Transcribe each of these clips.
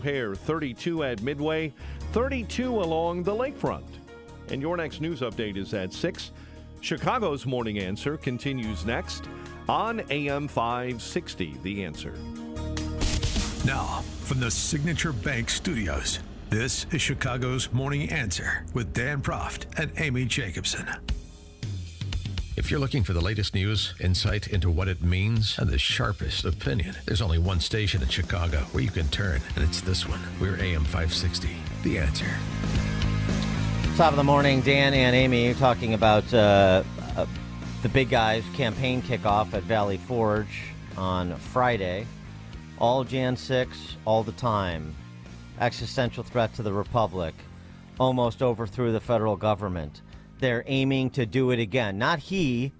Here, 32 at Midway, 32 along the lakefront. And your next news update is at 6. Chicago's Morning Answer continues next on AM 560, The Answer. Now, from the Signature Bank Studios, this is Chicago's Morning Answer with Dan Proft and Amy Jacobson. If you're looking for the latest news, insight into what it means, and the sharpest opinion, there's only one station in Chicago where you can turn, and it's this one. We're AM 560, The Answer. Top of the morning, Dan and Amy talking about the big guys campaign kickoff at Valley Forge on Friday. All Jan 6, all the time. Existential threat to the Republic. Almost overthrew the federal government. They're aiming to do it again. Not he,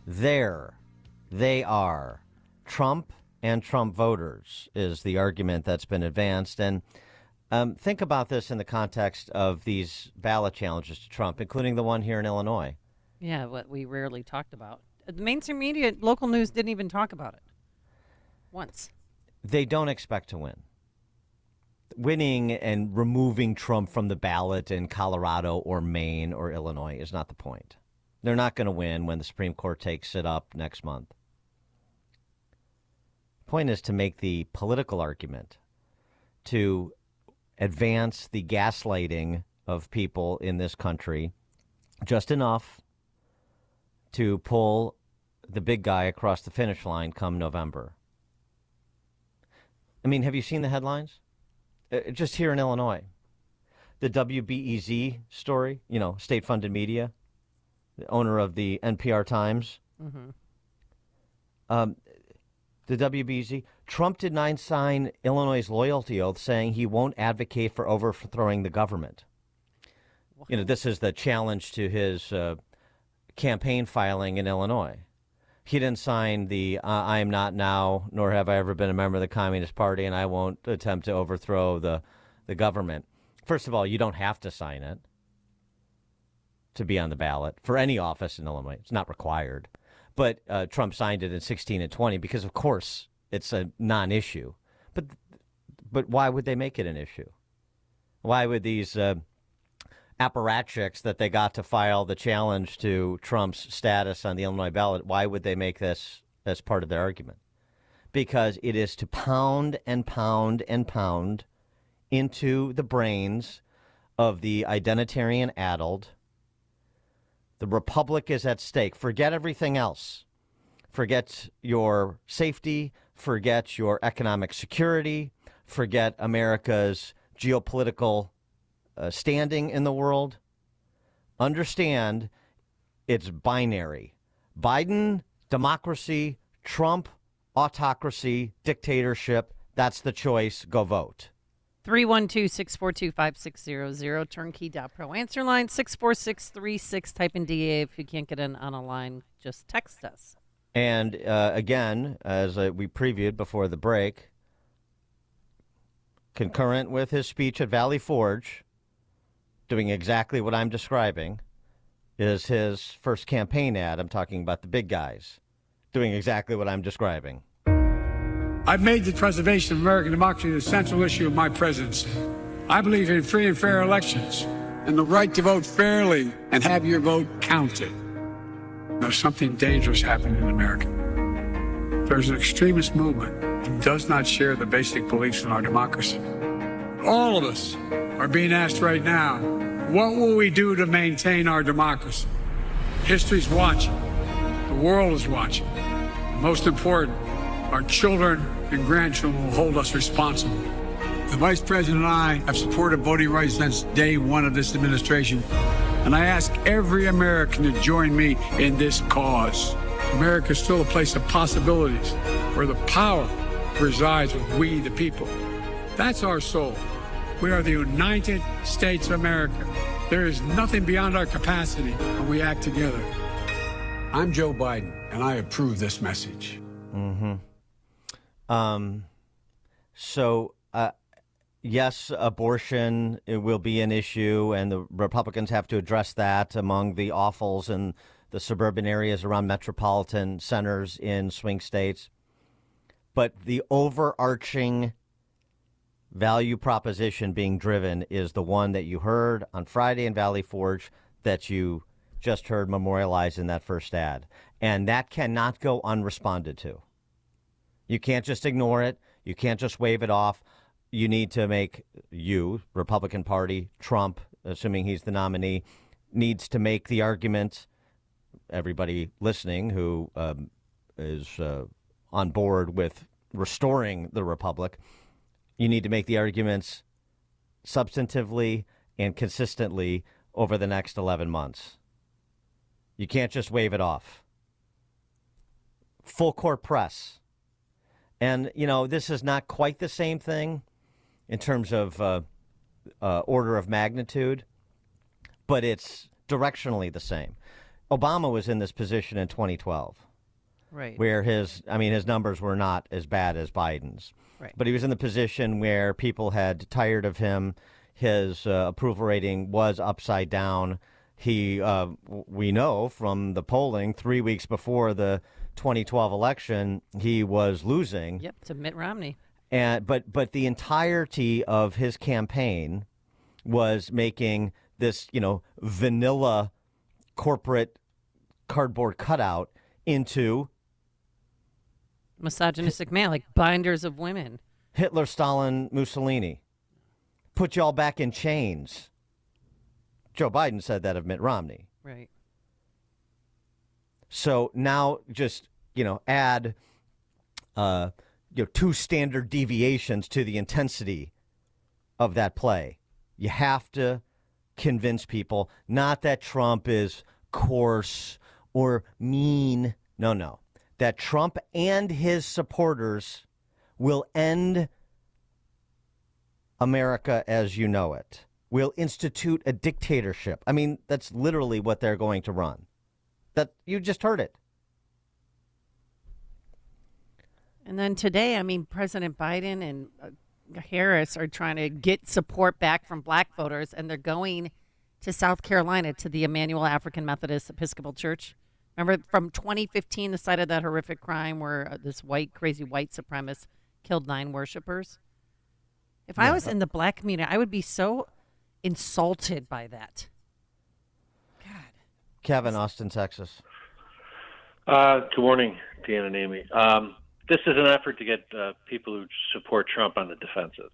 they are. Trump and Trump voters is the argument that's been advanced. And think about this in the context of these ballot challenges to Trump, including the one here in Illinois. Yeah, what we rarely talked about. The mainstream media, local news didn't even talk about it once. They don't expect to win. Winning and removing Trump from the ballot in Colorado or Maine or Illinois is not the point. They're not going to win when the Supreme Court takes it up next month. The point is to make the political argument, to advance the gaslighting of people in this country just enough to pull the big guy across the finish line come November. I mean, have you seen the headlines? Just here in Illinois, the WBEZ story, state-funded media, the owner of the NPR Times. Mm-hmm. The WBEZ, Trump did not sign Illinois' loyalty oath, saying he won't advocate for overthrowing the government. Wow. This is the challenge to his campaign filing in Illinois. He didn't sign the I am not now, nor have I ever been a member of the Communist Party, and I won't attempt to overthrow the government. First of all, you don't have to sign it to be on the ballot for any office in Illinois. It's not required. But Trump signed it in 16 and 20 because, of course, it's a non-issue. But why would they make it an issue? Why would these apparatchiks that they got to file the challenge to Trump's status on the Illinois ballot, why would they make this as part of their argument? Because it is to pound and pound and pound into the brains of the identitarian addled. The Republic is at stake. Forget everything else. Forget your safety. Forget your economic security. Forget America's geopolitical standing in the world. Understand it's binary. Biden, democracy. Trump, autocracy, dictatorship. That's the choice. Go vote. 312-642-5600, turnkey.pro. Answer line 64636. Type in DA if you can't get in on a line. Just text us. And again, as we previewed before the break, concurrent with his speech at Valley Forge, doing exactly what I'm describing, is his first campaign ad. I'm talking about the big guys doing exactly what I'm describing. I've made the preservation of American democracy the central issue of my presidency. I believe in free and fair elections and the right to vote fairly and have your vote counted. There's something dangerous happening in America. There's an extremist movement that does not share the basic beliefs in our democracy. All of us are being asked right now, what will we do to maintain our democracy? History's watching. The world is watching. And most important, our children and grandchildren will hold us responsible. The Vice President and I have supported voting rights since day one of this administration, and I ask every American to join me in this cause. America is still a place of possibilities where the power resides with we, the people. That's our soul. We are the United States of America. There is nothing beyond our capacity when we act together. I'm Joe Biden, and I approve this message. Mm-hmm. Yes, abortion it will be an issue, and the Republicans have to address that among the offals in the suburban areas around metropolitan centers in swing states. But the overarching value proposition being driven is the one that you heard on Friday in Valley Forge that you just heard memorialized in that first ad. And that cannot go unresponded to. You can't just ignore it. You can't just wave it off. You need to make Republican Party, Trump, assuming he's the nominee, needs to make the argument. Everybody listening who is on board with restoring the republic, you need to make the arguments substantively and consistently over the next 11 months. You can't just wave it off. Full court press. And, this is not quite the same thing in terms of order of magnitude, but it's directionally the same. Obama was in this position in 2012. Right. Where his numbers were not as bad as Biden's. Right. But he was in the position where people had tired of him. His approval rating was upside down. We know from the polling 3 weeks before the 2012 election, he was losing. Yep, to Mitt Romney. But the entirety of his campaign was making this, vanilla corporate cardboard cutout into misogynistic man, like binders of women. Hitler, Stalin, Mussolini. Put y'all back in chains. Joe Biden said that of Mitt Romney. Right. So now just, add, 2 standard deviations to the intensity of that play. You have to convince people, not that Trump is coarse or mean. No. That Trump and his supporters will end America as you know it. Will institute a dictatorship. I mean, that's literally what they're going to run. That you just heard it. And then today, President Biden and Harris are trying to get support back from black voters, and they're going to South Carolina to the Emmanuel African Methodist Episcopal Church. Remember from 2015, the site of that horrific crime where this crazy white supremacist killed 9 worshipers? If I was in the black community, I would be so insulted by that. God. Kevin, Austin, Texas. Good morning, Dan and Amy. This is an effort to get people who support Trump on the defensive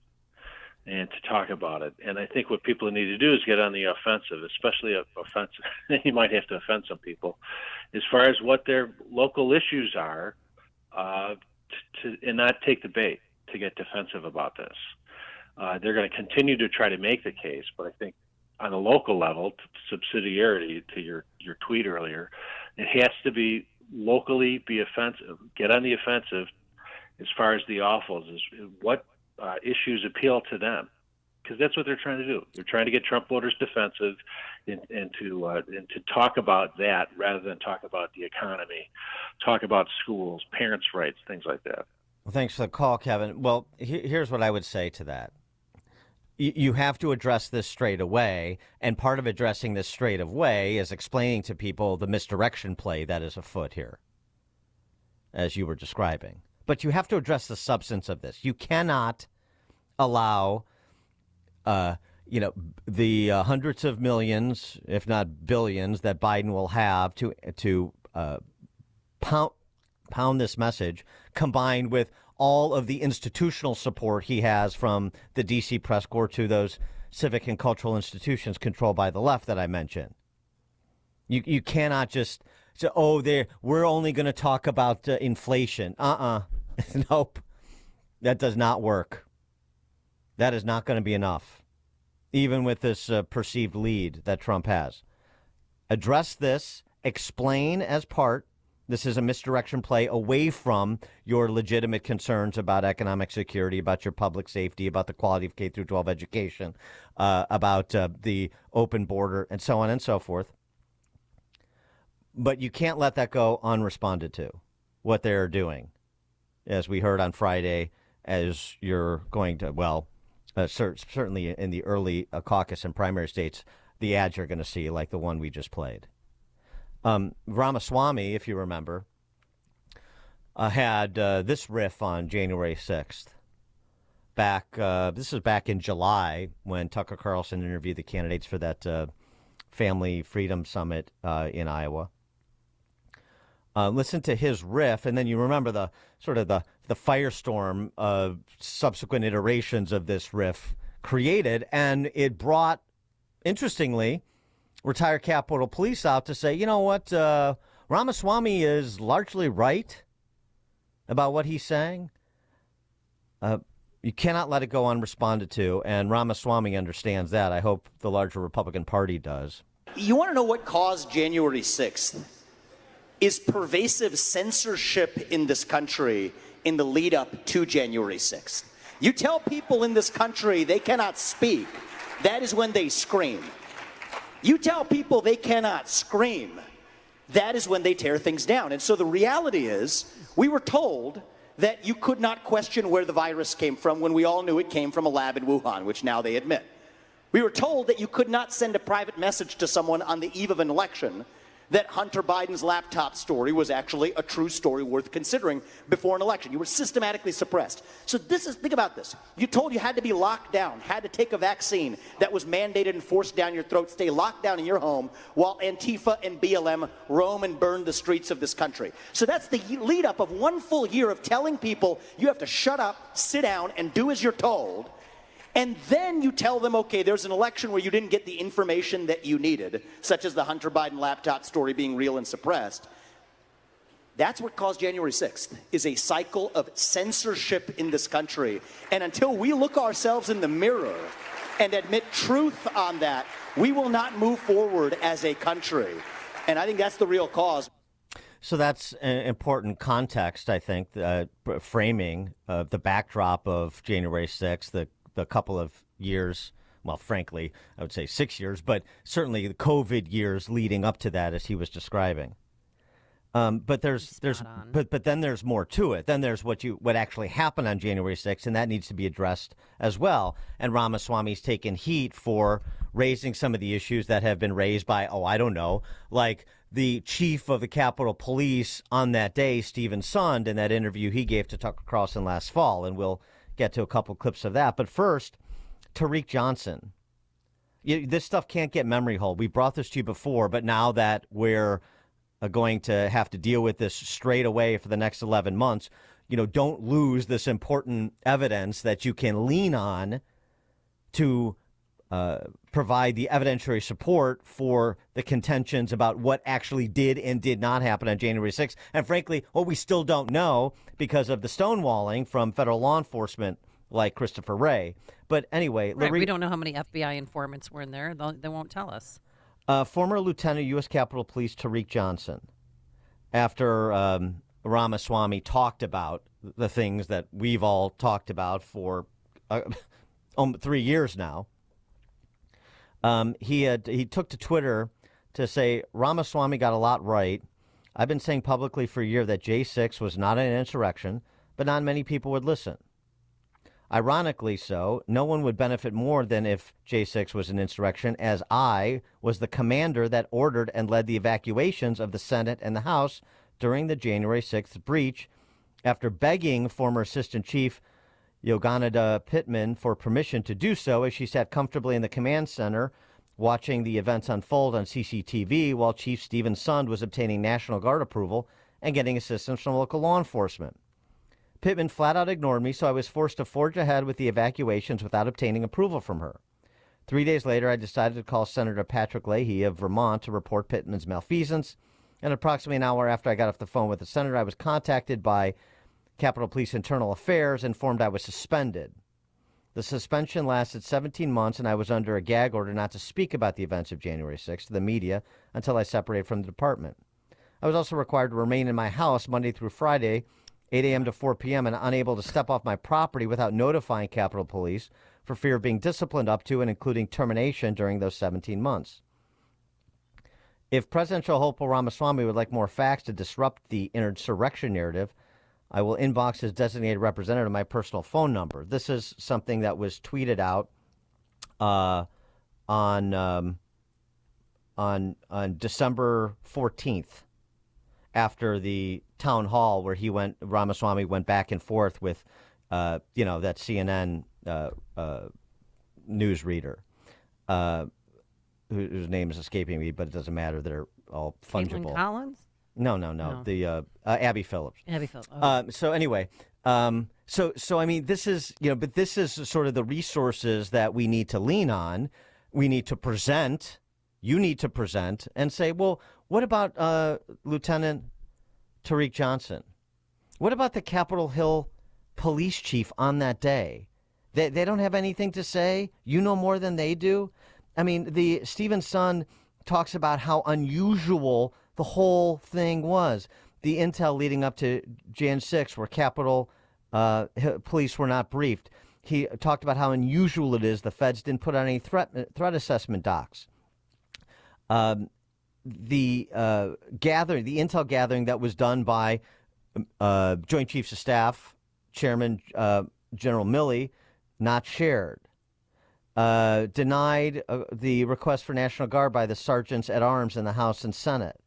and to talk about it. And I think what people need to do is get on the offensive, especially offensive. You might have to offend some people as far as what their local issues are, and not take the bait to get defensive about this. They're going to continue to try to make the case, but I think on a local level, subsidiarity to your tweet earlier, it has to be locally be offensive, get on the offensive as far as the awfuls, is what issues appeal to them, because that's what they're trying to do. They're trying to get Trump voters defensive and to talk about that rather than talk about the economy, talk about schools, parents' rights, things like that. Well, thanks for the call, Kevin. Well, here's what I would say to that. You have to address this straight away, and part of addressing this straight away is explaining to people the misdirection play that is afoot here, as you were describing. But you have to address the substance of this. You cannot allow, the hundreds of millions, if not billions, that Biden will have to pound this message, combined with all of the institutional support he has from the D.C. press corps to those civic and cultural institutions controlled by the left that I mentioned. You cannot just say, we're only going to talk about inflation. Nope. That does not work. That is not going to be enough, even with this perceived lead that Trump has. Address this, explain as part. This is a misdirection play away from your legitimate concerns about economic security, about your public safety, about the quality of K through 12 education, about the open border, and so on and so forth. But you can't let that go unresponded to, what they're doing. As we heard on Friday, as you're going to, certainly in the early caucus and primary states, the ads you're going to see, like the one we just played. Ramaswamy, if you remember, had this riff on January 6th. back. This was back in July when Tucker Carlson interviewed the candidates for that Family Freedom Summit in Iowa. Listen to his riff, and then you remember the firestorm of subsequent iterations of this riff created, and it brought, interestingly, retired Capitol Police out to say, you know what, Ramaswamy is largely right about what he's saying. You cannot let it go unresponded to, and Ramaswamy understands that. I hope the larger Republican Party does. You want to know what caused January 6th? Is pervasive censorship in this country in the lead up to January 6th. You tell people in this country they cannot speak, that is when they scream. You tell people they cannot scream, that is when they tear things down. And so the reality is, we were told that you could not question where the virus came from when we all knew it came from a lab in Wuhan, which now they admit. We were told that you could not send a private message to someone on the eve of an election that Hunter Biden's laptop story was actually a true story worth considering before an election. You were systematically suppressed. So think about this. You told you had to be locked down, had to take a vaccine that was mandated and forced down your throat, stay locked down in your home while Antifa and BLM roam and burn the streets of this country. So that's the lead up of one full year of telling people you have to shut up, sit down, and do as you're told. And then you tell them, okay, there's an election where you didn't get the information that you needed, such as the Hunter Biden laptop story being real and suppressed. That's what caused January 6th, is a cycle of censorship in this country. And until we look ourselves in the mirror and admit truth on that, we will not move forward as a country. And I think that's the real cause. So that's an important context, I think, framing of the backdrop of January 6th, the couple of years, well, frankly, I would say 6 years, but certainly the COVID years leading up to that, as he was describing. But then there's more to it. Then there's what actually happened on January 6th, and that needs to be addressed as well. And Ramaswamy's taken heat for raising some of the issues that have been raised by, like the chief of the Capitol Police on that day, Stephen Sund, in that interview he gave to Tucker Carlson last fall, and we'll get to a couple clips of that. But first, Tariq Johnson. This stuff can't get memory hold. We brought this to you before, but now that we're going to have to deal with this straight away for the next 11 months, don't lose this important evidence that you can lean on to provide the evidentiary support for the contentions about what actually did and did not happen on January 6th. And frankly, what we still don't know because of the stonewalling from federal law enforcement like Christopher Wray. But anyway, right, we don't know how many FBI informants were in there. They won't tell us. Former Lieutenant U.S. Capitol Police Tariq Johnson, after Ramaswamy talked about the things that we've all talked about for 3 years now, he took to Twitter to say, Ramaswamy got a lot right. I've been saying publicly for a year that J6 was not an insurrection, but not many people would listen. Ironically so, no one would benefit more than if J6 was an insurrection, as I was the commander that ordered and led the evacuations of the Senate and the House during the January 6th breach, after begging former Assistant Chief Yogananda Pittman for permission to do so, as she sat comfortably in the command center watching the events unfold on CCTV while Chief Stephen Sund was obtaining National Guard approval and getting assistance from local law enforcement. Pittman flat out ignored me, so I was forced to forge ahead with the evacuations without obtaining approval from her. 3 days later, I decided to call Senator Patrick Leahy of Vermont to report Pittman's malfeasance, and approximately an hour after I got off the phone with the senator, I was contacted by Capitol Police Internal Affairs, informed I was suspended. The suspension lasted 17 months, and I was under a gag order not to speak about the events of January 6th to the media until I separated from the department. I was also required to remain in my house Monday through Friday, 8 a.m. to 4 p.m., and unable to step off my property without notifying Capitol Police for fear of being disciplined up to and including termination during those 17 months. If presidential hopeful Ramaswamy would like more facts to disrupt the insurrection narrative, I will inbox his designated representative my personal phone number. This is something that was tweeted out on December 14th after the town hall where Ramaswamy went back and forth with that CNN news reader, whose name is escaping me, but it doesn't matter. They're all fungible. Caitlin Collins? No. The Abby Phillips. Abby Phillips. Oh. So anyway, so I mean, this is but this is sort of the resources that we need to lean on. We need to present. You need to present and say, well, what about Lieutenant Tariq Johnson? What about the Capitol Hill police chief on that day? They don't have anything to say. You know more than they do. I mean, the Stephen Sun talks about how unusual the whole thing was. The intel leading up to Jan 6, where Capitol police were not briefed. He talked about how unusual it is the feds didn't put on any threat assessment docs. The intel gathering that was done by Joint Chiefs of Staff Chairman General Milley, not shared. Denied the request for National Guard by the sergeants at arms in the House and Senate.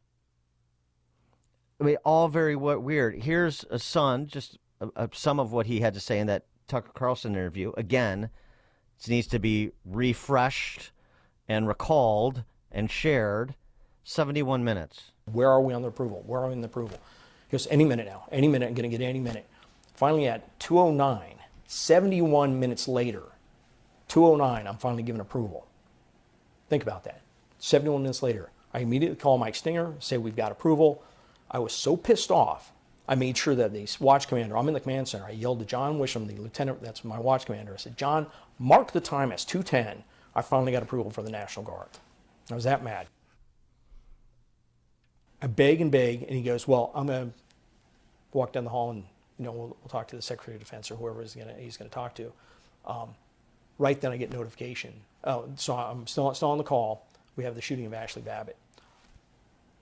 I mean, all very weird. Here's a Sun, just some of what he had to say in that Tucker Carlson interview. Again, it needs to be refreshed and recalled and shared. 71 minutes. Where are we on the approval? Where are we in the approval? Just any minute now. Any minute. I'm going to get any minute. Finally, at 2:09, 71 minutes later, 2:09, I'm finally given approval. Think about that. 71 minutes later, I immediately call Mike Stinger, say we've got approval. I was so pissed off, I made sure that the watch commander, I'm in the command center, I yelled to John Wisham, the lieutenant, that's my watch commander. I said, John, mark the time as 2:10. I finally got approval for the National Guard. I was that mad. I beg, and he goes, well, I'm going to walk down the hall and we'll talk to the Secretary of Defense or whoever he's going to talk to. Right then I get notification. Oh, so I'm still on the call. We have the shooting of Ashley Babbitt.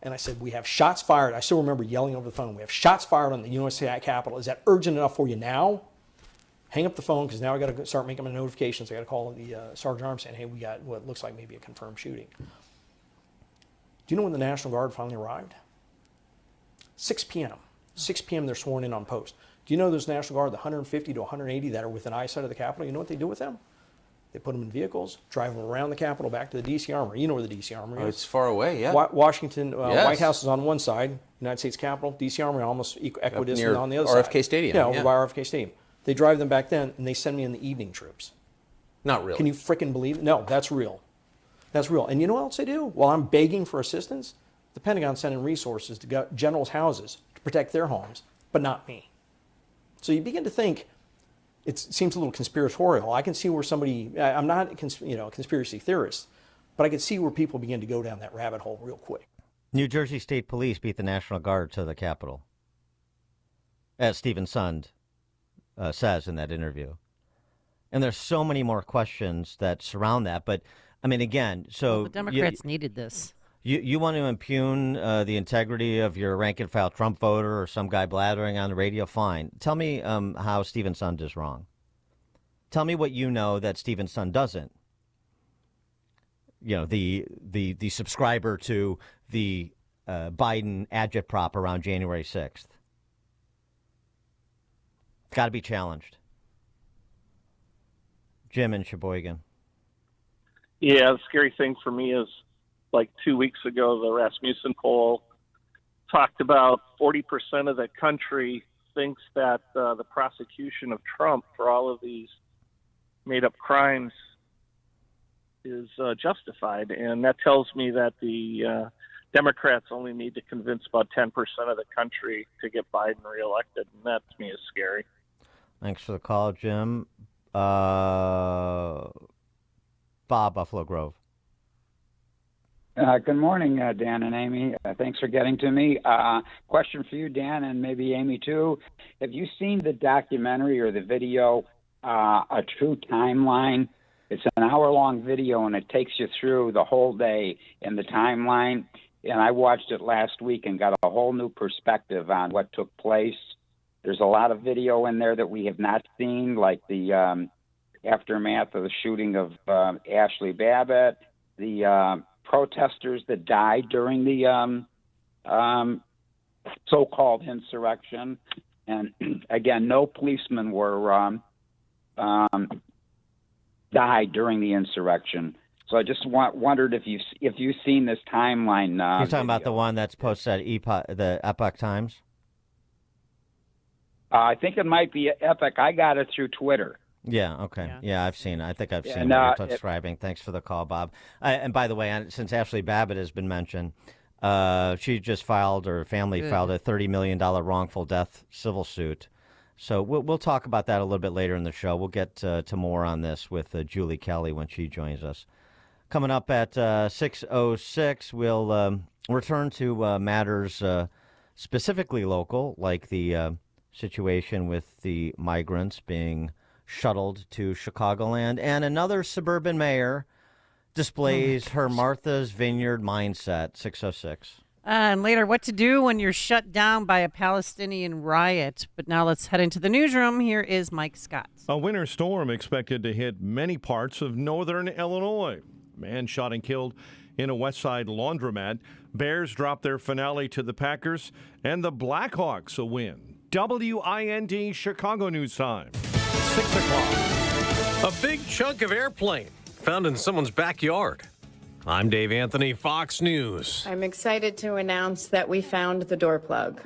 And I said, we have shots fired. I still remember yelling over the phone. We have shots fired on the University Capitol. Is that urgent enough for you now? Hang up the phone because now I got to start making my notifications. I got to call the Sergeant Arms saying, hey, we got what looks like maybe a confirmed shooting. Do you know when the National Guard finally arrived? 6 p.m. 6 p.m. they're sworn in on post. Do you know those National Guard, the 150 to 180 that are within eyesight of the Capitol, you know what they do with them? They put them in vehicles, drive them around the Capitol back to the D.C. Armory. You know where the D.C. Armory is. It's far away, yeah. Washington, Yes. White House is on one side, United States Capitol, D.C. Armory almost equidistant on the other RFK side. Stadium. Yeah, over by RFK Stadium. They drive them back then, and they send me in the evening troops. Not really. Can you frickin' believe it? No, that's real. That's real. And you know what else they do? While I'm begging for assistance, the Pentagon sending resources to generals' houses to protect their homes, but not me. So you begin to think, it seems a little conspiratorial. I can see where somebody, I'm not a conspiracy theorist, but I can see where people begin to go down that rabbit hole real quick. New Jersey State Police beat the National Guard to the Capitol, as Stephen Sund says in that interview. And there's so many more questions that surround that. But, I mean, again, so... the Democrats needed this. You want to impugn the integrity of your rank-and-file Trump voter or some guy blathering on the radio? Fine. Tell me how Stephen Sund is wrong. Tell me what you know that Stephen Sund doesn't. You know, the subscriber to the Biden agitprop around January 6th. It's got to be challenged. Jim in Sheboygan. Yeah, the scary thing for me is, like 2 weeks ago, the Rasmussen poll talked about 40% of the country thinks that the prosecution of Trump for all of these made-up crimes is justified. And that tells me that the Democrats only need to convince about 10% of the country to get Biden reelected. And that, to me, is scary. Thanks for the call, Jim. Bob, Buffalo Grove. Good morning, Dan and Amy. Thanks for getting to me. Question for you, Dan, and maybe Amy too. Have you seen the documentary or the video, A True Timeline? It's an hour-long video, and it takes you through the whole day in the timeline. And I watched it last week and got a whole new perspective on what took place. There's a lot of video in there that we have not seen, like the aftermath of the shooting of Ashley Babbitt, the protesters that died during the so-called insurrection. And again, no policemen were died during the insurrection. So I just wondered if you've seen this timeline. You're talking about the one that's posted at the Epoch Times? I think it might be Epoch. I got it through Twitter. Yeah, okay. Yeah, I've seen it. I think I've seen what you're describing. Thanks for the call, Bob. And by the way, since Ashley Babbitt has been mentioned, she just filed, or her family filed, a $30 million wrongful death civil suit. So we'll talk about that a little bit later in the show. We'll get to more on this with Julie Kelly when she joins us. Coming up at 6:06, we'll return to matters specifically local, like the situation with the migrants being shuttled to Chicagoland, and another suburban mayor displays her Martha's Vineyard mindset. 6:06. And later, what to do when you're shut down by a Palestinian riot. But now let's head into the newsroom. Here is Mike Scott. A winter storm expected to hit many parts of northern Illinois. Man shot and killed in a West Side laundromat. Bears dropped their finale to the Packers, and the Blackhawks a win. WIND Chicago News Time. 6 o'clock. A big chunk of airplane found in someone's backyard. I'm Dave Anthony, Fox News. I'm excited to announce that we found the door plug.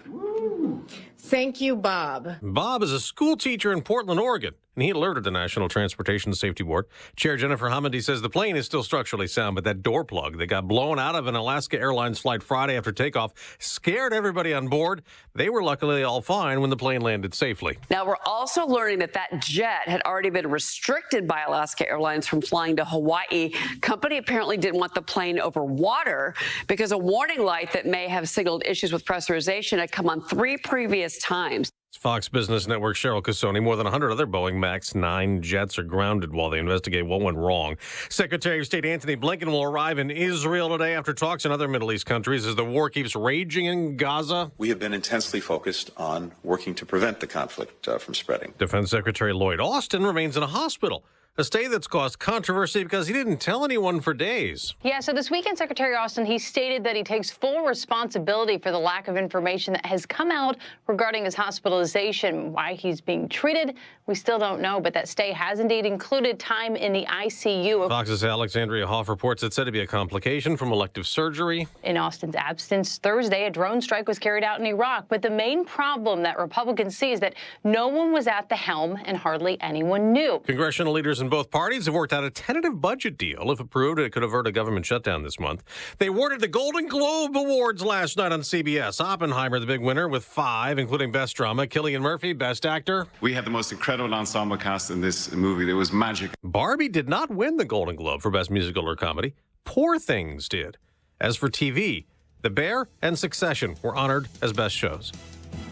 Thank you, Bob. Bob is a school teacher in Portland, Oregon, and he alerted the National Transportation Safety Board. Chair Jennifer Hamady says the plane is still structurally sound, but that door plug that got blown out of an Alaska Airlines flight Friday after takeoff scared everybody on board. They were luckily all fine when the plane landed safely. Now, we're also learning that jet had already been restricted by Alaska Airlines from flying to Hawaii. Company apparently didn't want the plane over water because a warning light that may have signaled issues with pressurization had come on 3 previous times. Fox Business Network Cheryl Casoni. More than 100 other Boeing MAX 9 jets are grounded while they investigate what went wrong. Secretary of State Antony Blinken will arrive in Israel today after talks in other Middle East countries as the war keeps raging in Gaza. We have been intensely focused on working to prevent the conflict from spreading. Defense Secretary Lloyd Austin remains in a hospital. A stay that's caused controversy because he didn't tell anyone for days. Yeah, so this weekend, Secretary Austin, he stated that he takes full responsibility for the lack of information that has come out regarding his hospitalization. Why he's being treated, we still don't know, but that stay has indeed included time in the ICU. Fox's Alexandria Hoff reports it's said to be a complication from elective surgery. In Austin's absence Thursday, a drone strike was carried out in Iraq, but the main problem that Republicans see is that no one was at the helm and hardly anyone knew. Congressional leaders in both parties have worked out a tentative budget deal. If approved, it could avert a government shutdown this month. They awarded the Golden Globe Awards last night on CBS. Oppenheimer, the big winner, with 5, including Best Drama. Cillian Murphy, Best Actor. We had the most incredible ensemble cast in this movie. There was magic. Barbie did not win the Golden Globe for Best Musical or Comedy. Poor Things did. As for TV, The Bear and Succession were honored as best shows.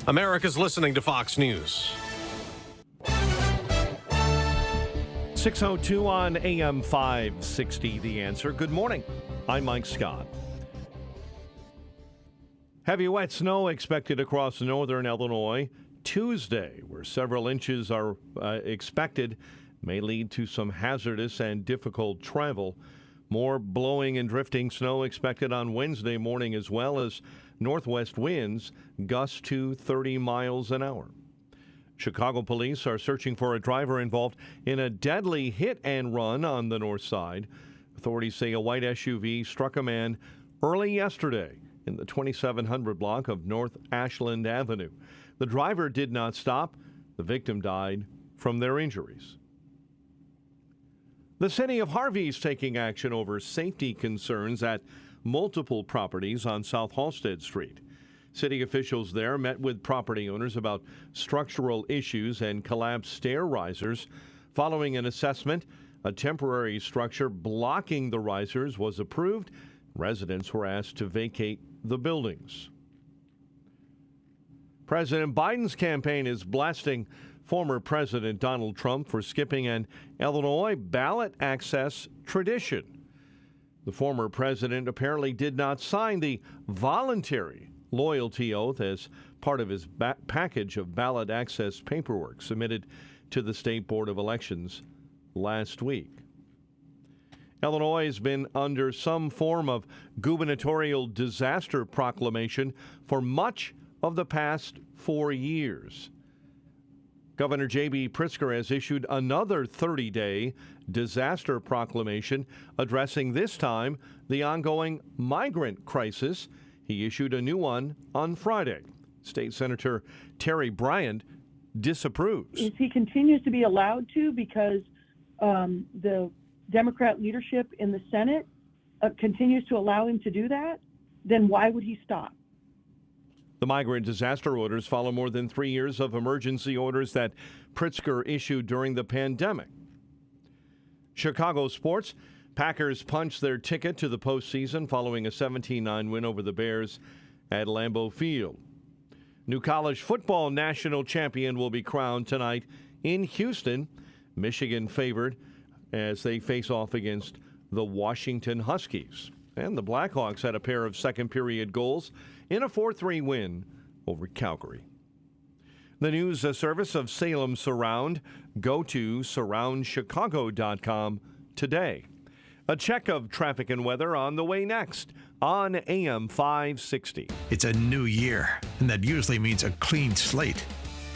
America's listening to Fox News. 6:02 on AM 560, The Answer. Good morning. I'm Mike Scott. Heavy wet snow expected across northern Illinois Tuesday, where several inches are expected, may lead to some hazardous and difficult travel. More blowing and drifting snow expected on Wednesday morning, as well as northwest winds, gusts to 30 miles an hour. Chicago police are searching for a driver involved in a deadly hit and run on the north side. Authorities say a white SUV struck a man early yesterday in the 2700 block of North Ashland Avenue. The driver did not stop. The victim died from their injuries. The city of Harvey is taking action over safety concerns at multiple properties on South Halsted Street. City officials there met with property owners about structural issues and collapsed stair risers. Following an assessment, a temporary structure blocking the risers was approved. Residents were asked to vacate the buildings. President Biden's campaign is blasting former President Donald Trump for skipping an Illinois ballot access tradition. The former president apparently did not sign the voluntary loyalty oath as part of his package of ballot access paperwork submitted to the State Board of Elections last week. Illinois has been under some form of gubernatorial disaster proclamation for much of the past 4 years. Governor J.B. Pritzker has issued another 30-day disaster proclamation addressing this time the ongoing migrant crisis. He issued a new one on Friday. State Senator Terry Bryant disapproves. If he continues to be allowed to because the Democrat leadership in the Senate continues to allow him to do that, then why would he stop? The migrant disaster orders follow more than 3 years of emergency orders that Pritzker issued during the pandemic. Chicago sports. Packers punched their ticket to the postseason following a 17-9 win over the Bears at Lambeau Field. New college football national champion will be crowned tonight in Houston. Michigan favored as they face off against the Washington Huskies. And the Blackhawks had a pair of second-period goals in a 4-3 win over Calgary. The news service of Salem Surround. Go to surroundchicago.com today. A check of traffic and weather on the way next on AM 560. It's a new year, and that usually means a clean slate.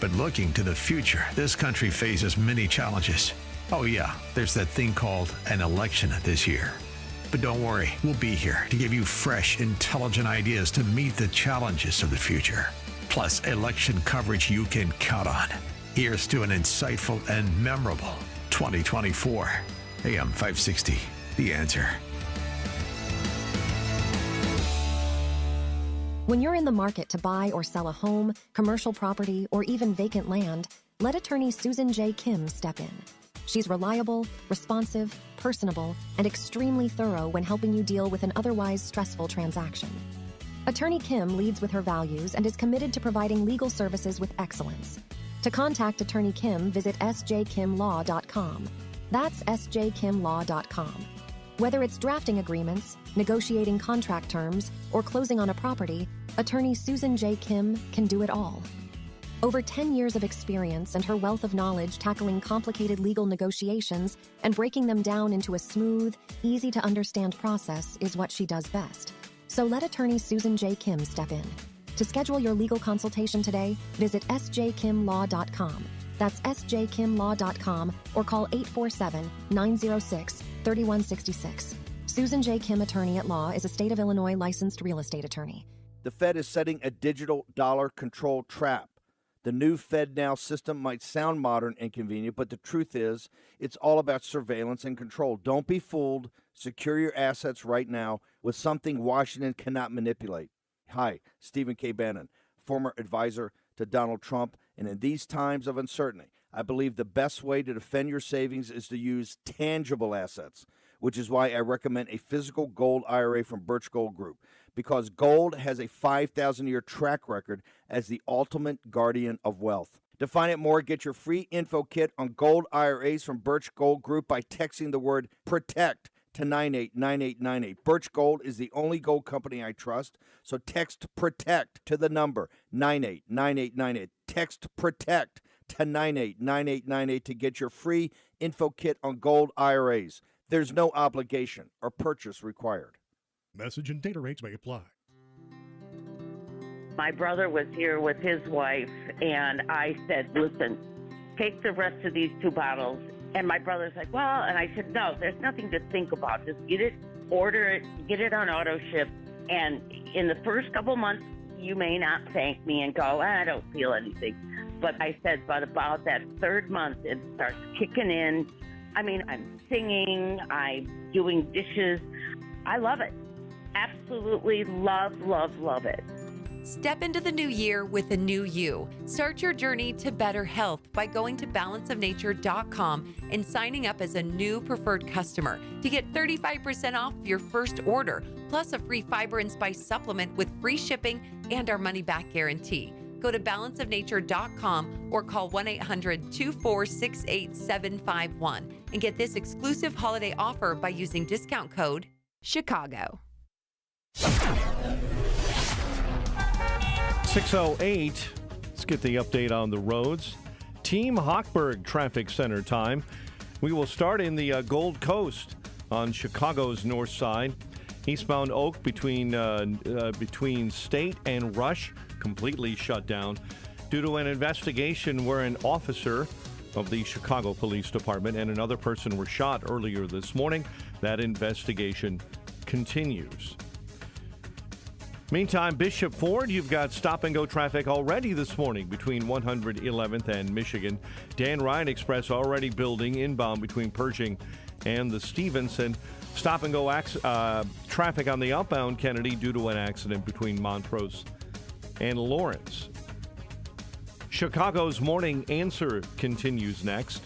But looking to the future, this country faces many challenges. Oh yeah, there's that thing called an election this year. But don't worry, we'll be here to give you fresh, intelligent ideas to meet the challenges of the future. Plus, election coverage you can count on. Here's to an insightful and memorable 2024. AM 560, The Answer. When you're in the market to buy or sell a home, commercial property, or even vacant land, let attorney Susan J. Kim step in. She's reliable, responsive, personable, and extremely thorough when helping you deal with an otherwise stressful transaction. Attorney Kim leads with her values and is committed to providing legal services with excellence. To contact Attorney Kim, visit sjkimlaw.com. That's sjkimlaw.com. Whether it's drafting agreements, negotiating contract terms, or closing on a property, Attorney Susan J. Kim can do it all. Over 10 years of experience and her wealth of knowledge tackling complicated legal negotiations and breaking them down into a smooth, easy-to-understand process is what she does best. So let attorney Susan J. Kim step in. To schedule your legal consultation today, visit sjkimlaw.com. That's sjkimlaw.com or call 847-906-3166. Susan J. Kim Attorney at Law is a state of Illinois licensed real estate attorney. The Fed is setting a digital dollar control trap. The new FedNow system might sound modern and convenient, but the truth is it's all about surveillance and control. Don't be fooled. Secure your assets right now with something Washington cannot manipulate. Hi, Stephen K. Bannon, former advisor to Donald Trump. And in these times of uncertainty, I believe the best way to defend your savings is to use tangible assets, which is why I recommend a physical gold IRA from Birch Gold Group, because gold has a 5,000-year track record as the ultimate guardian of wealth. To find out more, get your free info kit on gold IRAs from Birch Gold Group by texting the word PROTECT to 989898. Birch Gold is the only gold company I trust, so text PROTECT to the number 989898. Text PROTECT to 989898 to get your free info kit on gold IRAs. There's no obligation or purchase required. Message and data rates may apply. My brother was here with his wife, and I said, listen, take the rest of these 2 bottles. And my brother's like, well, and I said, no, there's nothing to think about. Just get it, order it, get it on auto ship. And in the first couple months, you may not thank me and go, I don't feel anything. But I said, but about that 3rd month, it starts kicking in. I mean, I'm singing, I'm doing dishes. I love it. Absolutely love, love, love it. Step into the new year with a new you. Start your journey to better health by going to balanceofnature.com and signing up as a new preferred customer to get 35% off your first order, plus a free fiber and spice supplement with free shipping and our money-back guarantee. Go to balanceofnature.com or call 1-800-246-8751 and get this exclusive holiday offer by using discount code CHICAGO. 6:08. Let's get the update on the roads. Team Hochberg Traffic Center time. We will start in the Gold Coast on Chicago's north side. Eastbound Oak between State and Rush completely shut down. due to an investigation where an officer of the Chicago Police Department and another person were shot earlier this morning. That investigation continues. Meantime, Bishop Ford, you've got stop-and-go traffic already this morning between 111th and Michigan. Dan Ryan Express already building inbound between Pershing and the Stevenson. Stop-and-go traffic on the outbound Kennedy due to an accident between Montrose and Lawrence. Chicago's Morning Answer continues next.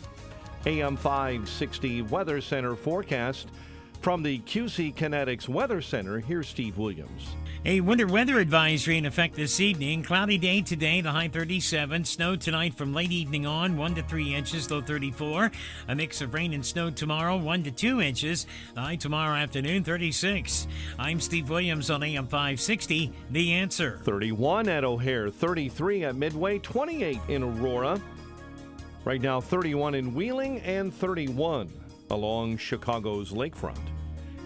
AM 560 Weather Center forecast from the QC Kinetics Weather Center. Here's Steve Williams. A winter weather advisory in effect this evening. Cloudy day today, the high 37. Snow tonight from late evening on, 1 to 3 inches, low 34. A mix of rain and snow tomorrow, 1 to 2 inches. The high tomorrow afternoon, 36. I'm Steve Williams on AM 560, The Answer. 31 at O'Hare, 33 at Midway, 28 in Aurora. Right now, 31 in Wheeling and 31 along Chicago's lakefront.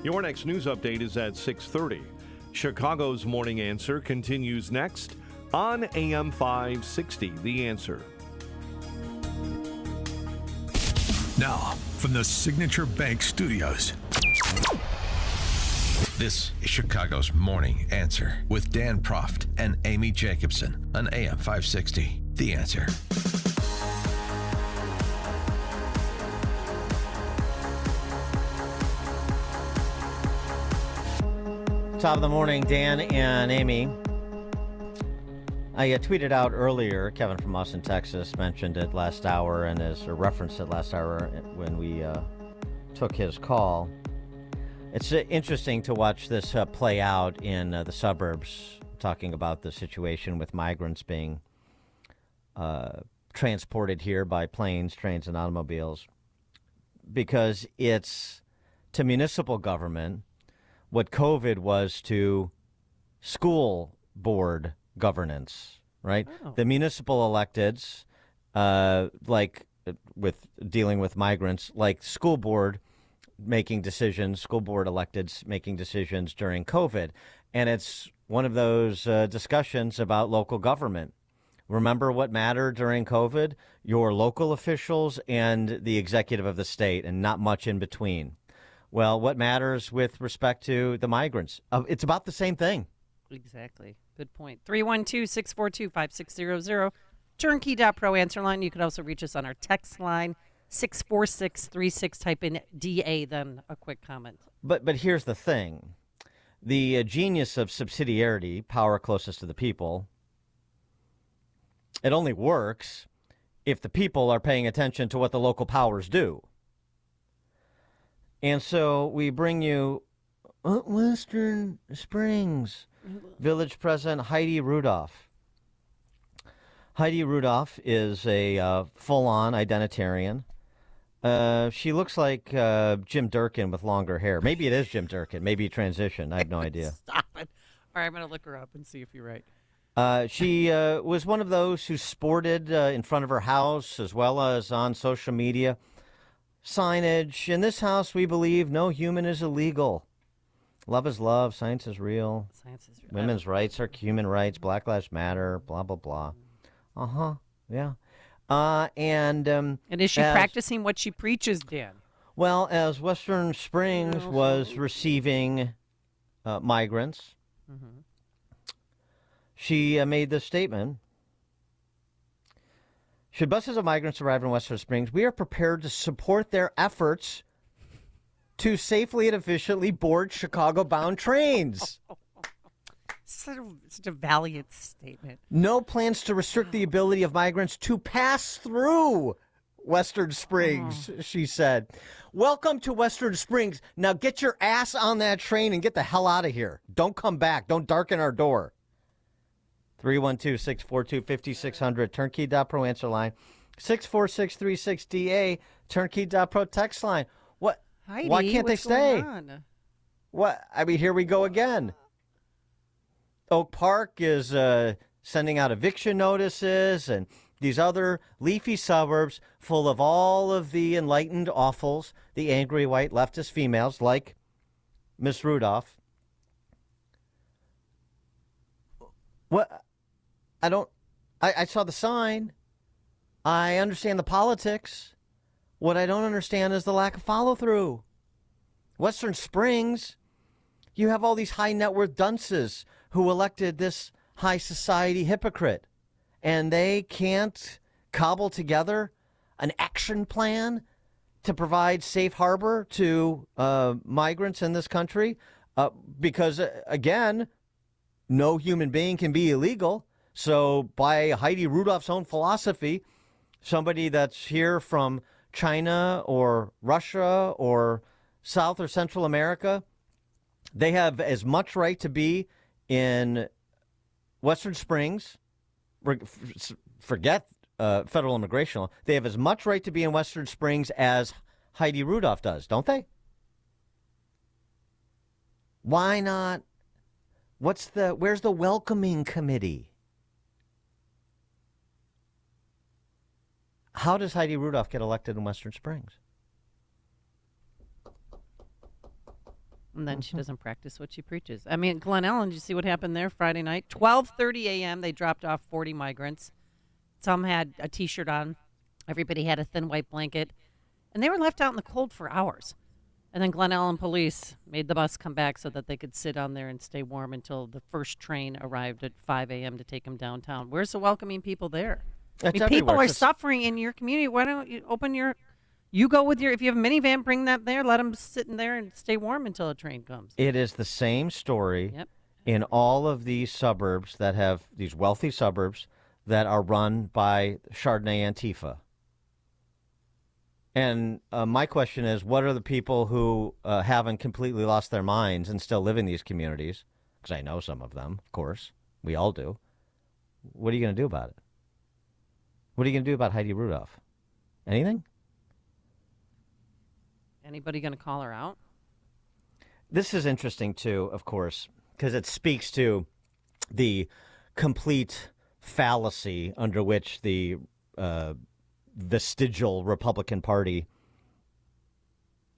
Your next news update is at 6:30. Chicago's Morning Answer continues next on AM 560, The Answer. Now, from the Signature Bank Studios, this is Chicago's Morning Answer with Dan Proft and Amy Jacobson on AM 560, The Answer. Top of the morning, Dan and Amy. I tweeted out earlier, Kevin from Austin, Texas, mentioned it last hour and referenced it last hour when we took his call. It's interesting to watch this play out in the suburbs, talking about the situation with migrants being transported here by planes, trains, and automobiles, because it's to municipal government what COVID was to school board governance, right? Oh. The municipal electeds, like with dealing with migrants, like school board making decisions, school board electeds making decisions during COVID. And it's one of those discussions about local government. Remember what mattered during COVID? Your local officials and the executive of the state, and not much in between. Well, what matters with respect to the migrants? It's about the same thing. Exactly. Good point. 312-642-5600. Turnkey.pro answer line. You can also reach us on our text line, 64636. Type in DA, then a quick comment. But here's the thing. The genius of subsidiarity, power closest to the people, it only works if the people are paying attention to what the local powers do. And so we bring you Western Springs Village President Heidi Rudolph. Heidi Rudolph is a full-on identitarian. She looks like Jim Durkin with longer hair. Maybe it is Jim Durkin. Maybe he transitioned. I have no idea. Stop it. All right, I'm going to look her up and see if you're right. She was one of those who sported in front of her house as well as on social media signage. In this house, we believe no human is illegal. Love is love. Science is real. Science is real. Women's rights are human rights. Black Lives Matter. Blah, blah, blah. Yeah. And is she practicing what she preaches, Dan? Well, as Western Springs was receiving migrants, she made this statement. Should buses of migrants arrive in Western Springs, we are prepared to support their efforts to safely and efficiently board Chicago-bound trains. Such a valiant statement. No plans to restrict the ability of migrants to pass through Western Springs, she said. Welcome to Western Springs. Now get your ass on that train and get the hell out of here. Don't come back. Don't darken our door. 312-642-5600, turnkey.pro answer line. 64636DA, turnkey.pro text line. What? Heidi, why can't they stay? What? I mean, here we go again. Oak Park is sending out eviction notices, and these other leafy suburbs full of all of the enlightened awfuls, the angry white leftist females like Miss Rudolph. What? I don't I saw the sign. I understand the politics. What I don't understand is the lack of follow-through. Western Springs, you have all these high net worth dunces who elected this high society hypocrite, and they can't cobble together an action plan to provide safe harbor to migrants in this country because, again, no human being can be illegal. So by Heidi Rudolph's own philosophy, somebody that's here from China or Russia or South or Central America, they have as much right to be in Western Springs. Forget federal immigration law. They have as much right to be in Western Springs as Heidi Rudolph does, don't they? Why not? Where's the welcoming committee? How does Heidi Rudolph get elected in Western Springs? And then she doesn't practice what she preaches. I mean, Glen Ellen, did you see what happened there Friday night? 12:30 a.m., they dropped off 40 migrants. Some had a T-shirt on. Everybody had a thin white blanket. And they were left out in the cold for hours. And then Glen Ellen police made the bus come back so that they could sit on there and stay warm until the first train arrived at 5 a.m. to take them downtown. Where's the welcoming people there? I mean, people are suffering in your community. Why don't you open your... You go with your... If you have a minivan, bring that there. Let them sit in there and stay warm until a train comes. It is the same story in all of these suburbs that have... These wealthy suburbs that are run by Chardonnay Antifa. And my question is, what are the people who haven't completely lost their minds and still live in these communities? Because I know some of them, of course. We all do. What are you going to do about it? What are you going to do about Heidi Rudolph? Anything? Anybody going to call her out? This is interesting, too, of course, because it speaks to the complete fallacy under which the vestigial Republican Party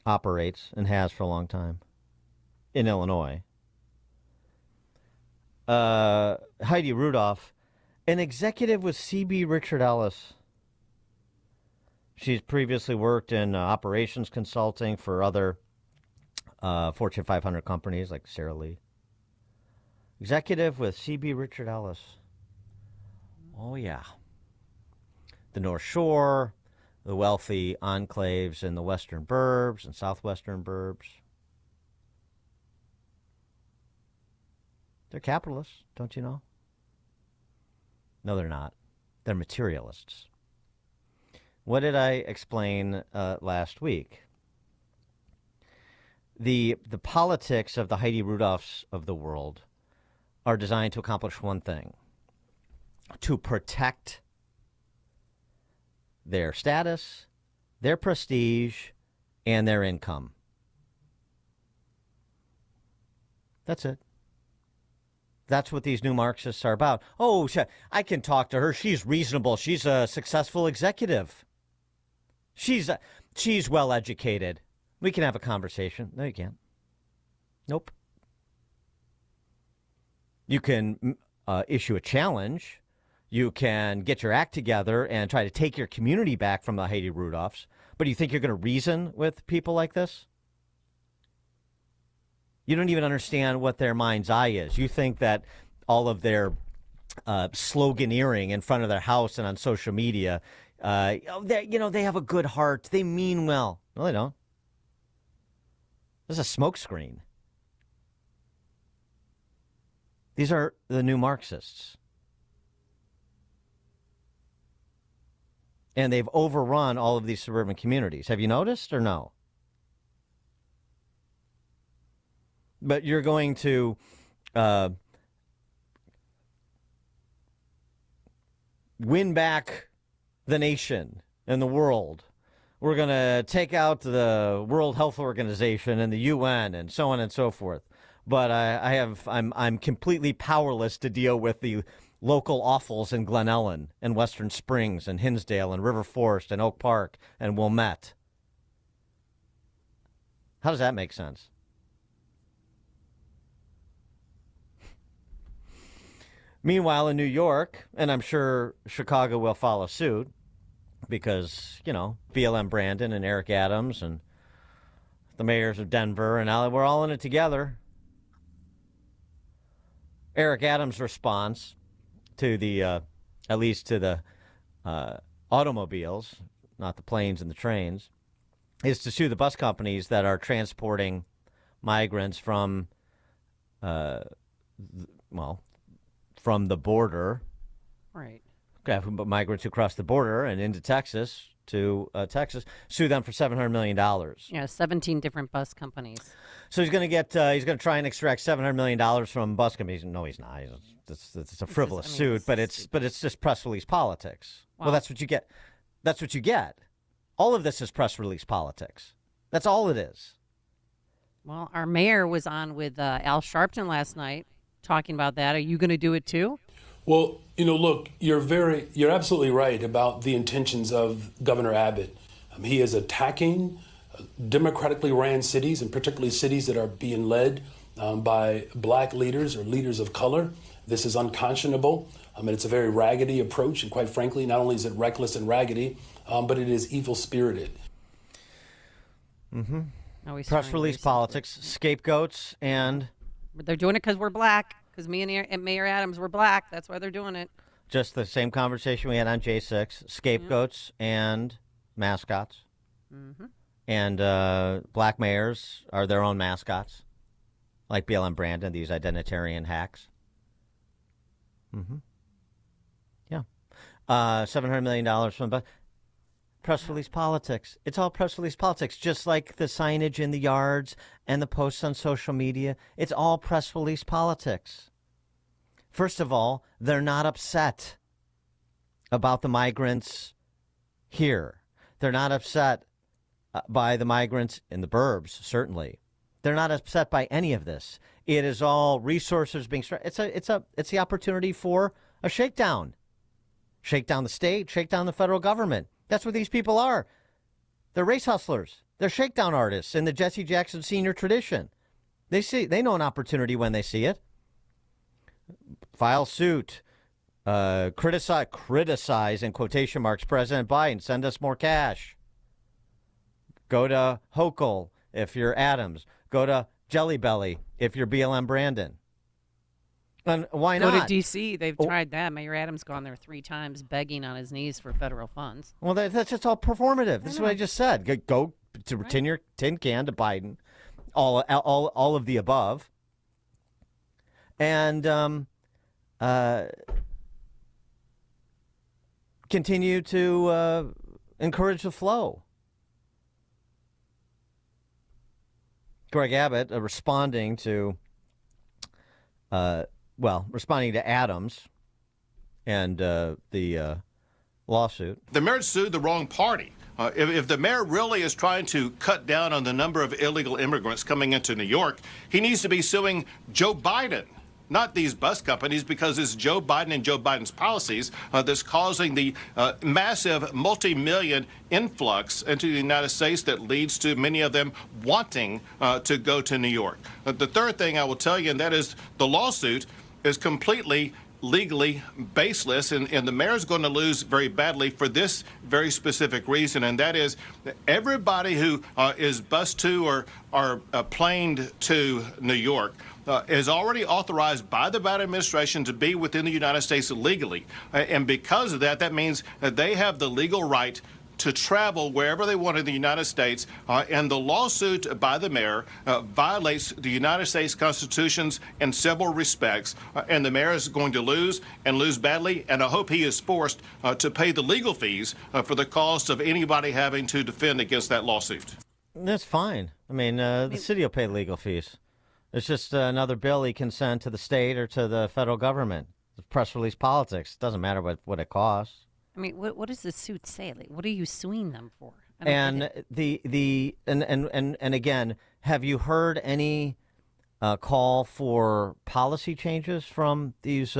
operates and has for a long time in Illinois. Heidi Rudolph, an executive with C.B. Richard Ellis. She's previously worked in operations consulting for other Fortune 500 companies like Sara Lee. Executive with C.B. Richard Ellis. Oh, yeah. The North Shore, the wealthy enclaves in the western burbs and southwestern burbs. They're capitalists, don't you know? No, they're not. They're materialists. What did I explain last week? The politics of the Heidi Rudolphs of the world are designed to accomplish one thing: to protect their status, their prestige, and their income. That's it. That's what these new Marxists are about. Oh, I can talk to her. She's reasonable. She's a successful executive. She's well educated. We can have a conversation. No, you can't. Nope. You can issue a challenge. You can get your act together and try to take your community back from the Heidi Rudolphs. But do you think you're going to reason with people like this? You don't even understand what their mind's eye is. You think that all of their sloganeering in front of their house and on social media, they have a good heart. They mean well. No, they don't. This is a smokescreen. These are the new Marxists. And they've overrun all of these suburban communities. Have you noticed or no? But you're going to win back the nation and the world. We're going to take out the World Health Organization and the UN and so on and so forth. But I'm completely powerless to deal with the local offals in Glen Ellen and Western Springs and Hinsdale and River Forest and Oak Park and Wilmette. How does that make sense? Meanwhile, in New York, and I'm sure Chicago will follow suit because, BLM Brandon and Eric Adams and the mayors of Denver and LA, we're all in it together. Eric Adams' response to at least to the automobiles, not the planes and the trains, is to sue the bus companies that are transporting migrants from the border. Right. Migrants who cross the border and into Texas to sue them for $700 million. Yeah, 17 different bus companies. So he's going to try and extract $700 million from bus companies. No, he's not. It's a frivolous suit, but it's just press release politics. Wow. Well, that's what you get. That's what you get. All of this is press release politics. That's all it is. Well, our mayor was on with Al Sharpton last night talking about that. Are you going to do it too? Well, look, you're absolutely right about the intentions of Governor Abbott. He is attacking democratically ran cities, and particularly cities that are being led by black leaders or leaders of color. This is unconscionable, and it's a very raggedy approach. And quite frankly, not only is it reckless and raggedy, but it is evil-spirited. Mm-hmm. Press release politics, scapegoats, and... They're doing it because we're black. Because me and Mayor Adams were black. That's why they're doing it. Just the same conversation we had on J6. Scapegoats and mascots. Mm-hmm. And black mayors are their own mascots. Like BLM Brandon, these identitarian hacks. Mm-hmm. Yeah. $700 million from press release politics. It's all press release politics, just like the signage in the yards and the posts on social media. It's all press release politics. First of all, they're not upset about the migrants here. They're not upset by the migrants in the burbs, certainly. They're not upset by any of this. It is all resources being it's the opportunity for a shakedown. Shake down the state, shake down the federal government. That's what these people are. They're race hustlers. They're shakedown artists in the Jesse Jackson Sr. tradition. They know an opportunity when they see it. File suit. Criticize in quotation marks President Biden. Send us more cash. Go to Hochul if you're Adams. Go to Jelly Belly if you're BLM Brandon. And why not? Go to D.C. They've tried that. Mayor Adams gone there 3 times begging on his knees for federal funds. Well, that's just all performative. This is what I just said. Go to tin your tin can to Biden, all of the above, and continue to encourage the flow. Greg Abbott responding to Adams and the lawsuit. The mayor sued the wrong party. If the mayor really is trying to cut down on the number of illegal immigrants coming into New York, he needs to be suing Joe Biden, not these bus companies, because it's Joe Biden and Joe Biden's policies that's causing the massive multi-million influx into the United States that leads to many of them wanting to go to New York. The third thing I will tell you, and that is the lawsuit is completely legally baseless, and the mayor's going to lose very badly for this very specific reason, and that is everybody who is bused to or planed to New York is already authorized by the Biden administration to be within the United States legally. And because of that, that means that they have the legal right to travel wherever they want in the United States. And the lawsuit by the mayor violates the United States Constitutions in several respects. And the mayor is going to lose and lose badly. And I hope he is forced to pay the legal fees for the cost of anybody having to defend against that lawsuit. That's fine. I mean, the city will pay legal fees. It's just another bill he can send to the state or to the federal government. It's press release politics. It doesn't matter what it costs. I mean, what does the suit say? Like, what are you suing them for? And and again, have you heard any call for policy changes from these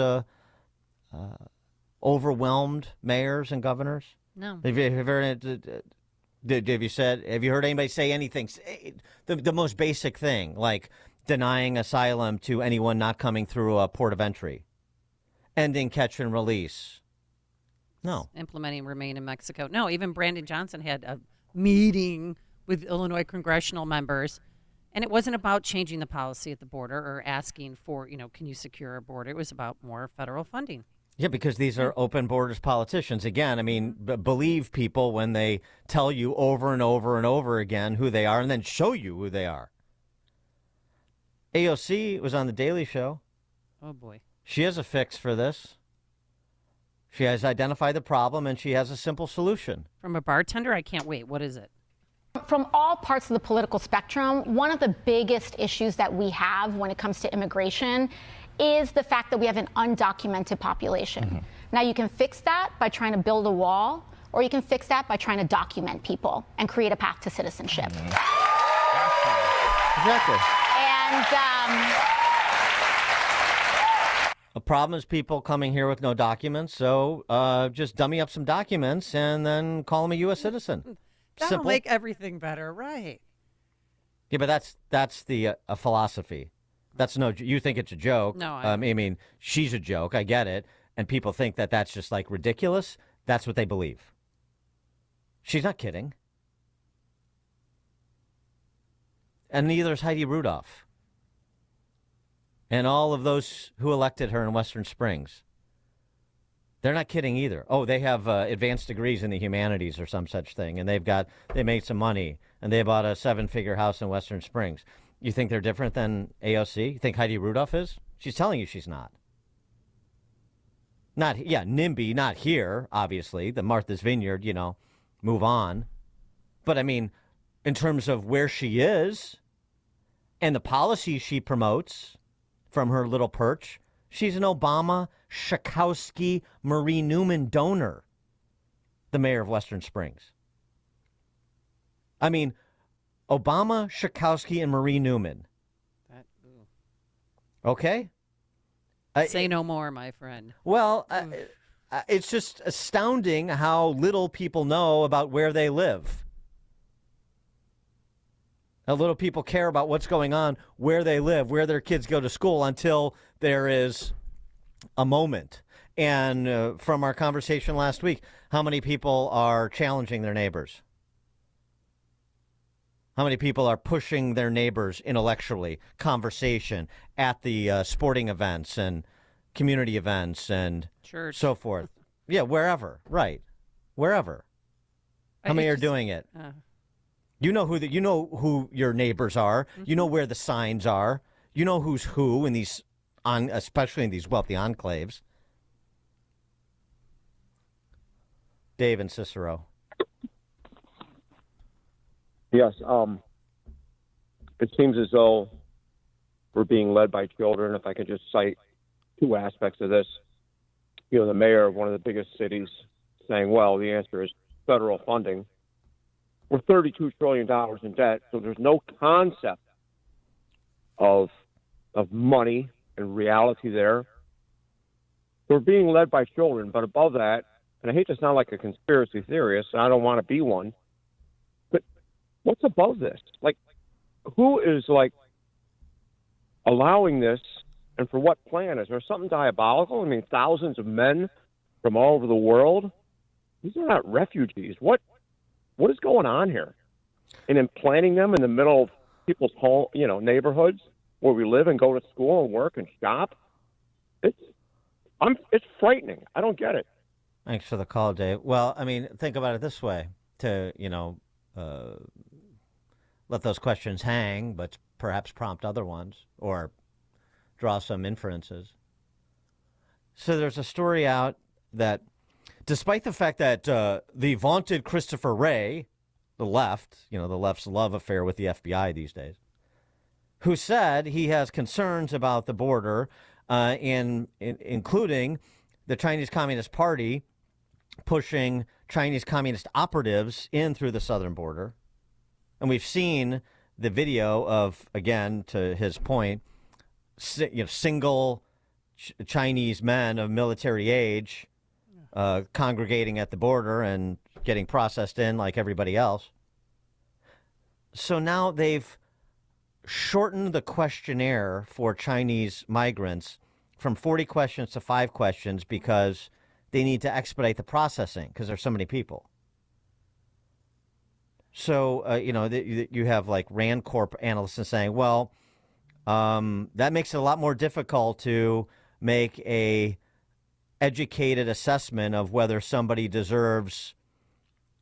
overwhelmed mayors and governors? No. Have you heard? Have you heard anybody say anything? The most basic thing, like denying asylum to anyone not coming through a port of entry. ending catch and release. No. Implementing remain in Mexico. No, even Brandon Johnson had a meeting with Illinois congressional members, and it wasn't about changing the policy at the border or asking for, can you secure a border? It was about more federal funding. Yeah, because these are open borders politicians. Again, I mean, believe people when they tell you over and over and over again who they are and then show you who they are. AOC was on The Daily Show. Oh, boy. She has a fix for this. She has identified the problem, and she has a simple solution. From a bartender? I can't wait. What is it? From all parts of the political spectrum, one of the biggest issues that we have when it comes to immigration is the fact that we have an undocumented population. Mm-hmm. Now, you can fix that by trying to build a wall, or you can fix that by trying to document people and create a path to citizenship. Mm-hmm. Exactly. The problem is people coming here with no documents, so just dummy up some documents and then call them a U.S. citizen. That'll Simple. make everything better, right? Yeah, but that's the a philosophy. That's no. You think it's a joke? No, I mean, she's a joke. I get it, and people think that that's just like ridiculous. That's what they believe. She's not kidding, and neither is Heidi Rudolph, and all of those who elected her in Western Springs. They're not kidding either. Oh, they have advanced degrees in the humanities or some such thing, and they made some money, and they bought a 7-figure house in Western Springs. You think they're different than AOC? You think Heidi Rudolph is? She's telling you she's not. NIMBY, not here, obviously. The Martha's Vineyard, move on. But, I mean, in terms of where she is and the policies she promotes from her little perch, she's an Obama, Schakowsky, Marie Newman donor, the mayor of Western Springs. I mean, Obama, Schakowsky, and Marie Newman. Okay? Say no more, my friend. Well, it's just astounding how little people know about where they live. How little people care about what's going on, where they live, where their kids go to school until there is a moment. And from our conversation last week, how many people are challenging their neighbors? How many people are pushing their neighbors intellectually, conversation at the sporting events and community events and church, so forth? Yeah, wherever, right? Wherever. How many are doing it? You know who your neighbors are. Mm-hmm. You know where the signs are. You know who's who in these, especially in these wealthy enclaves. Dave and Cicero. Yes, it seems as though we're being led by children. If I could just cite two aspects of this. The mayor of one of the biggest cities saying, well, the answer is federal funding. We're $32 trillion in debt, so there's no concept of money and reality there. We're being led by children, but above that, and I hate to sound like a conspiracy theorist, and I don't want to be one, what's above this? Like, who is, allowing this, and for what plan? Is there something diabolical? I mean, thousands of men from all over the world? These are not refugees. What is going on here? And then planting them in the middle of people's home, neighborhoods where we live and go to school and work and shop? It's frightening. I don't get it. Thanks for the call, Dave. Well, I mean, think about it this way. To, let those questions hang, but perhaps prompt other ones or draw some inferences. So there's a story out that despite the fact that the vaunted Christopher Wray, the left, the left's love affair with the FBI these days, who said he has concerns about the border, including the Chinese Communist Party pushing Chinese communist operatives in through the southern border. And we've seen the video of, again, to his point, single Chinese men of military age congregating at the border and getting processed in like everybody else. So now they've shortened the questionnaire for Chinese migrants from 40 questions to 5 questions because they need to expedite the processing because there's so many people. So, you have like Rand Corp analysts saying, well, that makes it a lot more difficult to make a educated assessment of whether somebody deserves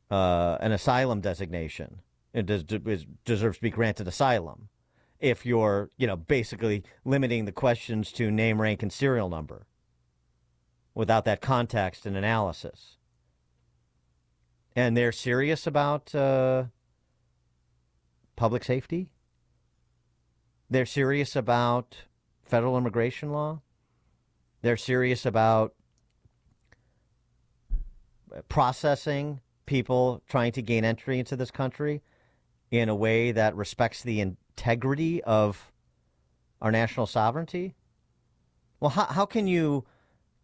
an asylum designation. It deserves to be granted asylum if you're, basically limiting the questions to name, rank, and serial number without that context and analysis. And they're serious about public safety. They're serious about federal immigration law. They're serious about processing people trying to gain entry into this country in a way that respects the integrity of our national sovereignty. Well, how can you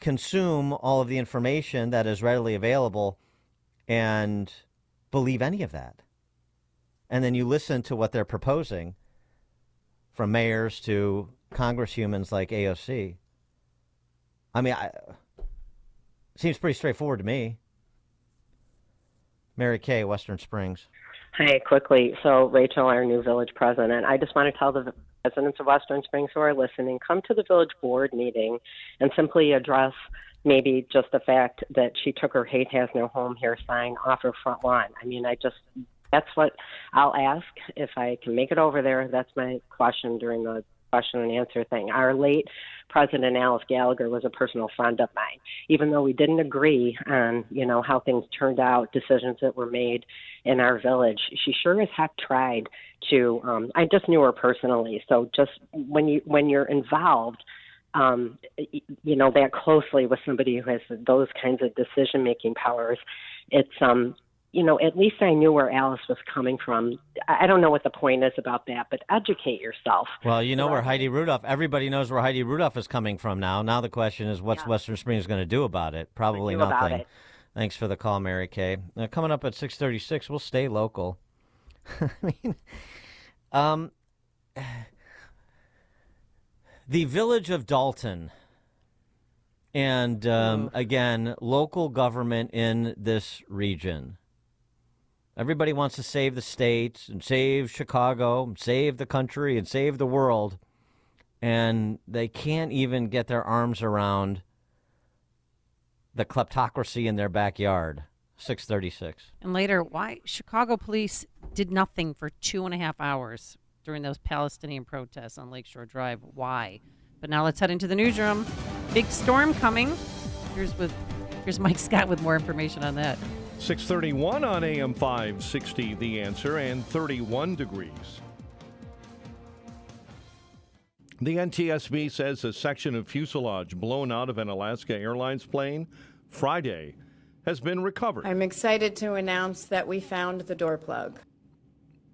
consume all of the information that is readily available and believe any of that? And then you listen to what they're proposing, from mayors to congresswomen like AOC. I mean, it seems pretty straightforward to me. Mary Kay, Western Springs. Hi, quickly. So, Rachel, our new village president, I just want to tell the residents of Western Springs who are listening, come to the village board meeting and simply address maybe just the fact that she took her "Hate Has No Home Here" sign off her front lawn. I mean, that's what I'll ask if I can make it over there. That's my question during the question and answer thing. Our late President Alice Gallagher was a personal friend of mine. Even though we didn't agree on, how things turned out, decisions that were made in our village, she sure as heck tried to, I just knew her personally. So just when you're involved, that closely with somebody who has those kinds of decision-making powers, it's, at least I knew where Alice was coming from. I don't know what the point is about that, but educate yourself. Well, where Heidi Rudolph, everybody knows where Heidi Rudolph is coming from now. Now the question is, what's Western Springs going to do about it? Probably nothing. Thanks for the call, Mary Kay. Coming up at 6:36, we'll stay local. The village of Dalton, and again, local government in this region. Everybody wants to save the state and save Chicago, and save the country and save the world. And they can't even get their arms around the kleptocracy in their backyard. 6:36. And later, why Chicago police did nothing for 2.5 hours during those Palestinian protests on Lakeshore Drive. Why? But now let's head into the newsroom. Big storm coming. Here's Mike Scott with more information on that. 6:31 on AM 560, The Answer, and 31 degrees. The NTSB says a section of fuselage blown out of an Alaska Airlines plane Friday has been recovered. I'm excited to announce that we found the door plug.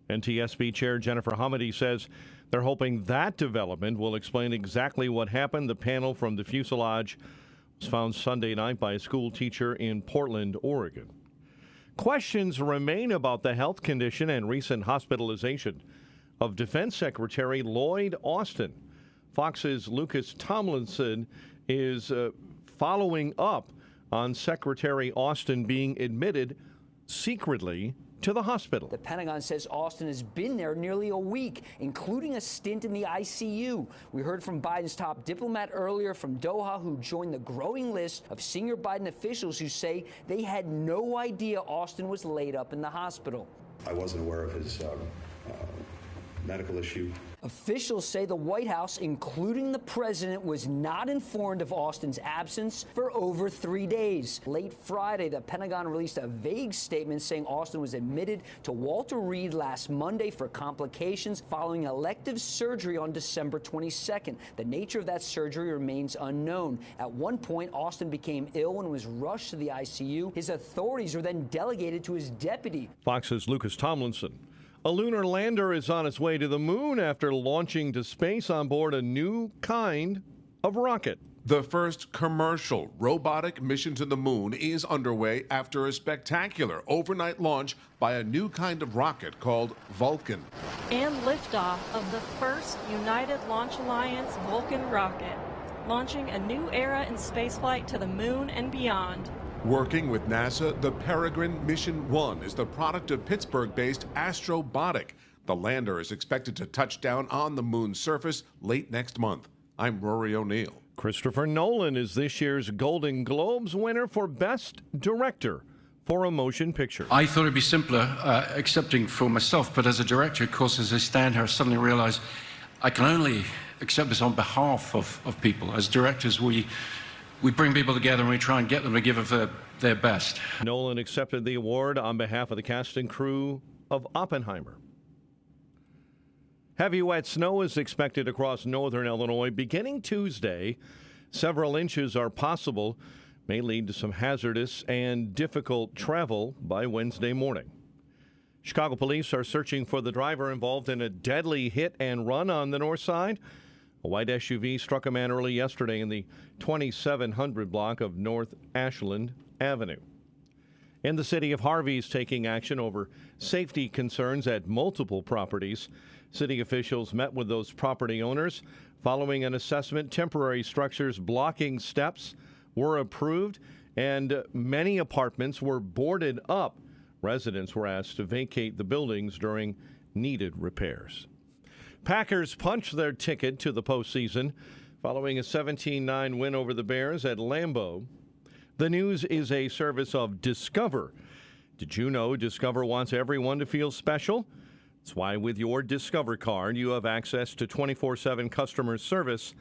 NTSB Chair Jennifer Hamady says they're hoping that development will explain exactly what happened. The panel from the fuselage was found Sunday night by a school teacher in Portland, Oregon. Questions remain about the health condition and recent hospitalization of Defense Secretary Lloyd Austin. Fox's Lucas Tomlinson is following up on Secretary Austin being admitted secretly to the hospital. The Pentagon says Austin has been there nearly a week, including a stint in the ICU. We heard from Biden's top diplomat earlier from Doha, who joined the growing list of senior Biden officials who say they had no idea Austin was laid up in the hospital. I wasn't aware of his medical issue. Officials say the White House, including the president, was not informed of Austin's absence for over 3 days. Late Friday, the Pentagon released a vague statement saying Austin was admitted to Walter Reed last Monday for complications following elective surgery on December 22nd. The nature of that surgery remains unknown. At one point, Austin became ill and was rushed to the ICU. His authorities were then delegated to his deputy. Fox's Lucas Tomlinson. A lunar lander is on its way to the moon after launching to space on board a new kind of rocket. The first commercial robotic mission to the moon is underway after a spectacular overnight launch by a new kind of rocket called Vulcan. And liftoff of the first United Launch Alliance Vulcan rocket. launching a new era in spaceflight to the moon and beyond. Working with NASA, the Peregrine Mission 1 is the product of Pittsburgh-based Astrobotic. The lander is expected to touch down on the moon's surface late next month. I'm Rory O'Neill. Christopher Nolan is this year's Golden Globes winner for Best Director for a motion picture. I thought it'd be simpler accepting for myself, but as a director, of course, as I stand here, I suddenly realize I can only accept this on behalf of people. As directors, we bring people together and we try and get them to give of their best. Nolan accepted the award on behalf of the cast and crew of Oppenheimer. Heavy wet snow is expected across northern Illinois beginning Tuesday. Several inches are possible, may lead to some hazardous and difficult travel by Wednesday morning. Chicago police are searching for the driver involved in a deadly hit and run on the north side. A white SUV struck a man early yesterday in the 2700 block of North Ashland Avenue. And the city of Harvey is taking action over safety concerns at multiple properties. City officials met with those property owners. Following an assessment, temporary structures blocking steps were approved, and many apartments were boarded up. Residents were asked to vacate the buildings during needed repairs. Packers punched their ticket to the postseason following a 17-9 win over the Bears at Lambeau. The news is a service of Discover. Did you know Discover wants everyone to feel special? That's why with your Discover card, you have access to 24/7 customer service.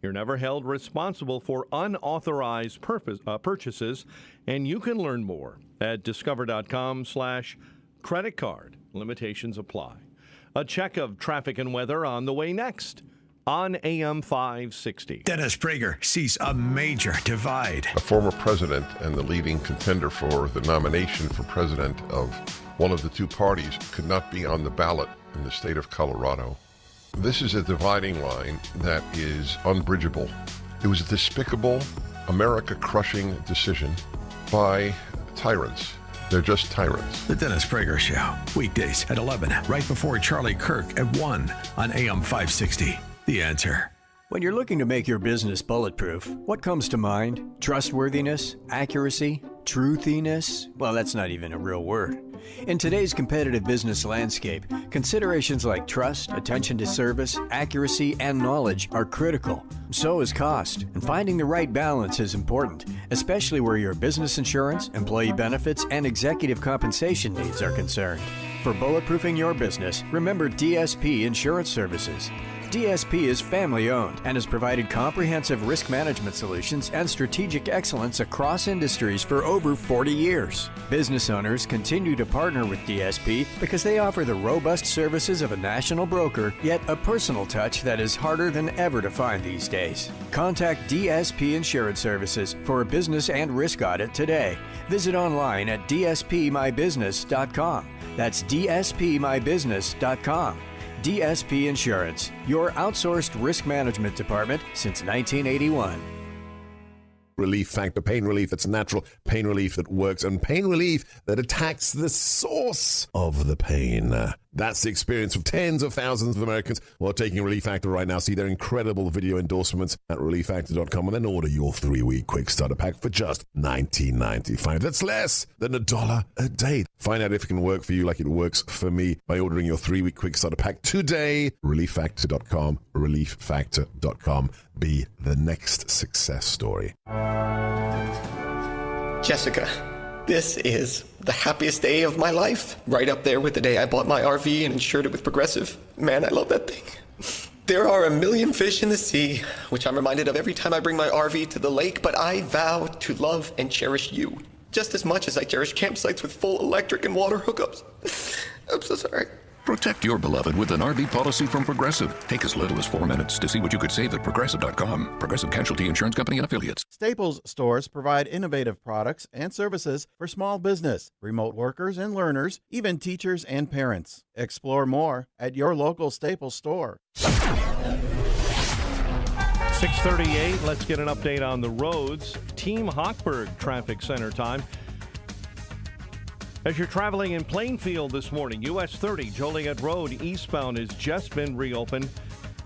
You're never held responsible for unauthorized purchases, and you can learn more at discover.com/credit card. Limitations apply. A check of traffic and weather on the way next on AM 560. Dennis Prager sees a major divide. A former president and the leading contender for the nomination for president of one of the two parties could not be on the ballot in the state of Colorado. This is a dividing line that is unbridgeable. It was a despicable, America-crushing decision by tyrants. They're just tyrants. The Dennis Prager Show, weekdays at 11, right before Charlie Kirk at 1 on AM 560. The Answer. When you're looking to make your business bulletproof, what comes to mind? Trustworthiness? Accuracy? Truthiness? Well, that's not even a real word. In today's competitive business landscape, considerations like trust, attention to service, accuracy, and knowledge are critical. So is cost, and finding the right balance is important, especially where your business insurance, employee benefits, and executive compensation needs are concerned. For bulletproofing your business, remember DSP Insurance Services. DSP is family-owned and has provided comprehensive risk management solutions and strategic excellence across industries for over 40 years. Business owners continue to partner with DSP because they offer the robust services of a national broker, yet a personal touch that is harder than ever to find these days. Contact DSP Insurance Services for a business and risk audit today. Visit online at dspmybusiness.com. That's dspmybusiness.com. DSP Insurance, your outsourced risk management department since 1981. Relief Factor, pain relief that's natural, pain relief that works, and pain relief that attacks the source of the pain. That's the experience of tens of thousands of Americans who are taking Relief Factor right now. See their incredible video endorsements at relieffactor.com and then order your 3-week quick starter pack for just $19.95. That's less than $1 a day. Find out if it can work for you like it works for me by ordering your 3-week quick starter pack today. relieffactor.com, relieffactor.com. Be the next success story. Jessica, this is the happiest day of my life. Right up there with the day I bought my RV and insured it with Progressive. Man, I love that thing. There are a million fish in the sea, which I'm reminded of every time I bring my RV to the lake, but I vow to love and cherish you just as much as I cherish campsites with full electric and water hookups. I'm so sorry. Protect your beloved with an RV policy from Progressive. Take as little as 4 minutes to see what you could save at Progressive.com. Progressive Casualty Insurance Company and Affiliates. Staples stores provide innovative products and services for small business, remote workers and learners, even teachers and parents. Explore more at your local Staples store. 6:38, let's get an update on the roads. Team Hochberg Traffic Center time. As you're traveling in Plainfield this morning, US 30 Joliet Road eastbound has just been reopened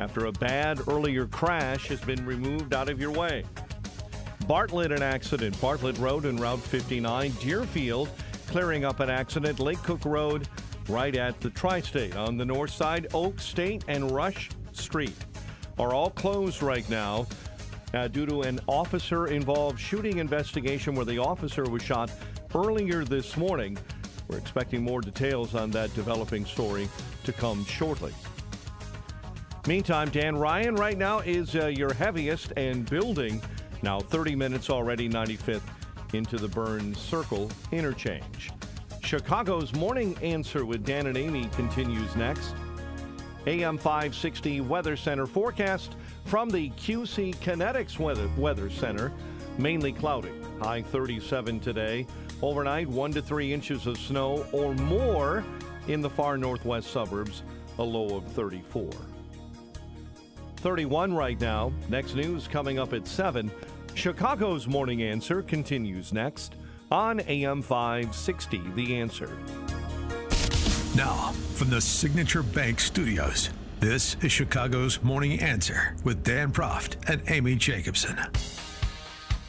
after a bad earlier crash has been removed out of your way. Bartlett, an accident. Bartlett Road and Route 59. Deerfield, clearing up an accident. Lake Cook Road, right at the Tri-State. On the north side, Oak State and Rush Street are all closed right now due to an officer-involved shooting investigation where the officer was shot earlier this morning. We're expecting more details on that developing story to come shortly. Meantime, Dan Ryan right now is your heaviest and building. Now 30 minutes already, 95th into the Burns Circle interchange. Chicago's Morning Answer with Dan and Amy continues next. AM 560 Weather Center forecast from the QC Kinetics Weather Center. Mainly cloudy. High 37 today. Overnight, 1 to 3 inches of snow or more in the far northwest suburbs. A low of 34. 31 right now. Next news coming up at 7. Chicago's Morning Answer continues next on AM 560, The Answer. Now, from the Signature Bank Studios, this is Chicago's Morning Answer with Dan Proft and Amy Jacobson.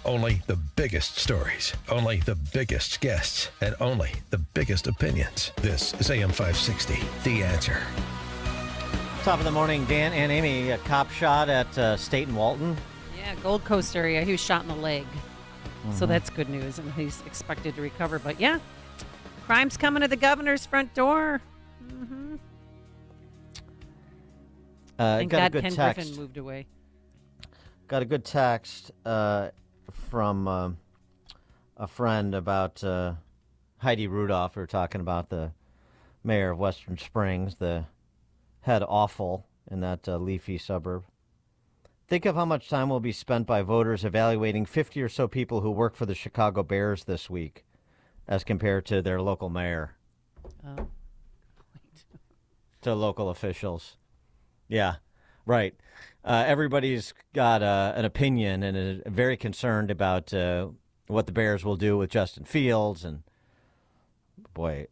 Only the biggest stories, only the biggest guests, and only the biggest opinions. This is AM 560, The Answer. Top of the morning, Dan and Amy. A cop shot at State and Walton. Yeah, Gold Coast area. He was shot in the leg. So that's good news, and he's expected to recover. But yeah, crime's coming to the governor's front door. Mm-hmm. Thank God Ken Griffin moved away. Got a good text from a friend about Heidi Rudolph. We were talking about the mayor of Western Springs, the head awful in that leafy suburb. Think of how much time will be spent by voters evaluating 50 or so people who work for the Chicago Bears this week as compared to their local mayor. Oh. To local officials. Yeah, right. Everybody's got an opinion and is very concerned about what the Bears will do with Justin Fields and, boy,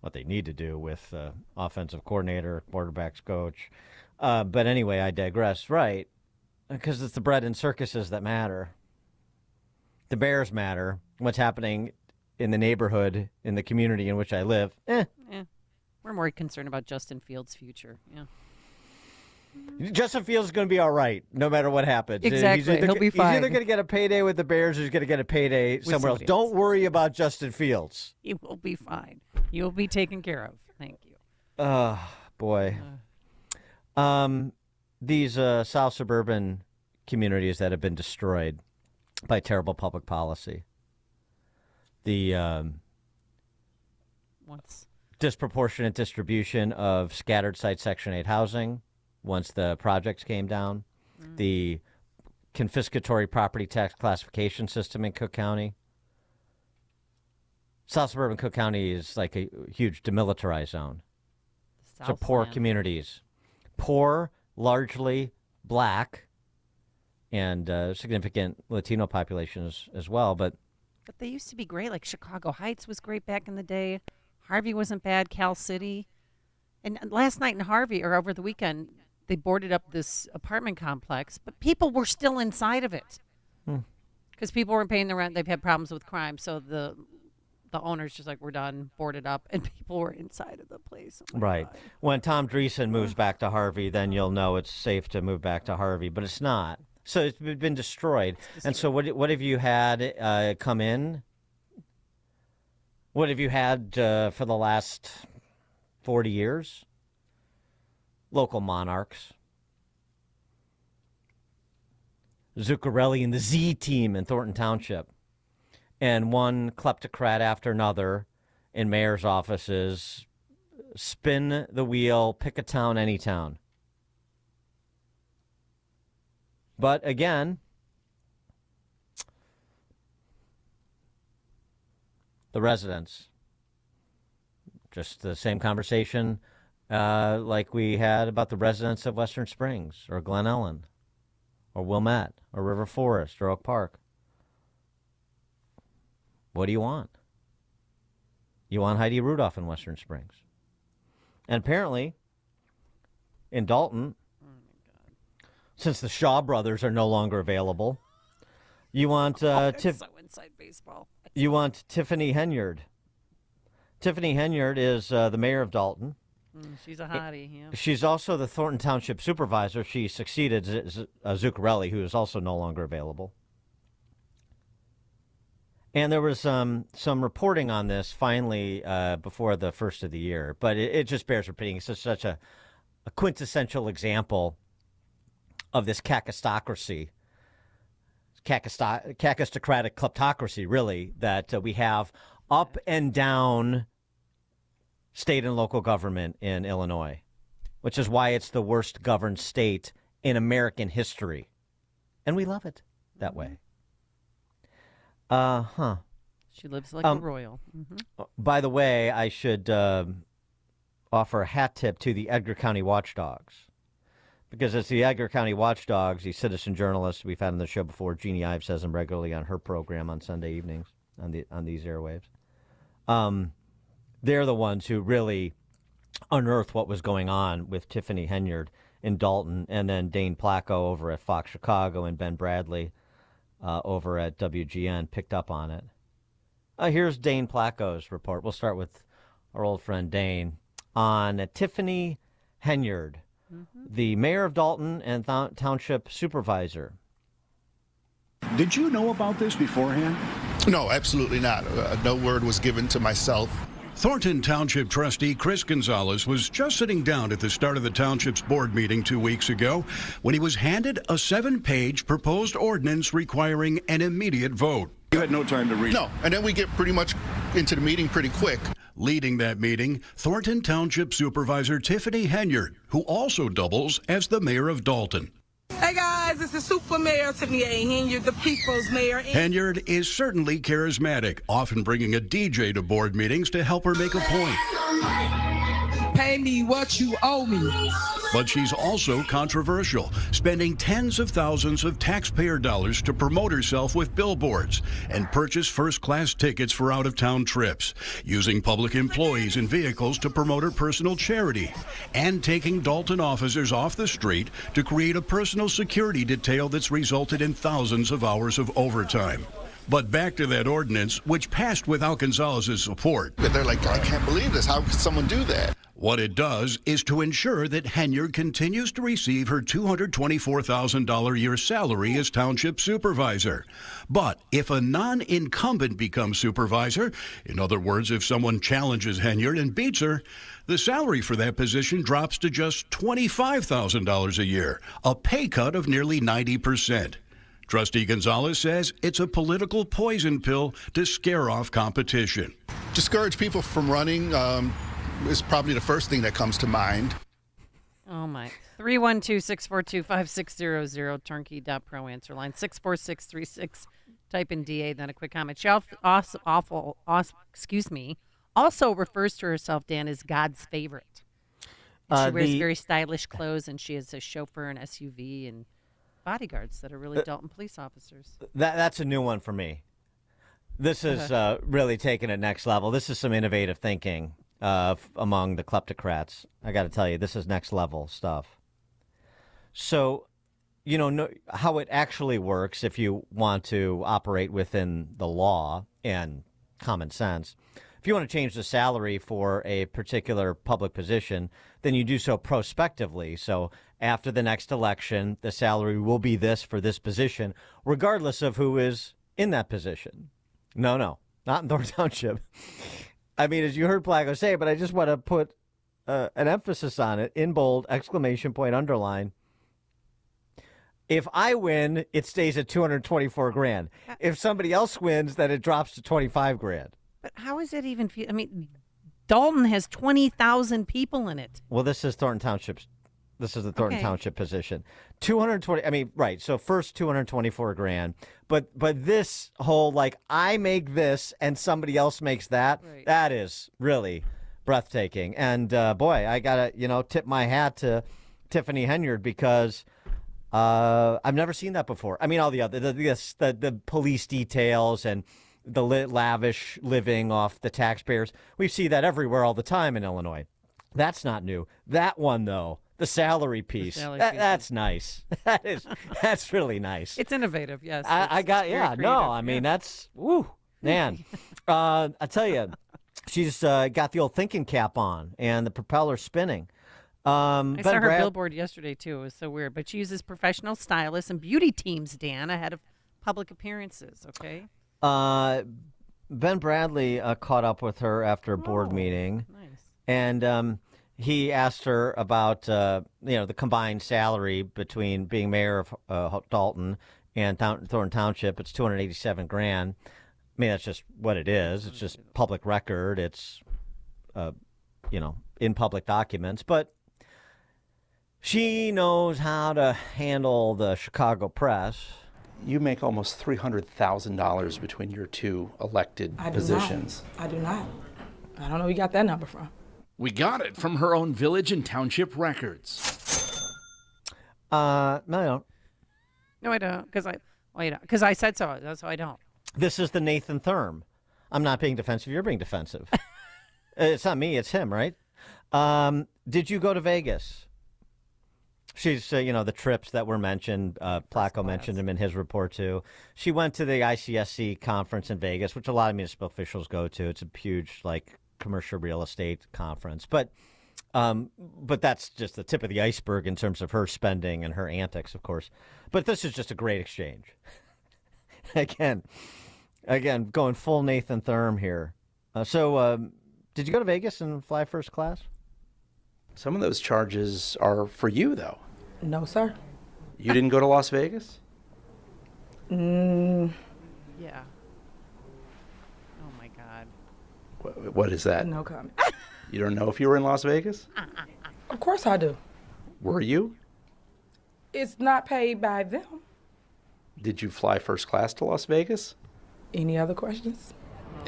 what they need to do with offensive coordinator, quarterbacks coach. But anyway, I digress. Right, because it's the bread and circuses that matter. The Bears matter. What's happening in the neighborhood, in the community in which I live, Yeah. We're more concerned about Justin Fields' future. Yeah. Justin Fields is going to be all right, no matter what happens. Exactly. He'll be fine. He's either going to get a payday with the Bears or he's going to get a payday somewhere else. Don't worry about Justin Fields. He will be fine. You'll be taken care of. Thank you. Boy. These South suburban communities that have been destroyed by terrible public policy. The disproportionate distribution of scattered site Section 8 housing once the projects came down. The confiscatory property tax classification system in Cook County. South suburban Cook County is like a huge demilitarized zone. So poor communities. Poor, largely black, and significant Latino populations as well. But they used to be great. Like Chicago Heights was great back in the day. Harvey wasn't bad. Cal City. And last night in Harvey, or over the weekend, they boarded up this apartment complex, but people were still inside of it because people weren't paying the rent. They've had problems with crime, so the owner's just like, we're done, boarded up, and people were inside of the place. Right. God. When Tom Dreesen moves back to Harvey, then you'll know it's safe to move back to Harvey, but it's not. So it's been destroyed. And so what have you had come in? What have you had for the last 40 years? Local monarchs. Zuccarelli and the Z team in Thornton Township. And one kleptocrat after another in mayor's offices. Spin the wheel, pick a town, any town. But again, the residents, just the same conversation like we had about the residents of Western Springs or Glen Ellen or Wilmette or River Forest or Oak Park. What do you want? You want Heidi Rudolph in Western Springs. And apparently, in Dalton. Since the Shaw brothers are no longer available. You want so inside baseball. You want Tiffany Henyard. Tiffany Henyard is the mayor of Dalton. She's a hottie, yeah. She's also the Thornton Township supervisor. She succeeded Zuccarelli, who is also no longer available. And there was some reporting on this finally before the first of the year, but it just bears repeating. It's just such a quintessential example of this kakistocracy, kakistocratic kleptocracy, really, that we have up and down state and local government in Illinois, which is why it's the worst governed state in American history. And we love it that way. She lives like a royal. By the way, I should offer a hat tip to the Edgar County Watchdogs. Because it's the Edgar County Watchdogs, these citizen journalists we've had on the show before. Jeannie Ives has them regularly on her program on Sunday evenings on these airwaves. They're the ones who really unearthed what was going on with Tiffany Henyard in Dalton, and then Dane Placco over at Fox Chicago and Ben Bradley over at WGN picked up on it. Here's Dane Placco's report. We'll start with our old friend Dane on Tiffany Henyard, the mayor of Dalton and township supervisor. Did you know about this beforehand? No, absolutely not. No word was given to myself. Thornton Township trustee Chris Gonzalez was just sitting down at the start of the township's board meeting 2 weeks ago when he was handed a 7-page proposed ordinance requiring an immediate vote. You had no time to read. No, and then we get pretty much into the meeting pretty quick. Leading that meeting, Thornton Township Supervisor Tiffany Henyard, who also doubles as the mayor of Dalton. Hey guys, it's the Super Mayor Tiffany A. Henyard, the People's Mayor. Henyard is certainly charismatic, often bringing a DJ to board meetings to help her make a point. Pay me what you owe me. But she's also controversial, spending tens of thousands of taxpayer dollars to promote herself with billboards and purchase first-class tickets for out-of-town trips, using public employees and vehicles to promote her personal charity, and taking Dalton officers off the street to create a personal security detail that's resulted in thousands of hours of overtime. But back to that ordinance, which passed without Gonzalez's support. They're like, I can't believe this. How could someone do that? What it does is to ensure that Henyard continues to receive her $224,000 a year salary as township supervisor. But if a non-incumbent becomes supervisor, in other words, if someone challenges Henyard and beats her, the salary for that position drops to just $25,000 a year, a pay cut of nearly 90%. Trustee Gonzalez says it's a political poison pill to scare off competition. Discourage people from running is probably the first thing that comes to mind. Oh, my. 312-642-5600, turnkey.pro answer line, 64636. Type in DA, then a quick comment. She also refers to herself, Dan, as God's favorite. She wears very stylish clothes, and she has a chauffeur and SUV and bodyguards that are really Dalton police officers. That's a new one for me. This is really taking it next level. This is some innovative thinking among the kleptocrats. I got to tell you, this is next level stuff. So, how it actually works if you want to operate within the law and common sense. If you want to change the salary for a particular public position, then you do so prospectively. So after the next election, the salary will be this for this position, regardless of who is in that position. No, not in Thornton Township. I mean, as you heard Placco say, but I just want to put an emphasis on it, in bold, exclamation point, underline. If I win, it stays at $224,000. If somebody else wins, then it drops to $25,000. But how is it even? I mean, Dalton has 20,000 people in it. Well, this is Thornton Township's. This is the Thornton Township position. 220. I mean, right. So first $224,000, but this whole I make this and somebody else makes that. Right. That is really breathtaking. And boy, I gotta tip my hat to Tiffany Henyard because I've never seen that before. I mean, all the other the police details and the lavish living off the taxpayers. We see that everywhere all the time in Illinois. That's not new. That one, though, The salary piece. That's nice. That's really nice. It's innovative, yes. That's, woo, man. I tell you, she's got the old thinking cap on and the propeller spinning. I saw her billboard yesterday, too. It was so weird. But she uses professional stylists and beauty teams, Dan, ahead of public appearances, okay? Ben Bradley caught up with her after a board meeting. Nice. And he asked her about, the combined salary between being mayor of Dalton and Thornton Township. It's $287,000. I mean, that's just what it is. It's just public record. It's, in public documents. But she knows how to handle the Chicago press. You make almost $300,000 between your two elected positions. I do not. I don't know where you got that number from. We got it from her own village and township records. No, I don't. No, I don't. Because I said so. That's why I don't. This is the Nathan Thurm. I'm not being defensive. You're being defensive. It's not me. It's him, right? Did you go to Vegas? She's, the trips that were mentioned. Placco mentioned him in his report, too. She went to the ICSC conference in Vegas, which a lot of municipal officials go to. It's a huge, commercial real estate conference. But that's just the tip of the iceberg in terms of her spending and her antics, of course. But this is just a great exchange. Again, going full Nathan Thurm here. Did you go to Vegas and fly first class? Some of those charges are for you, though. No, sir. You didn't go to Las Vegas? Yeah. Oh, my God. What is that? No comment. You don't know if you were in Las Vegas? Of course I do. Were you? It's not paid by them. Did you fly first class to Las Vegas? Any other questions?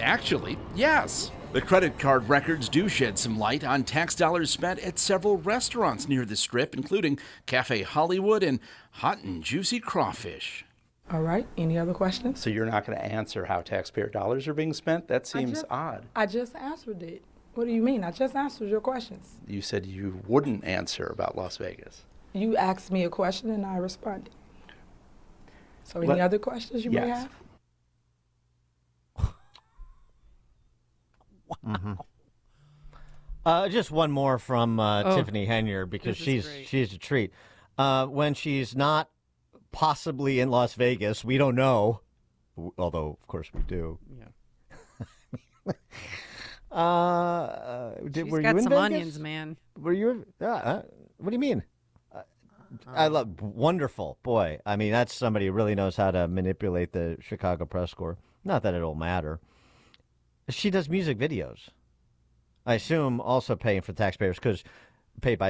Actually, yes. The credit card records do shed some light on tax dollars spent at several restaurants near the Strip, including Cafe Hollywood and Hot and Juicy Crawfish. All right. Any other questions? So you're not going to answer how taxpayer dollars are being spent? That seems odd. I just answered it. What do you mean? I just answered your questions. You said you wouldn't answer about Las Vegas. You asked me a question and I responded. So any other questions you may have? Mm-hmm. Just one more from Tiffany Henyer, because she's a treat. When she's not possibly in Las Vegas, we don't know, although of course we do. Yeah. Were got you in some Vegas? onions, man. Were you? What do you mean? I love wonderful boy. I mean, that's somebody who really knows how to manipulate the Chicago press corps. Not that it'll matter. She does music videos. I assume also paid by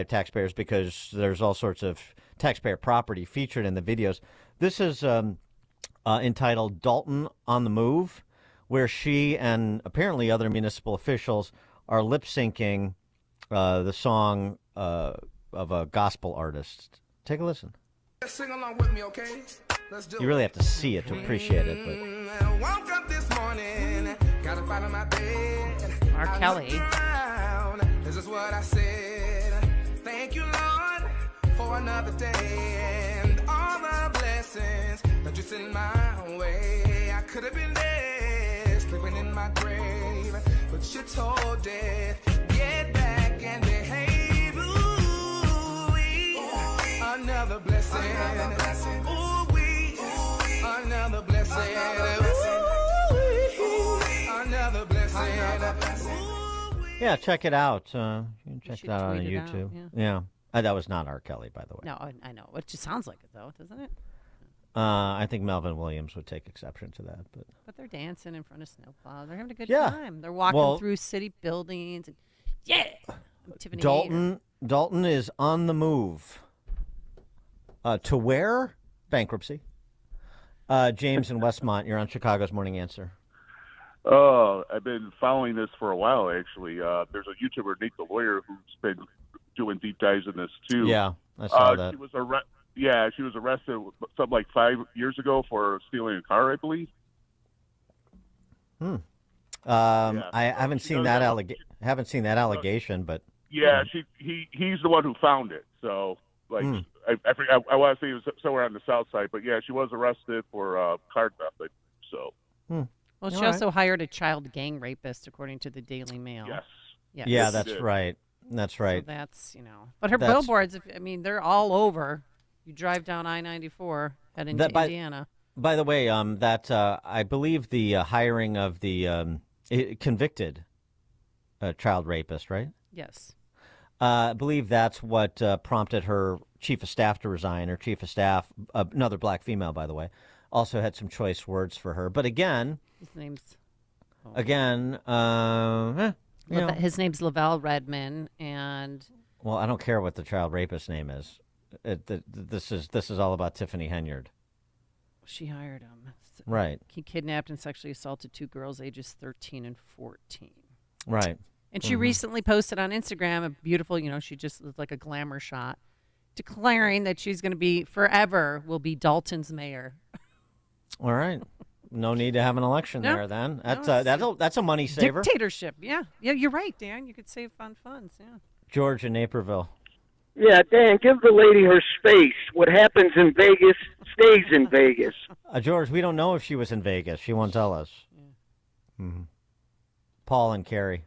taxpayers, because there's all sorts of taxpayer property featured in the videos. This is entitled Dalton on the Move, where she and apparently other municipal officials are lip syncing the song of a gospel artist. Take a listen. Sing along with me, okay? Let's do You really have to see it to appreciate it. But woke up this morning, got up out of my bed. R. Kelly. This is what I said. Thank you, Lord, for another day and all the blessings that you sent my way. I could have been dead, sleeping in my grave, but you told death, get back and behave. Another blessing. Another blessing. Ooh-wee. Another blessing. Ooh-wee. Another blessing. yeah, check it out. You can check it out on tweet it YouTube. out, Yeah. That was not R. Kelly, by the way. No, I know. It just sounds like it, though, doesn't it? I think Melvin Williams would take exception to that. But they're dancing in front of snowplow. They're having a good Yeah. time. They're walking through city buildings. And, I'm Tiffany Hayter. Dalton is on the move. To where? Bankruptcy. James in Westmont, you're on Chicago's Morning Answer. Oh, I've been following this for a while, actually. There's a YouTuber, Nate the Lawyer, who's been doing deep dives in this, too. Yeah, I saw that. She was arrested something like 5 years ago for stealing a car, I believe. I haven't seen that allegation, but... Yeah, he's the one who found it. So, like, I want to say it was somewhere on the south side, but yeah, she was arrested for card theft. So. Well, she also hired a child gang rapist, according to the Daily Mail. Yes. Yeah, that's right. That's right. So that's, But her billboards, they're all over. You drive down I-94 heading to Indiana. By the way, I believe the hiring of the convicted child rapist, right? Yes. I believe that's what prompted her chief of staff to resign. Her chief of staff, another black female, by the way, also had some choice words for her. But again, his name's his name's Lavelle Redmond, and I don't care what the child rapist name is. This is all about Tiffany Henyard. She hired him. Right. He kidnapped and sexually assaulted 2 girls ages 13 and 14. Right. And she recently posted on Instagram a beautiful, she just looked like a glamour shot, declaring that she's going to be will be Dalton's mayor. All right. No need to have an election there then. That's a money saver. Dictatorship. Yeah, you're right, Dan. You could save on funds. Yeah. George in Naperville. Yeah, Dan, give the lady her space. What happens in Vegas stays in Vegas. George, we don't know if she was in Vegas. She won't tell us. Yeah. Paul and Carrie.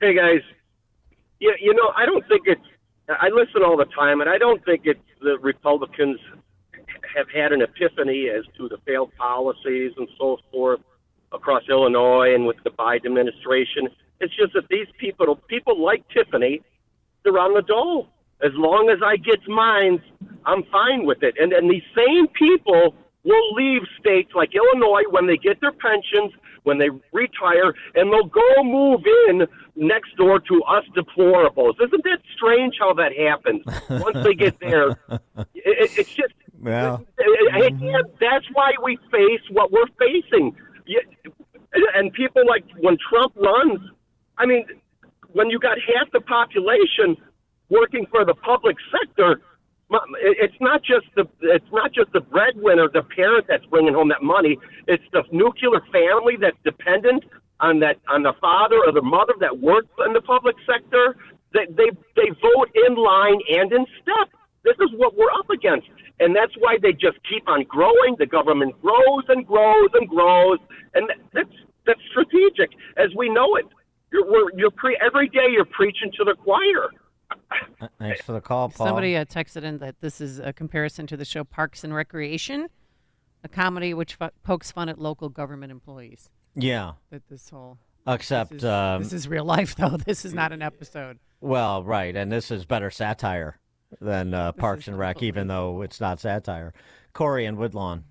Hey, guys. I don't think I listen all the time, and I don't think the Republicans have had an epiphany as to the failed policies and so forth across Illinois and with the Biden administration. It's just that these people like Tiffany, they're on the dole. As long as I get mine, I'm fine with it. And these same people will leave states like Illinois when they get their pensions, when they retire, and they'll go move in next door to us deplorables. Isn't that strange how that happens? Once they get there, it's just... Well, that's why we face what we're facing. And people like when Trump runs, when you got half the population working for the public sector, it's not just the breadwinner, the parent that's bringing home that money. It's the nuclear family that's dependent on the father or the mother that works in the public sector. They vote in line and in step. This is what we're up against. And that's why they just keep on growing. The government grows and grows and grows. And that's strategic, as we know it. Every day you're preaching to the choir. Thanks for the call, Paul. Somebody texted in that this is a comparison to the show Parks and Recreation, a comedy which pokes fun at local government employees. Yeah. That this whole... Except... this is real life, though. This is not an episode. Well, right. And this is better satire than Parks and Rec, even though it's not satire. Corey in Woodlawn.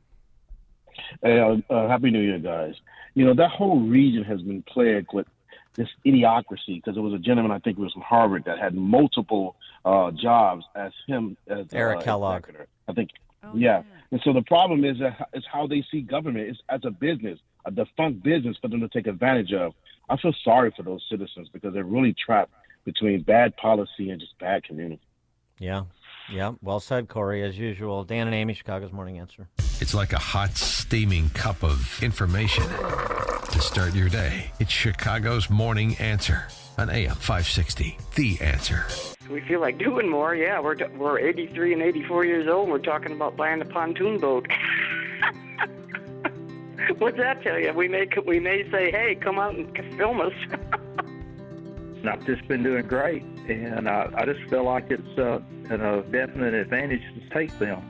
Hey, Happy New Year, guys. That whole region has been plagued with this idiocracy because there was a gentleman, I think it was from Harvard, that had multiple jobs as Eric Kellogg. I think, yeah. And so the problem is how they see government is as a business, a defunct business for them to take advantage of. I feel sorry for those citizens because they're really trapped between bad policy and just bad community. Yeah. Well said, Corey, as usual. Dan and Amy, Chicago's Morning Answer. It's like a hot, steaming cup of information to start your day. It's Chicago's Morning Answer on AM 560. The Answer. We feel like doing more. Yeah, we're 83 and 84 years old, and we're talking about buying a pontoon boat. What's that tell you? We may say, hey, come out and film us. I've just been doing great, and I just feel like it's a definite advantage to take them.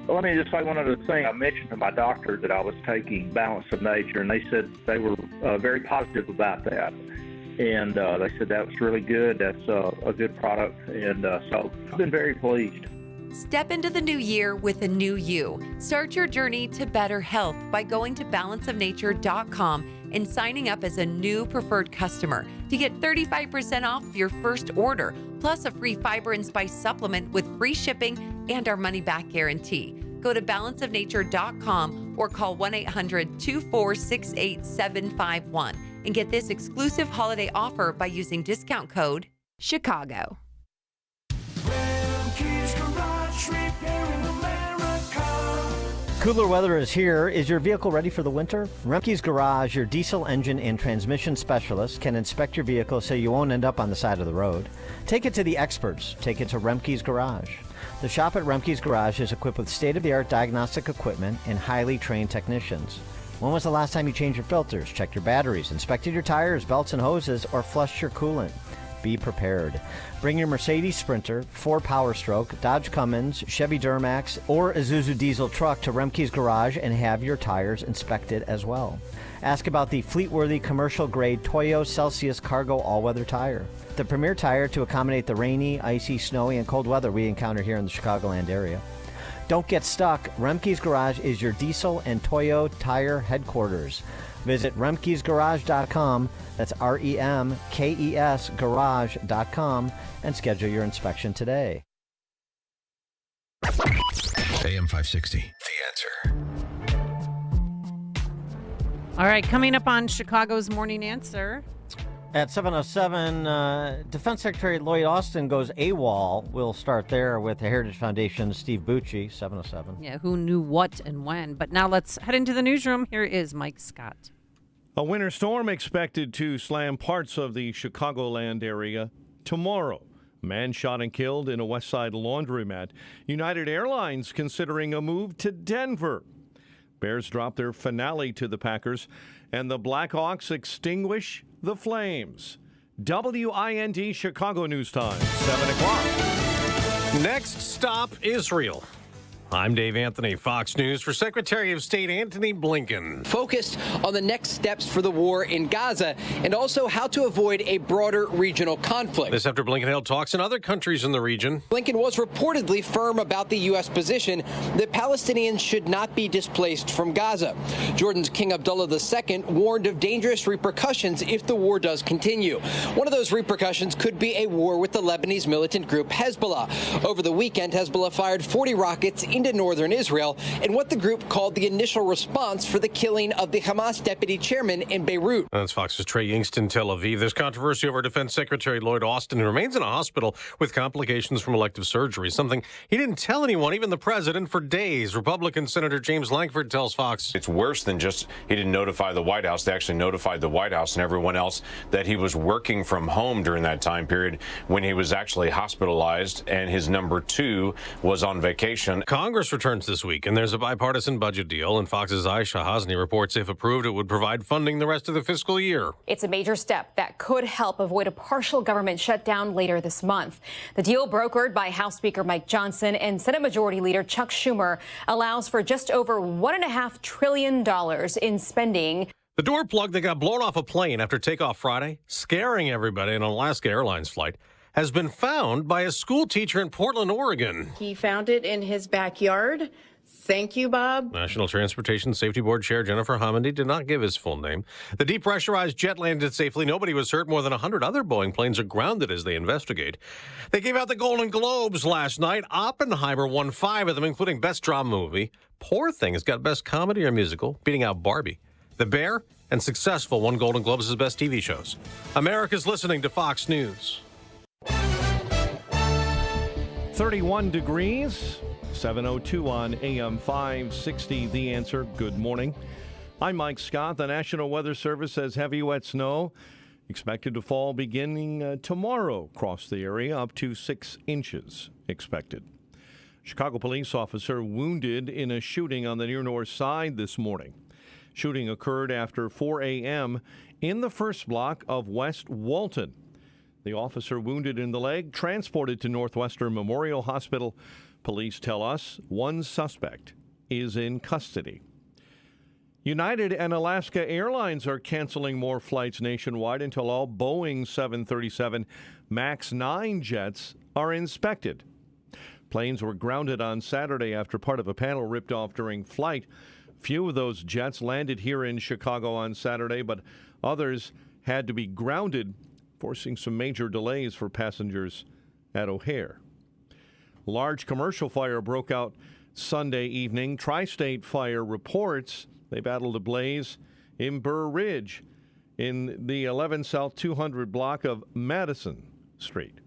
Well, let me just say one other thing. I mentioned to my doctor that I was taking Balance of Nature, and they said they were very positive about that. And they said that was really good. That's a good product, and so I've been very pleased. Step into the new year with a new you. Start your journey to better health by going to balanceofnature.com and signing up as a new preferred customer to get 35% off your first order, plus a free fiber and spice supplement with free shipping and our money-back guarantee. Go to balanceofnature.com or call 1-800-246-8751 and get this exclusive holiday offer by using discount code CHICAGO. Cooler weather is here. Is your vehicle ready for the winter? Remke's Garage, your diesel engine and transmission specialist, can inspect your vehicle so you won't end up on the side of the road. Take it to the experts. Take it to Remke's Garage. The shop at Remke's Garage is equipped with state-of-the-art diagnostic equipment and highly trained technicians. When was the last time you changed your filters, checked your batteries, inspected your tires, belts and hoses, or flushed your coolant? Be prepared. Bring your Mercedes Sprinter, Ford Power Stroke, Dodge Cummins, Chevy Duramax, or Isuzu diesel truck to Remke's Garage and have your tires inspected as well. Ask about the fleet-worthy commercial-grade Toyo Celsius Cargo all-weather tire. The premier tire to accommodate the rainy, icy, snowy, and cold weather we encounter here in the Chicagoland area. Don't get stuck. Remke's Garage is your diesel and Toyo tire headquarters. Visit remkesgarage.com, that's REMKES garage.com, and schedule your inspection today. AM 560, The Answer. All right, coming up on Chicago's Morning Answer. At 7:07, Defense Secretary Lloyd Austin goes AWOL. We'll start there with the Heritage Foundation's Steve Bucci, 7:07. Yeah, who knew what and when. But now let's head into the newsroom. Here is Mike Scott. A winter storm expected to slam parts of the Chicagoland area tomorrow. A man shot and killed in a West Side laundromat. United Airlines considering a move to Denver. Bears drop their finale to the Packers, and the Blackhawks extinguish the Flames. WIND Chicago News Time, 7 o'clock. Next stop, Israel. I'm Dave Anthony, Fox News, for Secretary of State Antony Blinken. Focused on the next steps for the war in Gaza and also how to avoid a broader regional conflict. This after Blinken held talks in other countries in the region. Blinken was reportedly firm about the U.S. position that Palestinians should not be displaced from Gaza. Jordan's King Abdullah II warned of dangerous repercussions if the war does continue. One of those repercussions could be a war with the Lebanese militant group Hezbollah. Over the weekend, Hezbollah fired 40 rockets into northern Israel in what the group called the initial response for the killing of the Hamas deputy chairman in Beirut. That's Fox's Trey Yingst in Tel Aviv. There's controversy over Defense Secretary Lloyd Austin, who remains in a hospital with complications from elective surgery, something he didn't tell anyone, even the president, for days. Republican Senator James Lankford tells Fox. It's worse than just he didn't notify the White House. They actually notified the White House and everyone else that he was working from home during that time period when he was actually hospitalized, and his number two was on vacation. Congress returns this week, and there's a bipartisan budget deal, and Fox's Aisha Hasni reports if approved, it would provide funding the rest of the fiscal year. It's a major step that could help avoid a partial government shutdown later this month. The deal, brokered by House Speaker Mike Johnson and Senate Majority Leader Chuck Schumer, allows for just over $1.5 trillion in spending. The door plug that got blown off a plane after takeoff Friday, scaring everybody in an Alaska Airlines flight, has been found by a school teacher in Portland, Oregon. He found it in his backyard. Thank you, Bob. National Transportation Safety Board Chair Jennifer Homendy did not give his full name. The depressurized jet landed safely. Nobody was hurt. More than 100 other Boeing planes are grounded as they investigate. They gave out the Golden Globes last night. Oppenheimer won 5 of them, including Best Drama Movie. Poor Thing has got Best Comedy or Musical, beating out Barbie. The Bear and Successful won Golden Globes as Best TV Shows. America's listening to Fox News. 31 degrees, 7:02 on AM 560. The Answer. Good morning. I'm Mike Scott. The National Weather Service says heavy wet snow expected to fall beginning tomorrow across the area, up to 6 inches expected. Chicago police officer wounded in a shooting on the near north side this morning. Shooting occurred after 4 a.m. in the first block of West Walton. The officer wounded in the leg, transported to Northwestern Memorial Hospital. Police tell us one suspect is in custody. United and Alaska Airlines are canceling more flights nationwide until all Boeing 737 MAX 9 jets are inspected. Planes were grounded on Saturday after part of a panel ripped off during flight. Few of those jets landed here in Chicago on Saturday, but others had to be grounded, forcing some major delays for passengers at O'Hare. Large commercial fire broke out Sunday evening. Tri-State Fire reports they battled a blaze in Burr Ridge in the 11 South 200 block of Madison Street.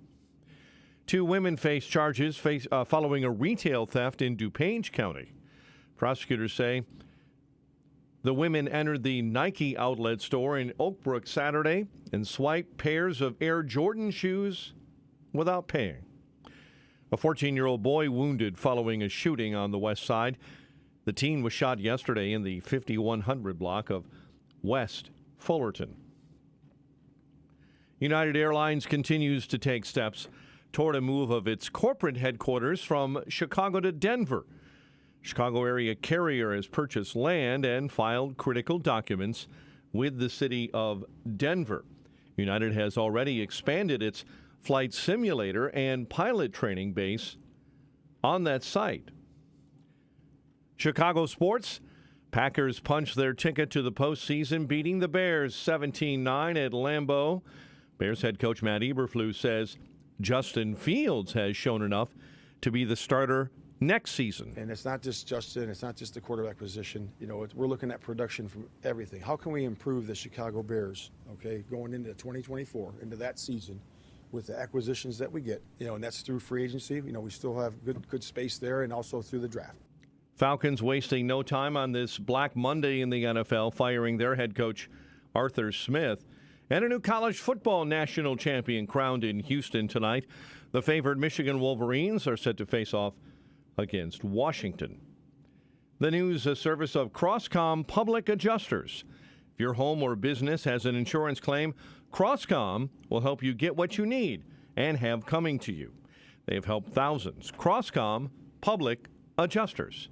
2 women face charges following a retail theft in DuPage County. Prosecutors say the women entered the Nike outlet store in Oak Brook Saturday and swiped pairs of Air Jordan shoes without paying. A 14-year-old boy wounded following a shooting on the west side. The teen was shot yesterday in the 5100 block of West Fullerton. United Airlines continues to take steps toward a move of its corporate headquarters from Chicago to Denver. Chicago area carrier has purchased land and filed critical documents with the city of Denver. United has already expanded its flight simulator and pilot training base on that site. Chicago sports. Packers punched their ticket to the postseason, beating the Bears 17-9 at Lambeau. Bears head coach Matt Eberflus says Justin Fields has shown enough to be the starter next season. And it's not just Justin, it's not just the quarterback position. You know, we're looking at production from everything. How can we improve the Chicago Bears, okay, going into 2024, into that season with the acquisitions that we get, you know, and that's through free agency. You know, we still have good space there, and also through the draft. Falcons wasting no time on this Black Monday in the NFL, firing their head coach Arthur Smith. And a new college football national champion crowned in Houston tonight. The favored Michigan Wolverines are set to face off against Washington. The news, a service of Crosscom Public Adjusters. If your home or business has an insurance claim, Crosscom will help you get what you need and have coming to you. They have helped thousands. Crosscom Public Adjusters.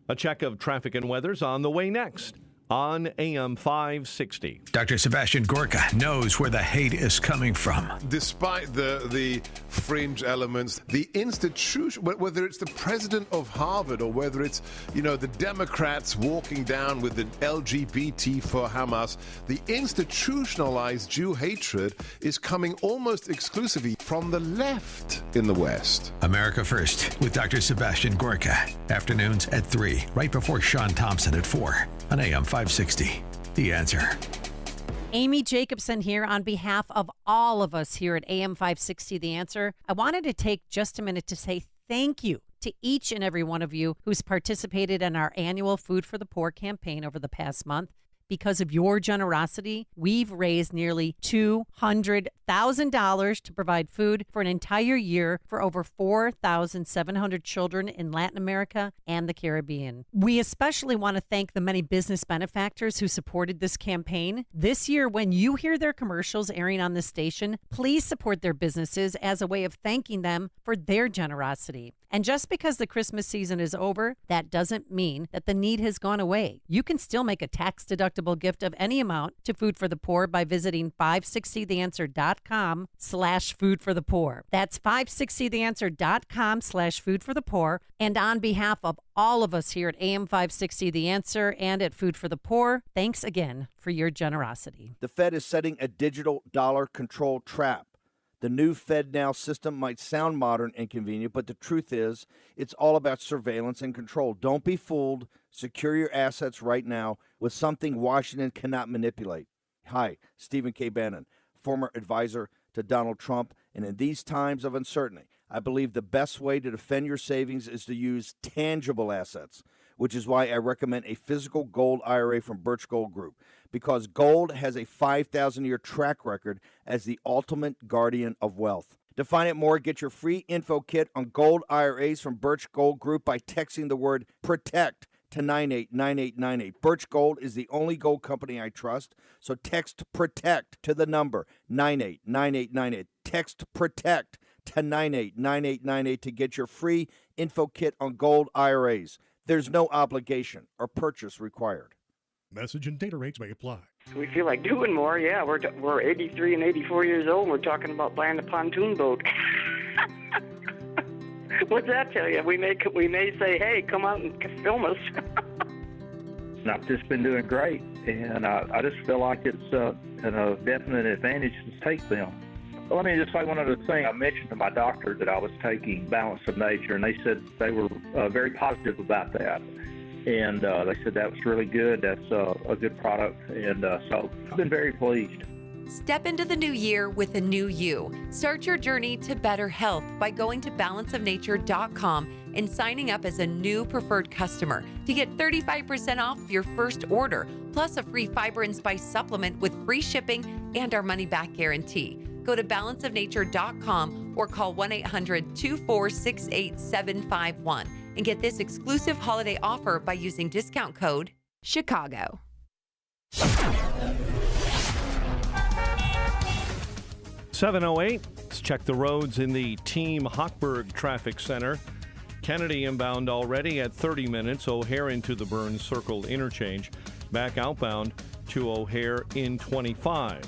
A check of traffic and weather's on the way next on AM 560. Dr. Sebastian Gorka knows where the hate is coming from. Despite the fringe elements, the institution, whether it's the president of Harvard or whether it's, you know, the Democrats walking down with the LGBT for Hamas, the institutionalized Jew hatred is coming almost exclusively from the left in the West. America First with Dr. Sebastian Gorka. Afternoons at 3, right before Sean Thompson at 4 on AM 560. The Answer. Amy Jacobson here on behalf of all of us here at AM 560 The Answer. I wanted to take just a minute to say thank you to each and every one of you who's participated in our annual Food for the Poor campaign over the past month. Because of your generosity, we've raised nearly $200,000 to provide food for an entire year for over 4,700 children in Latin America and the Caribbean. We especially want to thank the many business benefactors who supported this campaign. This year, when you hear their commercials airing on this station, please support their businesses as a way of thanking them for their generosity. And just because the Christmas season is over, that doesn't mean that the need has gone away. You can still make a tax-deductible gift of any amount to Food for the Poor by visiting 560theanswer.com/foodforthepoor. That's 560theanswer.com/foodforthepoor. And on behalf of all of us here at AM 560 The Answer and at Food for the Poor, thanks again for your generosity. The Fed is setting a digital dollar control trap. The new FedNow system might sound modern and convenient, but the truth is it's all about surveillance and control. Don't be fooled. Secure your assets right now with something Washington cannot manipulate. Hi, Stephen K. Bannon, former advisor to Donald Trump. And in these times of uncertainty, I believe the best way to defend your savings is to use tangible assets, which is why I recommend a physical gold IRA from Birch Gold Group, because gold has a 5,000-year track record as the ultimate guardian of wealth. To find out more, get your free info kit on gold IRAs from Birch Gold Group by texting the word PROTECT to 989898. Birch Gold is the only gold company I trust, so text PROTECT to the number 989898. Text PROTECT to 989898 to get your free info kit on gold IRAs. There's no obligation or purchase required. Message and data rates may apply. We feel like doing more. Yeah, we're 83 and 84 years old, and we're talking about buying a pontoon boat. What's that tell you? We may say, hey, come out and film us. I've just been doing great, and I just feel like it's a definite advantage to take them. Well, let me just say one other thing. I mentioned to my doctor that I was taking Balance of Nature, and they said they were very positive about that. And they said that was really good. That's a good product. And so I've been very pleased. Step into the new year with a new you. Start your journey to better health by going to balanceofnature.com and signing up as a new preferred customer to get 35% off your first order, plus a free fiber and spice supplement with free shipping and our money-back guarantee. Go to balanceofnature.com or call 1-800-246-8751 and get this exclusive holiday offer by using discount code CHICAGO. 7:08. Let's check the roads in the Team Hochberg Traffic Center. Kennedy inbound already at 30 minutes. O'Hare into the Burns Circle interchange. Back outbound to O'Hare in 25.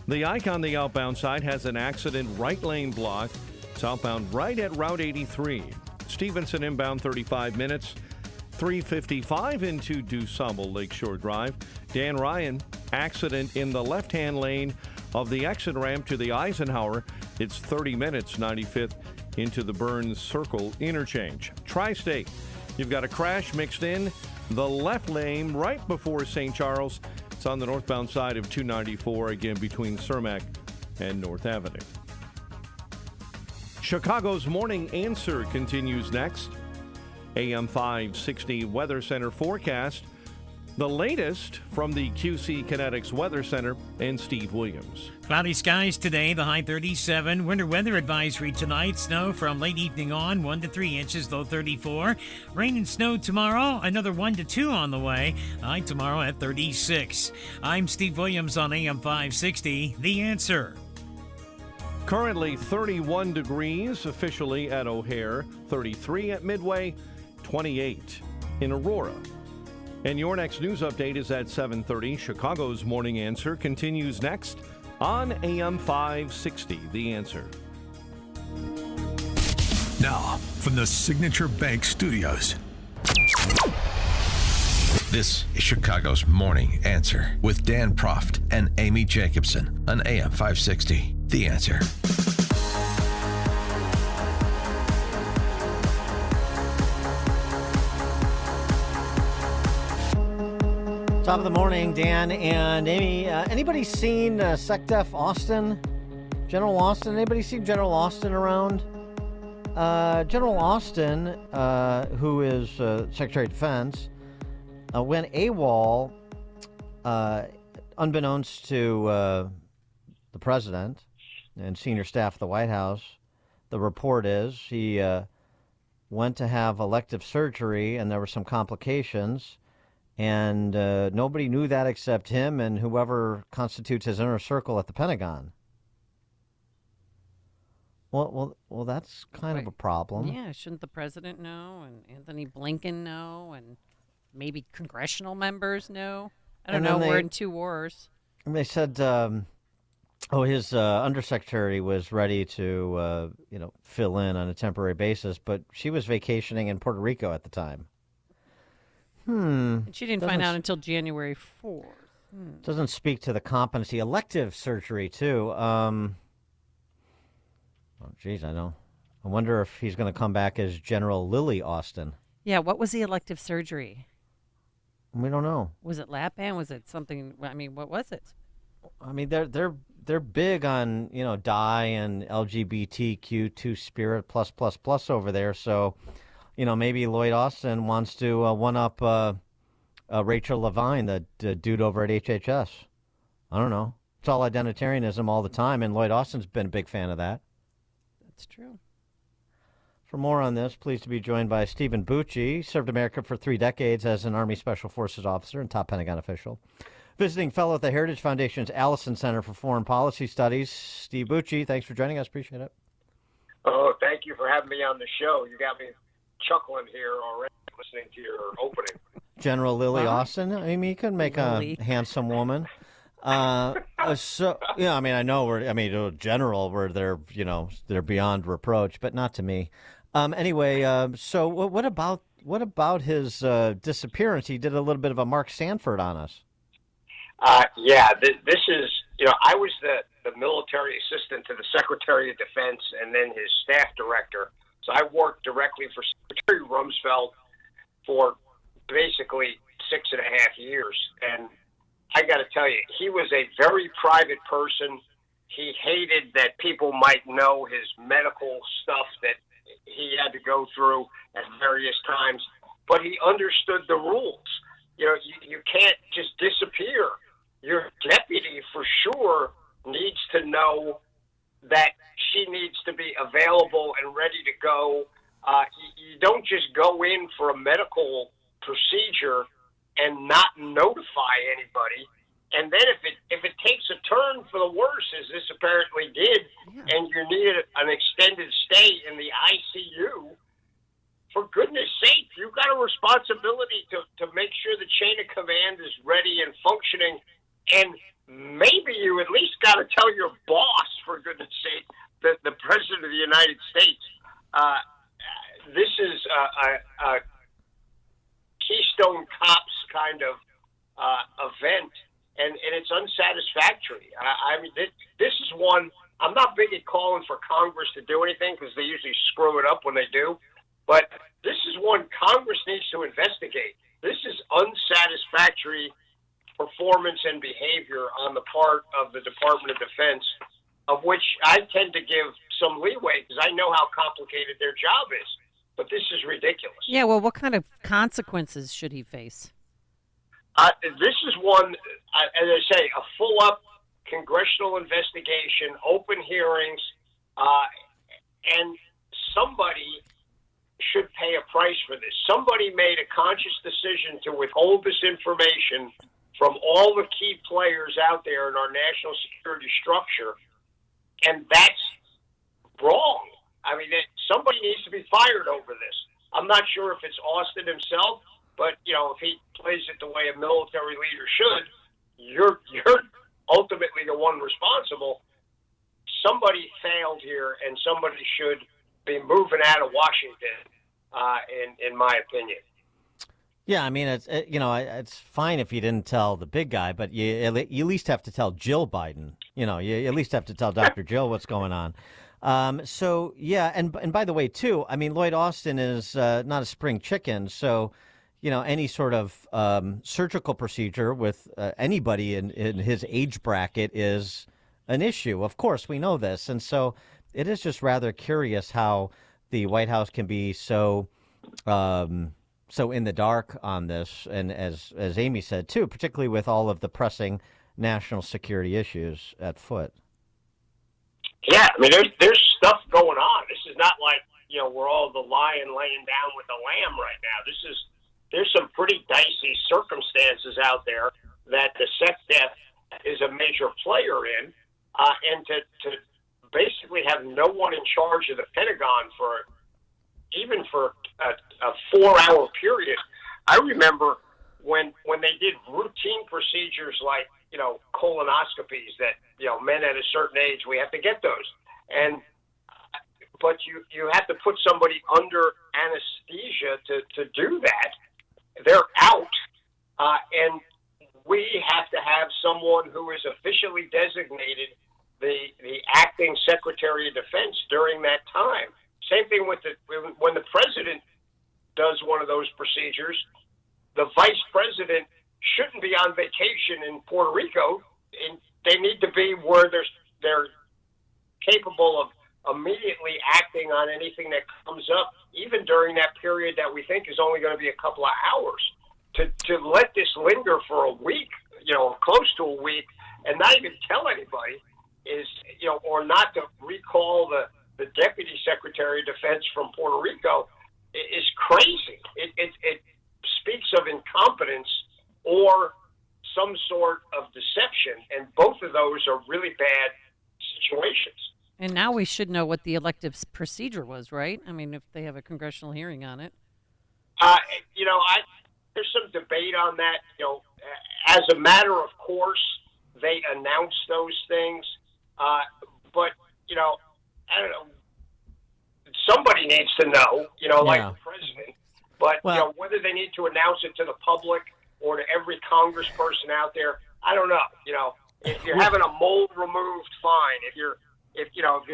The Ike on the outbound side has an accident, right lane block. It's outbound right at Route 83. Stevenson inbound 35 minutes. 355 into DuSable Lakeshore Drive. Dan Ryan, accident in the left-hand lane of the exit ramp to the Eisenhower. It's 30 minutes, 95th into the Burns Circle interchange. Tri-State, you've got a crash mixed in the left lane right before St. Charles. It's on the northbound side of 294, again between Cermak and North Avenue. Chicago's Morning Answer continues next. AM 560 Weather Center forecast. The latest from the QC Kinetics Weather Center and Steve Williams. Cloudy skies today, the high 37. Winter weather advisory tonight. Snow from late evening on, 1 to 3 inches, low 34. Rain and snow tomorrow, another 1 to 2 on the way. High tomorrow at 36. I'm Steve Williams on AM 560, The Answer. Currently 31 degrees officially at O'Hare, 33 at Midway, 28 in Aurora. And your next news update is at 7:30. Chicago's Morning Answer continues next on AM 560, The Answer. Now, from the Signature Bank Studios, this is Chicago's Morning Answer with Dan Proft and Amy Jacobson on AM 560, The Answer. Top of the morning, Dan and Amy. Anybody seen SecDef Austin? General Austin? Anybody seen General Austin around? General Austin, who is Secretary of Defense, went AWOL unbeknownst to the president and senior staff at the White House. The report is he went to have elective surgery and there were some complications. And nobody knew that except him and whoever constitutes his inner circle at the Pentagon. Well, that's kind of a problem. Yeah, shouldn't the president know and Anthony Blinken know and maybe congressional members know? I don't know. We're in two wars. And they said, his undersecretary was ready to, fill in on a temporary basis, but she was vacationing in Puerto Rico at the time. And she didn't find out until January 4th. Doesn't speak to the competency. Elective surgery, too. I wonder if he's going to come back as General Lily Austin. Yeah, what was the elective surgery? We don't know. Was it lap band? Was it something? I mean, what was it? I mean, they're big on, DI and LGBTQ2 spirit plus over there, so... maybe Lloyd Austin wants to one-up Rachel Levine, the dude over at HHS. I don't know. It's all identitarianism all the time, and Lloyd Austin's been a big fan of that. That's true. For more on this, pleased to be joined by Stephen Bucci. Served America for 3 decades as an Army Special Forces officer and top Pentagon official. Visiting fellow at the Heritage Foundation's Allison Center for Foreign Policy Studies. Steve Bucci, thanks for joining us. Appreciate it. Oh, thank you for having me on the show. You got me chuckling here already listening to your opening. General Lily Austin. I mean, you could make a handsome woman. I know general where they're beyond reproach, but not to me. So what about his disappearance? He did a little bit of a Mark Sanford on us. This is, I was the military assistant to the Secretary of Defense and then his staff director. So I worked directly for Secretary Rumsfeld for basically 6.5 years and I got to tell you, he was a very private person. He hated that people might know his medical stuff that he had to go through at various times, but he understood the rules. You know, you can't just disappear. Your deputy, for sure, needs to know that she needs to be available and ready to go. You don't just go in for a medical procedure and not notify anybody. And then if it takes a turn for the worse, as this apparently did, and you need an extended stay in the ICU, for goodness sake, you've got a responsibility to make sure the chain of command is ready and functioning. And maybe you at least got to tell your boss, for goodness sake, the President of the United States. This is a Keystone Cops kind of event. And it's unsatisfactory. I mean, this is one, I'm not big at calling for Congress to do anything because they usually screw it up when they do. But this is one Congress needs to investigate. This is unsatisfactory performance and behavior on the part of the Department of Defense, of which I tend to give some leeway because I know how complicated their job is. But this is ridiculous. Yeah, well, what kind of consequences should he face? This is one, as I say, a full-up congressional investigation, open hearings, and somebody should pay a price for this. Somebody made a conscious decision to withhold this information from all the key players out there in our national security structure, and that's wrong. I mean, somebody needs to be fired over this. I'm not sure if it's Austin himself, but, you know, if he plays it the way a military leader should, you're ultimately the one responsible. Somebody failed here, and somebody should be moving out of Washington, in my opinion. Yeah, I mean, it's fine if you didn't tell the big guy, but you at least have to tell Jill Biden. You know, you at least have to tell Dr. Jill what's going on. So, yeah, and by the way, too, I mean, Lloyd Austin is not a spring chicken, so, you know, any sort of surgical procedure with anybody in his age bracket is an issue. Of course, we know this. And so it is just rather curious how the White House can be so in the dark on this. And as Amy said, too, particularly with all of the pressing national security issues at foot. Yeah, I mean, there's stuff going on. This is not like, you know, we're all the lion laying down with the lamb right now. There's some pretty dicey circumstances out there that the SecDef is a major player in, and to basically have no one in charge of the Pentagon for a 4-hour period. I remember when they did routine procedures like, you know, colonoscopies that, you know, men at a certain age, we have to get those. But you have to put somebody under anesthesia to do that. They're out, and we have to have someone who is officially designated the acting Secretary of Defense during that time. Same thing with when the president does one of those procedures, the vice president shouldn't be on vacation in Puerto Rico, and they need to be where they're capable of immediately acting on anything that comes up, even during that period that we think is only going to be a couple of hours. To let this linger for a week, you know, close to a week, and not even tell anybody is, you know, or not to recall the Deputy Secretary of Defense from Puerto Rico is crazy. It speaks of incompetence or some sort of deception, and both of those are really bad situations. And now we should know what the elective procedure was, right? I mean, if they have a congressional hearing on it. You know, there's some debate on that. You know, as a matter of course, they announce those things. But, you know, I don't know. Somebody needs to know, you know, like the president. But, you know, whether they need to announce it to the public or to every congressperson out there, I don't know. You know, if you're having a mold removed, fine. If you're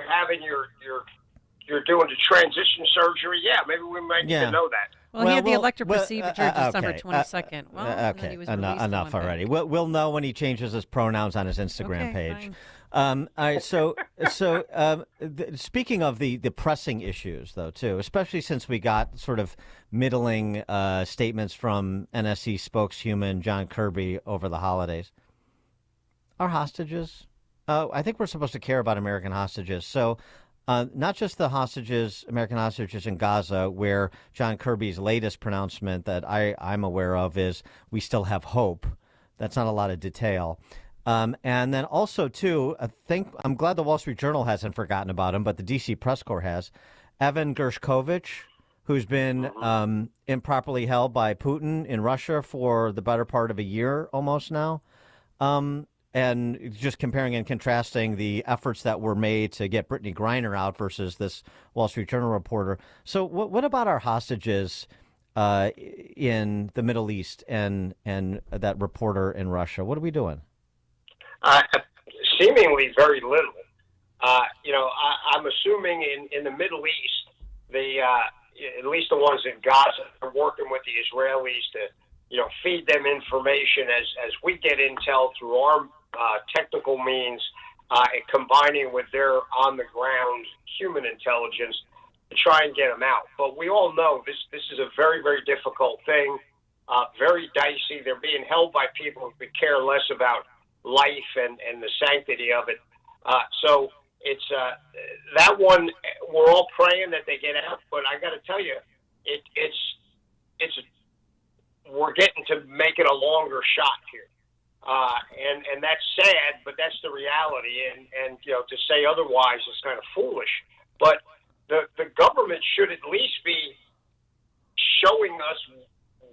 having you're doing the transition surgery, yeah, maybe we might need to know that. Well, he had the electric procedure December okay, 22nd. Well, and then he was released and enough went already. back. We'll know when he changes his pronouns on his Instagram Okay, page. fine. All right, speaking of the pressing issues, though, too, especially since we got sort of middling statements from NSC spokeshuman John Kirby over the holidays. Our hostages, I think we're supposed to care about American hostages. So not just the hostages, American hostages in Gaza, where John Kirby's latest pronouncement that I'm aware of is we still have hope. That's not a lot of detail. And then also, too, I'm glad the Wall Street Journal hasn't forgotten about him, but the D.C. Press Corps has. Evan Gershkovich, who's been improperly held by Putin in Russia for the better part of a year almost now. And just comparing and contrasting the efforts that were made to get Brittany Griner out versus this Wall Street Journal reporter. So what about our hostages in the Middle East and that reporter in Russia? What are we doing? Seemingly very little. I'm assuming in the Middle East, at least the ones in Gaza are working with the Israelis to, feed them information as we get intel through our technical means, and combining with their on-the-ground human intelligence to try and get them out. But we all know this is a very, very difficult thing, very dicey. They're being held by people who could care less about life and the sanctity of it. So it's that one. We're all praying that they get out, but I got to tell you, it's we're getting to make it a longer shot here. And that's sad, but that's the reality. And to say otherwise is kind of foolish. But the government should at least be showing us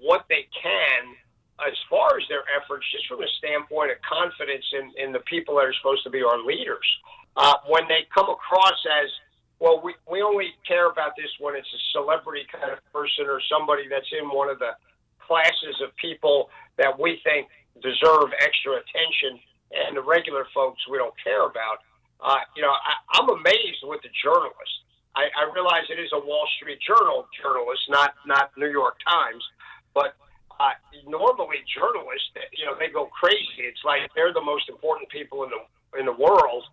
what they can as far as their efforts, just from the standpoint of confidence in the people that are supposed to be our leaders. When they come across as, well, we only care about this when it's a celebrity kind of person or somebody that's in one of the classes of people that we think deserve extra attention, and the regular folks we don't care about. I'm amazed with the journalists. I realize it is a Wall Street Journal journalist, not New York Times, but normally journalists, they go crazy. It's like they're the most important people in the world.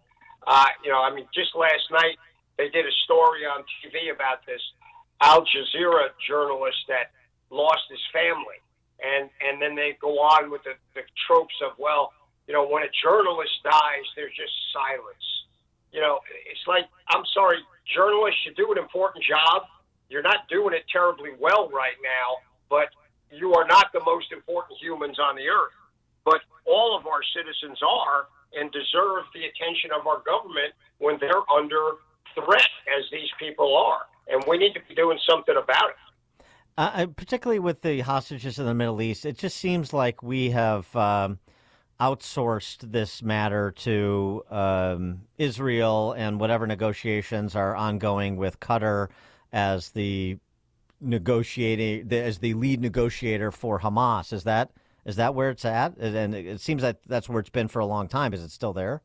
Just last night they did a story on TV about this Al Jazeera journalist that lost his family. And then they go on with the tropes of, when a journalist dies, there's just silence. It's like, I'm sorry, journalists, you do an important job. You're not doing it terribly well right now, but you are not the most important humans on the earth. But all of our citizens are and deserve the attention of our government when they're under threat, as these people are. And we need to be doing something about it. Particularly with the hostages in the Middle East, it just seems like we have outsourced this matter to Israel and whatever negotiations are ongoing with Qatar as the lead negotiator for Hamas. Is that where it's at? And it seems that that's where it's been for a long time. Is it still there?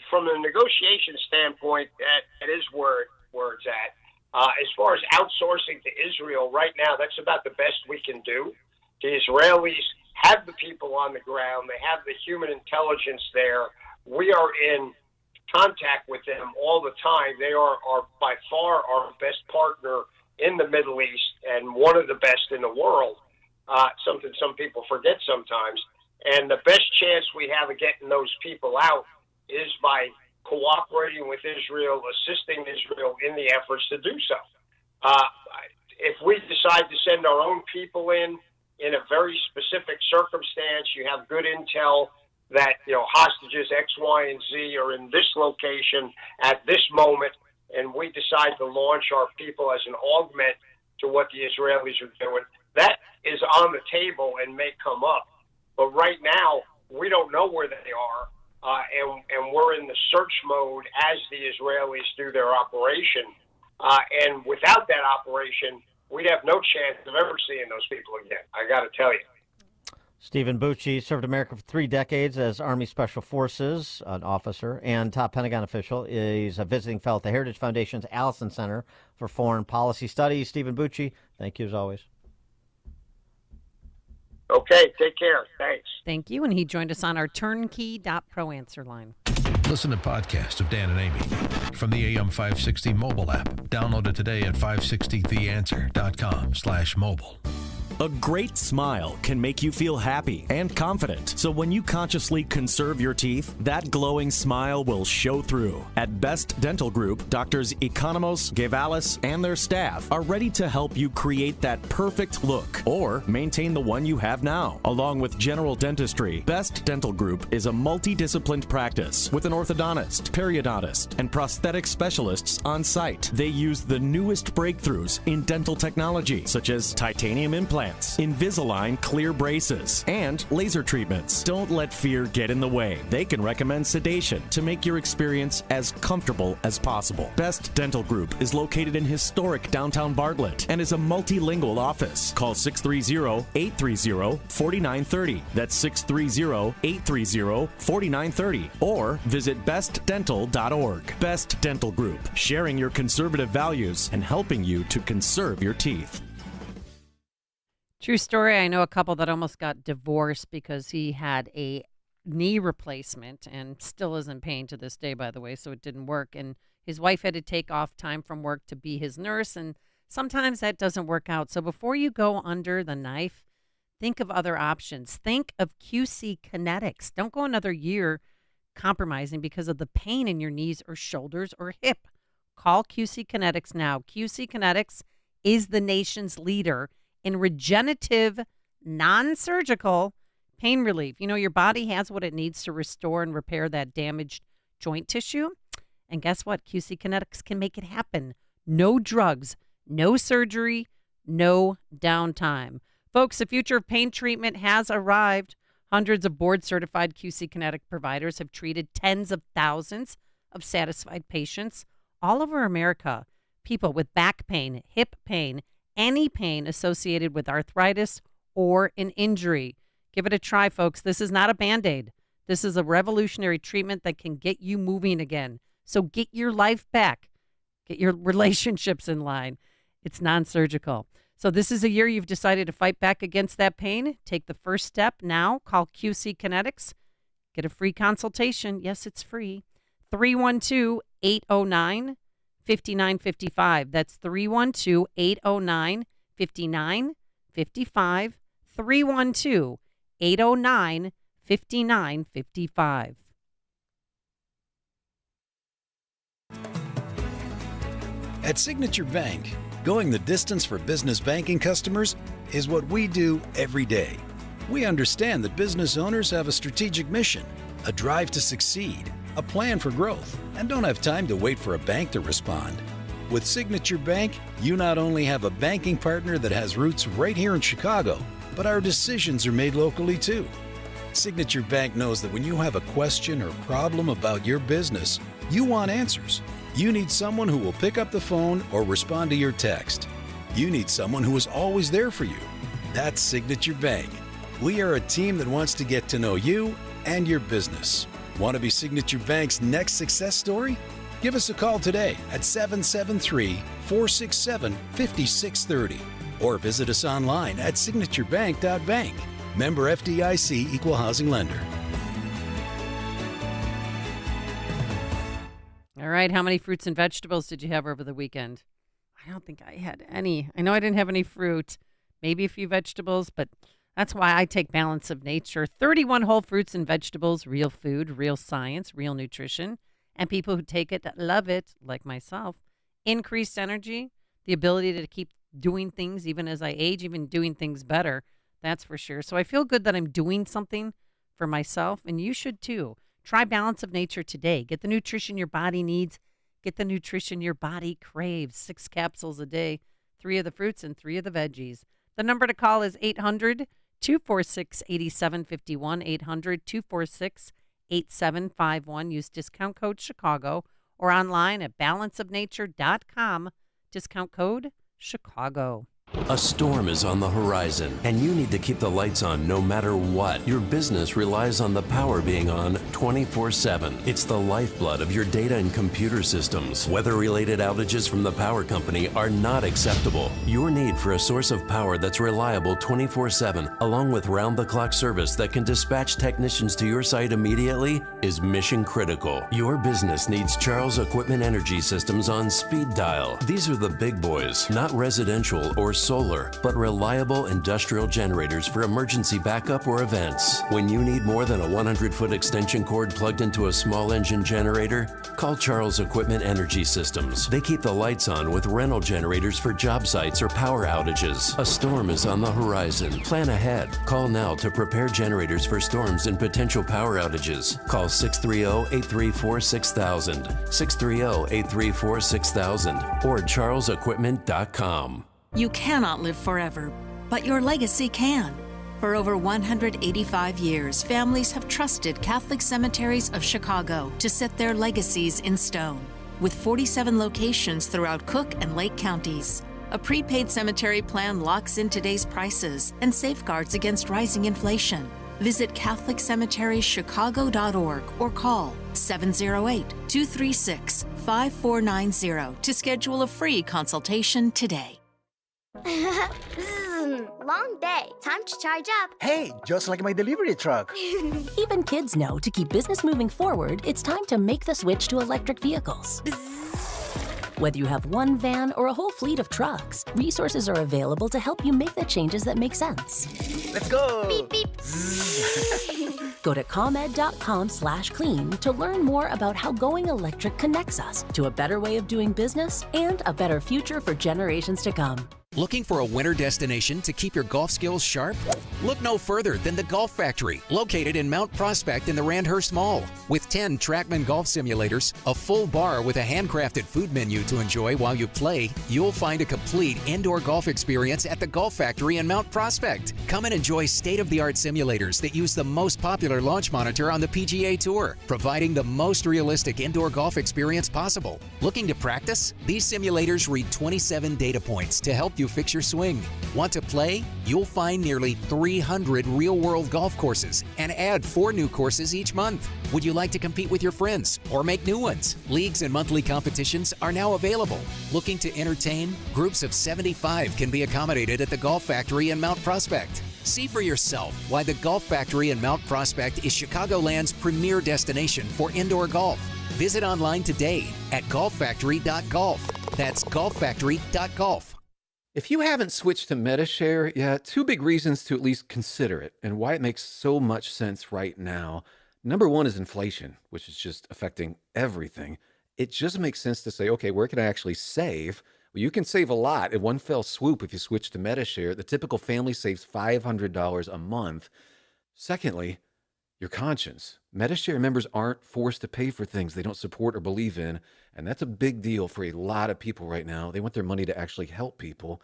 From a negotiation standpoint, that is where it's at. As far as outsourcing to Israel right now, that's about the best we can do. The Israelis have the people on the ground. They have the human intelligence there. We are in contact with them all the time. They are by far our best partner in the Middle East and one of the best in the world, something some people forget sometimes. And the best chance we have of getting those people out is by cooperating with Israel, assisting Israel in the efforts to do so. If we decide to send our own people in a very specific circumstance, you have good intel that hostages X, Y, and Z are in this location at this moment, and we decide to launch our people as an augment to what the Israelis are doing, that is on the table and may come up. But right now, we don't know where they are. And we're in the search mode as the Israelis do their operation. And without that operation, we'd have no chance of ever seeing those people again. I got to tell you. Stephen Bucci served America for 3 decades as Army Special Forces, an officer, and top Pentagon official. He's a visiting fellow at the Heritage Foundation's Allison Center for Foreign Policy Studies. Stephen Bucci, thank you as always. Okay, take care. Thanks. Thank you. And he joined us on our turnkey.pro answer line. Listen to podcasts of Dan and Amy from the AM 560 mobile app. Download it today at 560theanswer.com/mobile. A great smile can make you feel happy and confident. So when you consciously conserve your teeth, that glowing smile will show through. At Best Dental Group, Doctors Economos, Gavalis, and their staff are ready to help you create that perfect look or maintain the one you have now. Along with general dentistry, Best Dental Group is a multidisciplined practice with an orthodontist, periodontist, and prosthetic specialists on site. They use the newest breakthroughs in dental technology, such as titanium implants, Invisalign clear braces, and laser treatments. Don't let fear get in the way. They can recommend sedation to make your experience as comfortable as possible. Best Dental Group is located in historic downtown Bartlett and is a multilingual office. Call 630-830-4930. That's 630-830-4930. Or visit bestdental.org. Best Dental Group, sharing your conservative values and helping you to conserve your teeth. True story. I know a couple that almost got divorced because he had a knee replacement and still is in pain to this day, by the way, so it didn't work. And his wife had to take off time from work to be his nurse, and sometimes that doesn't work out. So before you go under the knife, think of other options. Think of QC Kinetics. Don't go another year compromising because of the pain in your knees or shoulders or hip. Call QC Kinetics now. QC Kinetics is the nation's leader in regenerative, non-surgical pain relief. You know, your body has what it needs to restore and repair that damaged joint tissue. And guess what? QC Kinetics can make it happen. No drugs, no surgery, no downtime. Folks, the future of pain treatment has arrived. Hundreds of board-certified QC Kinetic providers have treated tens of thousands of satisfied patients all over America. People with back pain, hip pain, any pain associated with arthritis or an injury. Give it a try, folks. This is not a Band-Aid. This is a revolutionary treatment that can get you moving again. So get your life back. Get your relationships in line. It's non-surgical. So this is a year you've decided to fight back against that pain. Take the first step now. Call QC Kinetics. Get a free consultation. Yes, it's free. 312-809-5955. That's 312-809-5955. 312-809-5955. At Signature Bank, going the distance for business banking customers is what we do every day. We understand that business owners have a strategic mission, a drive to succeed, a plan for growth, and don't have time to wait for a bank to respond. With Signature Bank, you not only have a banking partner that has roots right here in Chicago, but our decisions are made locally too. Signature Bank knows that when you have a question or problem about your business, you want answers. You need someone who will pick up the phone or respond to your text. You need someone who is always there for you. That's Signature Bank. We are a team that wants to get to know you and your business. Want to be Signature Bank's next success story? Give us a call today at 773-467-5630 or visit us online at signaturebank.bank. Member FDIC Equal Housing Lender. All right, how many fruits and vegetables did you have over the weekend? I don't think I had any. I know I didn't have any fruit, maybe a few vegetables, but that's why I take Balance of Nature. 31 whole fruits and vegetables, real food, real science, real nutrition. And people who take it love it, like myself. Increased energy, the ability to keep doing things even as I age, even doing things better. That's for sure. So I feel good that I'm doing something for myself, and you should too. Try Balance of Nature today. Get the nutrition your body needs. Get the nutrition your body craves. 6 capsules a day, 3 of the fruits and 3 of the veggies. The number to call is 800-246-8751, 800-246-8751. Use discount code Chicago or online at balanceofnature.com. Discount code Chicago. A storm is on the horizon, and you need to keep the lights on no matter what. Your business relies on the power being on 24/7. It's the lifeblood of your data and computer systems. Weather-related outages from the power company are not acceptable. Your need for a source of power that's reliable 24/7, along with round-the-clock service that can dispatch technicians to your site immediately, is mission critical. Your business needs Charles Equipment Energy Systems on speed dial. These are the big boys, not residential or solar, but reliable industrial generators for emergency backup or events. When you need more than a 100-foot extension cord plugged into a small engine generator, call Charles Equipment Energy Systems. They keep the lights on with rental generators for job sites or power outages. A storm is on the horizon. Plan ahead. Call now to prepare generators for storms and potential power outages. Call 630-834-6000, 630-834-6000, or charlesequipment.com. You cannot live forever, but your legacy can. For over 185 years, families have trusted Catholic Cemeteries of Chicago to set their legacies in stone. With 47 locations throughout Cook and Lake counties, a prepaid cemetery plan locks in today's prices and safeguards against rising inflation. Visit CatholicCemeteriesChicago.org or call 708-236-5490 to schedule a free consultation today. Long day. Time to charge up. Hey, just like my delivery truck. Even kids know to keep business moving forward, it's time to make the switch to electric vehicles. Whether you have one van or a whole fleet of trucks, resources are available to help you make the changes that make sense. Let's go. Beep, beep. Go to ComEd.com/clean to learn more about how going electric connects us to a better way of doing business and a better future for generations to come. Looking for a winter destination to keep your golf skills sharp? Look no further than the Golf Factory, located in Mount Prospect in the Randhurst Mall. With 10 TrackMan golf simulators, a full bar with a handcrafted food menu to enjoy while you play, you'll find a complete indoor golf experience at the Golf Factory in Mount Prospect. Come and enjoy state-of-the-art simulators that use the most popular launch monitor on the PGA Tour, providing the most realistic indoor golf experience possible. Looking to practice? These simulators read 27 data points to help you fix your swing. Want to play? You'll find nearly 300 real-world golf courses and add 4 new courses each month. Would you like to compete with your friends or make new ones? Leagues and monthly competitions are now available. Looking to entertain? Groups of 75 can be accommodated at the Golf Factory in Mount Prospect. See for yourself why the Golf Factory in Mount Prospect is Chicagoland's premier destination for indoor golf. Visit online today at golffactory.golf. That's golffactory.golf. If you haven't switched to MediShare yet, 2 big reasons to at least consider it and why it makes so much sense right now. Number one is inflation, which is just affecting everything. It just makes sense to say, okay, where can I actually save? Well, you can save a lot in one fell swoop if you switch to MediShare. The typical family saves $500 a month. Secondly, your conscience. MediShare members aren't forced to pay for things they don't support or believe in, and that's a big deal for a lot of people right now. They want their money to actually help people.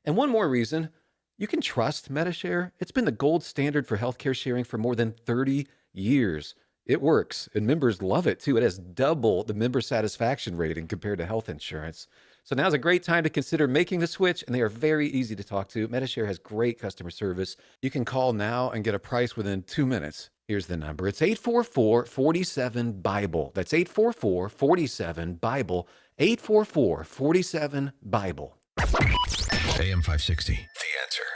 And one more reason, you can trust MediShare. It's been the gold standard for healthcare sharing for more than 30 years. It works, and members love it too. It has double the member satisfaction rating compared to health insurance. So now's a great time to consider making the switch, and they are very easy to talk to. MediShare has great customer service. You can call now and get a price within 2 minutes. Here's the number. It's 844-47-BIBLE. That's 844-47-BIBLE. 844-47-BIBLE. AM 560, The Answer.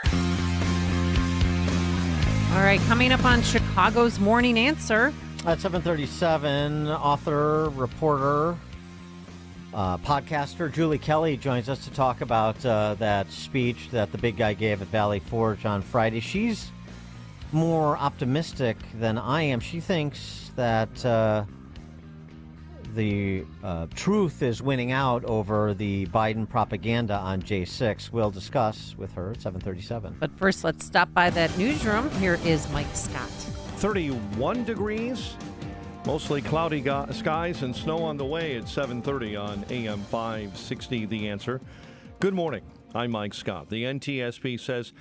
All right, coming up on Chicago's Morning Answer. At 7:37, author, reporter, podcaster Julie Kelly joins us to talk about that speech that the big guy gave at Valley Forge on Friday. She's more optimistic than I am. She thinks that the truth is winning out over the Biden propaganda on J6. We'll discuss with her at 7:37. But first, let's stop by that newsroom. Here is Mike Scott. 31 degrees, mostly cloudy skies and snow on the way at 7:30 on AM 560, The Answer. Good morning. I'm Mike Scott. The NTSB says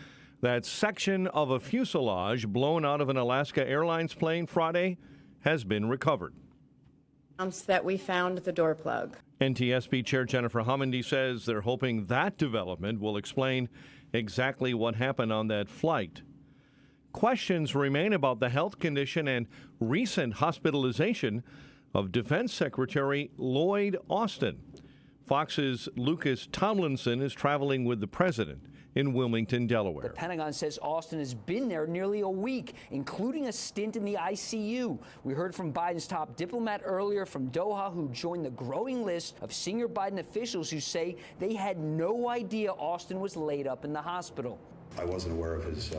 that section of a fuselage blown out of an Alaska Airlines plane Friday has been recovered. That we found the door plug. NTSB Chair Jennifer Homendy says they're hoping that development will explain exactly what happened on that flight. Questions remain about the health condition and recent hospitalization of Defense Secretary Lloyd Austin. Fox's Lucas Tomlinson is traveling with the president in Wilmington, Delaware. The Pentagon says Austin has been there nearly a week, including a stint in the ICU. We heard from Biden's top diplomat earlier from Doha, who joined the growing list of senior Biden officials who say they had no idea Austin was laid up in the hospital. I wasn't aware of his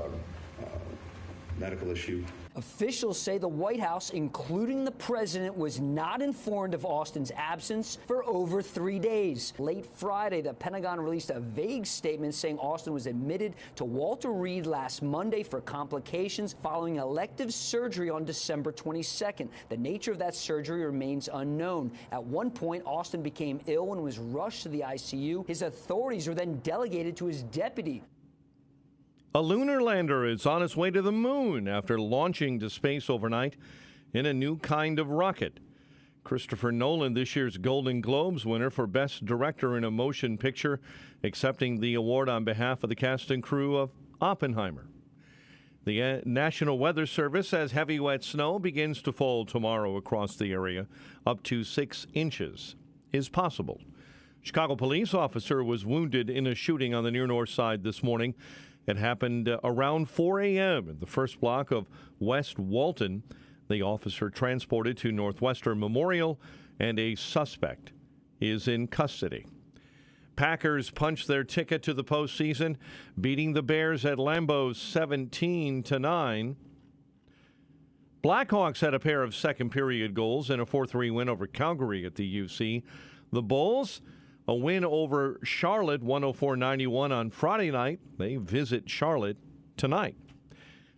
medical issue. Officials say the White House, including the president, was not informed of Austin's absence for over 3 days. Late Friday, the Pentagon released a vague statement saying Austin was admitted to Walter Reed last Monday for complications following elective surgery on December 22nd. The nature of that surgery remains unknown. At one point, Austin became ill and was rushed to the ICU. His authorities were then delegated to his deputy. A lunar lander is on its way to the moon after launching to space overnight in a new kind of rocket. Christopher Nolan, this year's Golden Globes winner for Best Director in a Motion Picture, accepting the award on behalf of the cast and crew of Oppenheimer. The National Weather Service says heavy wet snow begins to fall tomorrow across the area. Up to 6 inches is possible. Chicago police officer was wounded in a shooting on the near north side this morning. It happened around 4 a.m. in the first block of West Walton. The officer transported to Northwestern Memorial, and a suspect is in custody. Packers punched their ticket to the postseason, beating the Bears at Lambeau 17-9. Blackhawks had a pair of second-period goals in a 4-3 win over Calgary at the UC. The Bulls, a win over Charlotte, 104-91 on Friday night. They visit Charlotte tonight.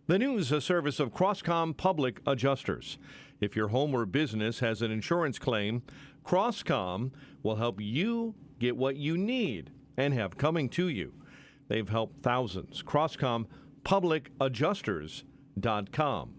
The news, a service of Crosscom Public Adjusters. If your home or business has an insurance claim, Crosscom will help you get what you need and have coming to you. They've helped thousands. CrosscomPublicAdjusters.com.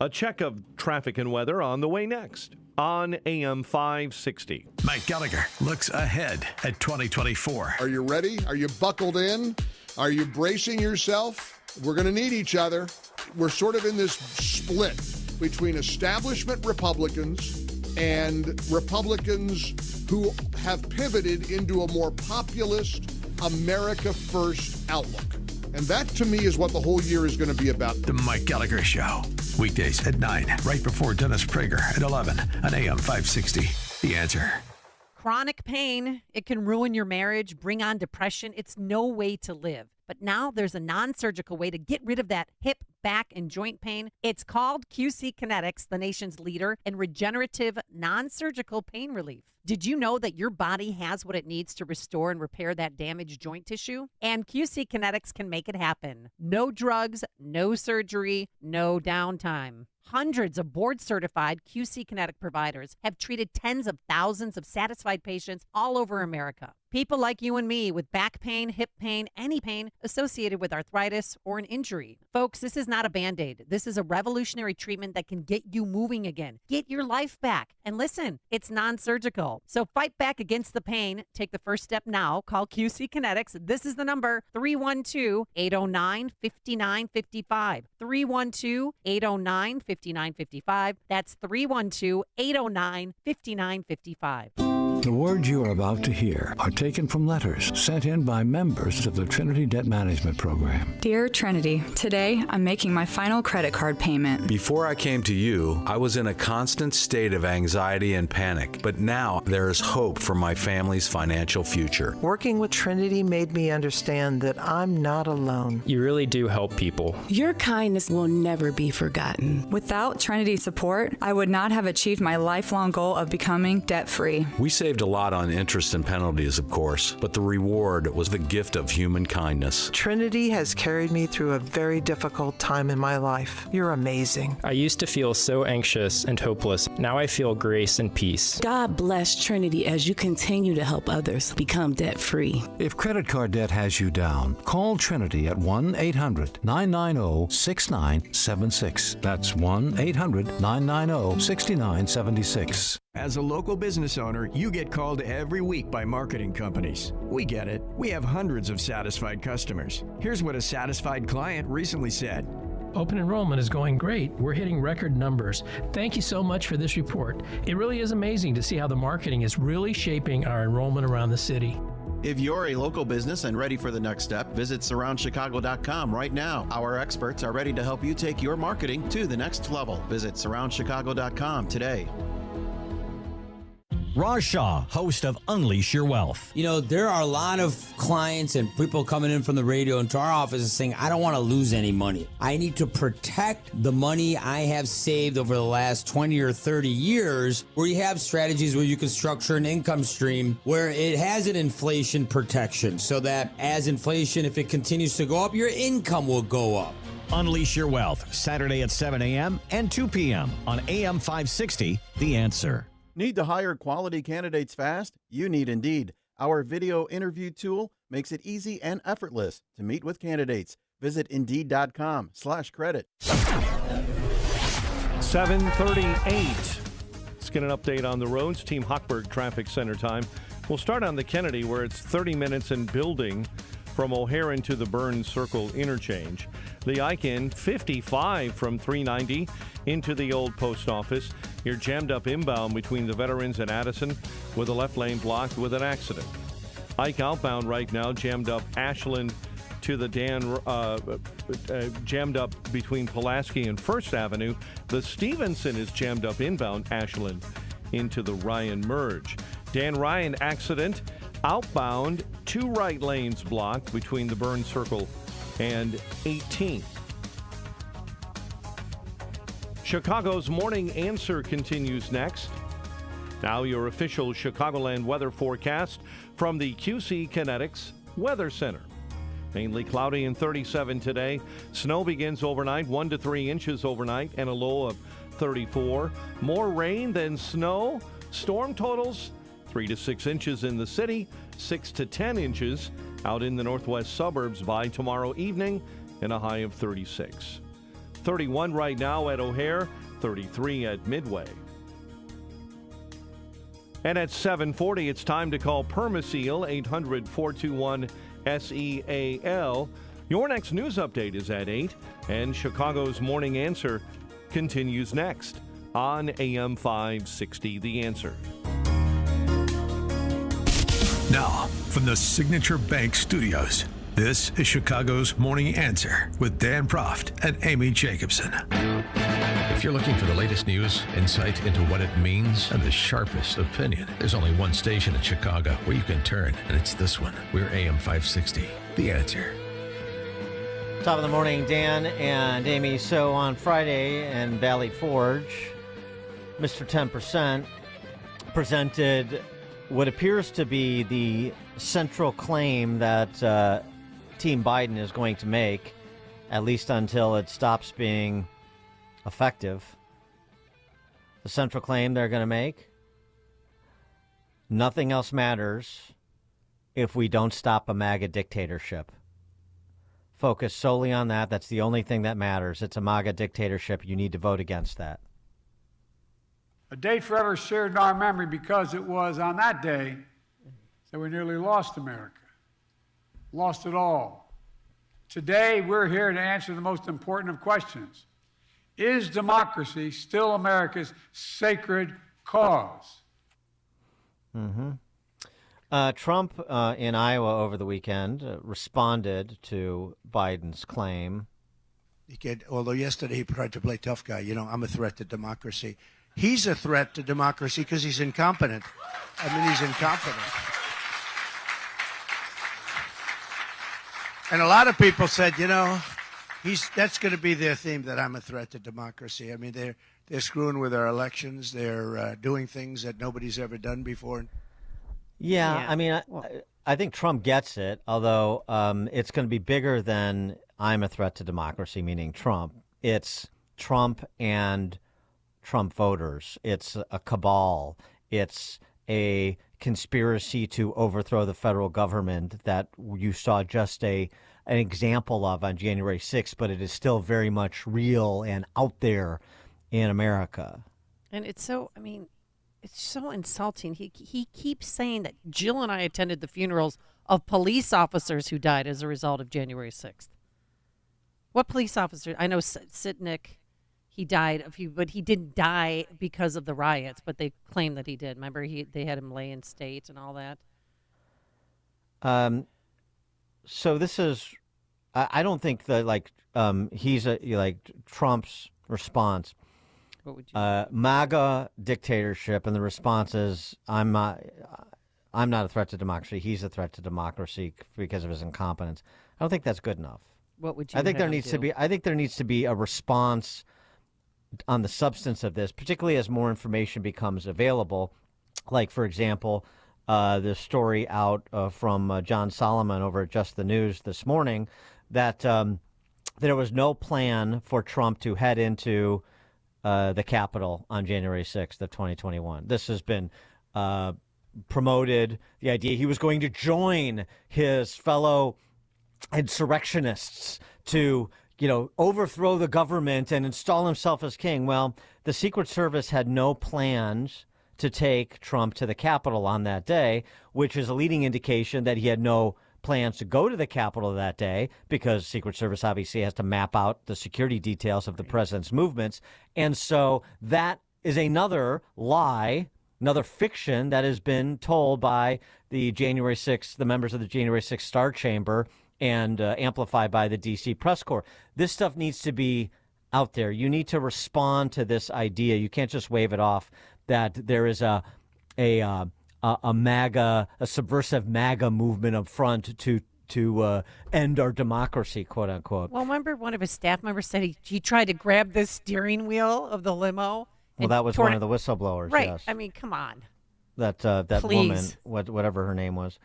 A check of traffic and weather on the way next on AM 560. Mike Gallagher looks ahead at 2024. Are you ready? Are you buckled in? Are you bracing yourself? We're going to need each other. We're sort of in this split between establishment Republicans and Republicans who have pivoted into a more populist, America First outlook. And that, to me, is what the whole year is going to be about. The Mike Gallagher Show. Weekdays at 9, right before Dennis Prager at 11 on AM 560. The Answer. Chronic pain, it can ruin your marriage, bring on depression. It's no way to live. But now there's a non-surgical way to get rid of that hip, back, and joint pain. It's called QC Kinetics, the nation's leader in regenerative non-surgical pain relief. Did you know that your body has what it needs to restore and repair that damaged joint tissue? And QC Kinetics can make it happen. No drugs, no surgery, no downtime. Hundreds of board-certified QC Kinetic providers have treated tens of thousands of satisfied patients all over America. People like you and me with back pain, hip pain, any pain associated with arthritis or an injury. Folks, this is not a Band-Aid. This is a revolutionary treatment that can get you moving again. Get your life back. And listen, it's non-surgical. So fight back against the pain. Take the first step now. Call QC Kinetics. This is the number, 312-809-5955. 312-809-5955. That's 312-809-5955. The words you are about to hear are taken from letters sent in by members of the Trinity Debt Management Program. Dear Trinity, today I'm making my final credit card payment. Before I came to you, I was in a constant state of anxiety and panic, but now there is hope for my family's financial future. Working with Trinity made me understand that I'm not alone. You really do help people. Your kindness will never be forgotten. Without Trinity's support, I would not have achieved my lifelong goal of becoming debt-free. We saved a lot on interest and penalties, of course, but the reward was the gift of human kindness. Trinity has carried me through a very difficult time in my life. You're amazing. I used to feel so anxious and hopeless. Now I feel grace and peace. God bless Trinity as you continue to help others become debt-free. If credit card debt has you down, call Trinity at 1-800-990-6976. That's 1-800-990-6976. As a local business owner, you get called every week by marketing companies. We get it. We have hundreds of satisfied customers. Here's what a satisfied client recently said. Open enrollment is going great. We're hitting record numbers. Thank you so much for this report. It really is amazing to see how the marketing is really shaping our enrollment around the city. If you're a local business and ready for the next step, visit surroundchicago.com right now. Our experts are ready to help you take your marketing to the next level. Visit surroundchicago.com today. Raj Shah, host of Unleash Your Wealth. You know, there are a lot of clients and people coming in from the radio into our office saying, I don't want to lose any money. I need to protect the money I have saved over the last 20 or 30 years, where you have strategies where you can structure an income stream where it has an inflation protection so that as inflation, if it continues to go up, your income will go up. Unleash Your Wealth, Saturday at 7 a.m. and 2 p.m. on AM 560, The Answer. Need to hire quality candidates fast? You need Indeed. Our video interview tool makes it easy and effortless to meet with candidates. Visit Indeed.com/credit. 7:38. Let's get an update on the roads. Team Hochberg Traffic Center time. We'll start on the Kennedy, where it's 30 minutes in building from O'Hare into the Burns Circle interchange. The Eichen, 55 from 390 into the old post office. You're jammed up inbound between the Veterans and Addison with a left lane blocked with an accident. Ike outbound right now, jammed up Ashland to the jammed up between Pulaski and First Avenue. The Stevenson is jammed up inbound Ashland into the Ryan merge. Dan Ryan accident outbound, 2 right lanes blocked between the Burns Circle and 18th. Chicago's Morning Answer continues next. Now your official Chicagoland weather forecast from the QC Kinetics Weather Center. Mainly cloudy and 37 today. Snow begins overnight, 1 to 3 inches overnight, and a low of 34. More rain than snow. Storm totals 3 to 6 inches in the city, 6 to 10 inches out in the northwest suburbs by tomorrow evening, and a high of 36. 31 right now at O'Hare, 33 at Midway. And at 7:40, it's time to call Permaseal, 800-421-SEAL. Your next news update is at 8, and Chicago's Morning Answer continues next on AM 560, The Answer. Now, from the Signature Bank Studios, this is Chicago's Morning Answer with Dan Proft and Amy Jacobson. If you're looking for the latest news, insight into what it means, and the sharpest opinion, there's only one station in Chicago where you can turn, and it's this one. We're AM 560, The Answer. Top of the morning, Dan and Amy. So on Friday in Valley Forge, Mr. 10% presented what appears to be the central claim that Team Biden is going to make, at least until it stops being effective. The central claim they're going to make: nothing else matters if we don't stop a MAGA dictatorship. Focus solely on that. That's the only thing that matters. It's a MAGA dictatorship. You need to vote against that. A day forever shared in our memory because it was on that day that we nearly lost America. Lost it all. Today, we're here to answer the most important of questions. Is democracy still America's sacred cause? Trump in Iowa over the weekend responded to Biden's claim. Although yesterday he tried to play tough guy, I'm a threat to democracy. He's a threat to democracy because he's incompetent. He's incompetent. And a lot of people said, that's going to be their theme, that I'm a threat to democracy. They're screwing with our elections. They're doing things that nobody's ever done before. Yeah. I think Trump gets it, although it's going to be bigger than I'm a threat to democracy, meaning Trump. It's Trump and Trump voters. It's a cabal. It's a conspiracy to overthrow the federal government that you saw just an example of on January 6th, but it is still very much real and out there in America. And it's so, It's so insulting. He keeps saying that Jill and I attended the funerals of police officers who died as a result of January 6th. What police officer? I know Sitnik, he died but he didn't die because of the riots, but they claim that he did. Remember, they had him lay in state and all that. So this is, I don't think that he's Trump's response. What would you MAGA dictatorship, and the response is, I'm not a threat to democracy. He's a threat to democracy because of his incompetence. I don't think that's good enough. What would you? I think there needs to be a response on the substance of this, particularly as more information becomes available. Like, for example, the story out from John Solomon over at Just the News this morning that there was no plan for Trump to head into the Capitol on January 6th of 2021. This has been promoted, the idea he was going to join his fellow insurrectionists to, overthrow the government and install himself as king. Well, the Secret Service had no plans to take Trump to the Capitol on that day, which is a leading indication that he had no plans to go to the Capitol that day, because Secret Service obviously has to map out the security details of the president's movements. And so that is another lie, another fiction that has been told by the members of the January 6th Star Chamber and amplified by the D.C. press corps. This stuff needs to be out there. You need to respond to this idea. You can't just wave it off that there is a subversive MAGA movement up front to end our democracy, quote unquote. Well, remember one of his staff members said he tried to grab the steering wheel of the limo. Well, that was one of the whistleblowers. Right. Yes. I mean, come on. That woman, whatever her name was.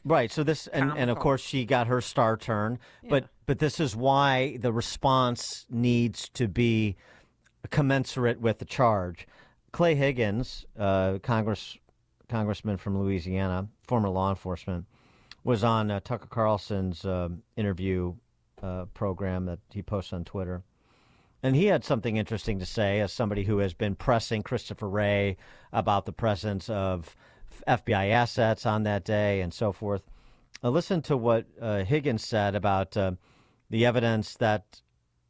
Right. So this, and of course she got her star turn, but this is why the response needs to be commensurate with the charge. Clay Higgins, congressman from Louisiana, former law enforcement, was on Tucker Carlson's interview program that he posts on Twitter. And he had something interesting to say as somebody who has been pressing Christopher Wray about the presence of FBI assets on that day and so forth. Listen to what Higgins said about the evidence that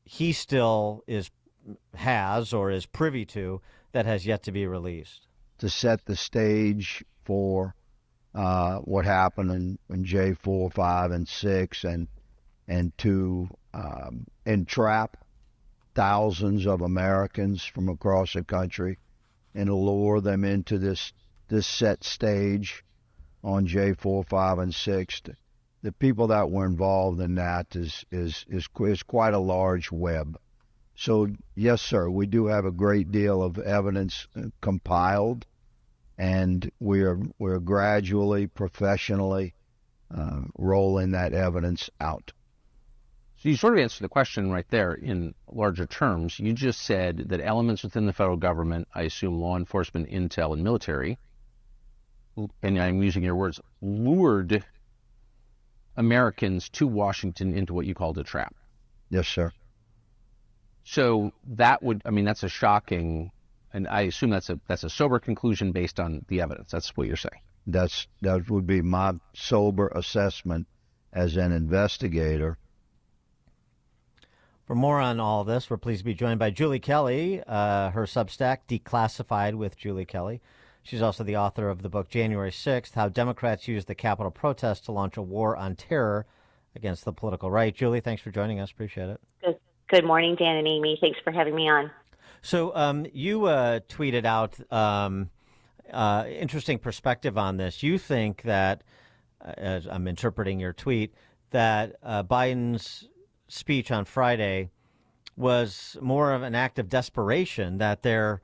he still has or is privy to that has yet to be released. To set the stage for what happened in J4, 5, and 6, and to entrap thousands of Americans from across the country and lure them into this set stage on J4, 5, and 6. The people that were involved in that is quite a large web. So, yes, sir, we do have a great deal of evidence compiled, and we're gradually, professionally rolling that evidence out. So you sort of answered the question right there in larger terms. You just said that elements within the federal government, I assume law enforcement, intel, and military, and I'm using your words, lured Americans to Washington into what you called a trap. Yes, sir. So that's a shocking, and I assume that's a sober conclusion based on the evidence. That's what you're saying. That would be my sober assessment as an investigator. For more on all this, we're pleased to be joined by Julie Kelly, her Substack, Declassified with Julie Kelly. She's also the author of the book January 6th, How Democrats Used the Capitol Protests to Launch a War on Terror Against the Political Right. Julie, thanks for joining us. Appreciate it. Good morning, Dan and Amy. Thanks for having me on. So you tweeted out interesting perspective on this. You think that, as I'm interpreting your tweet, that Biden's speech on Friday was more of an act of desperation, that they're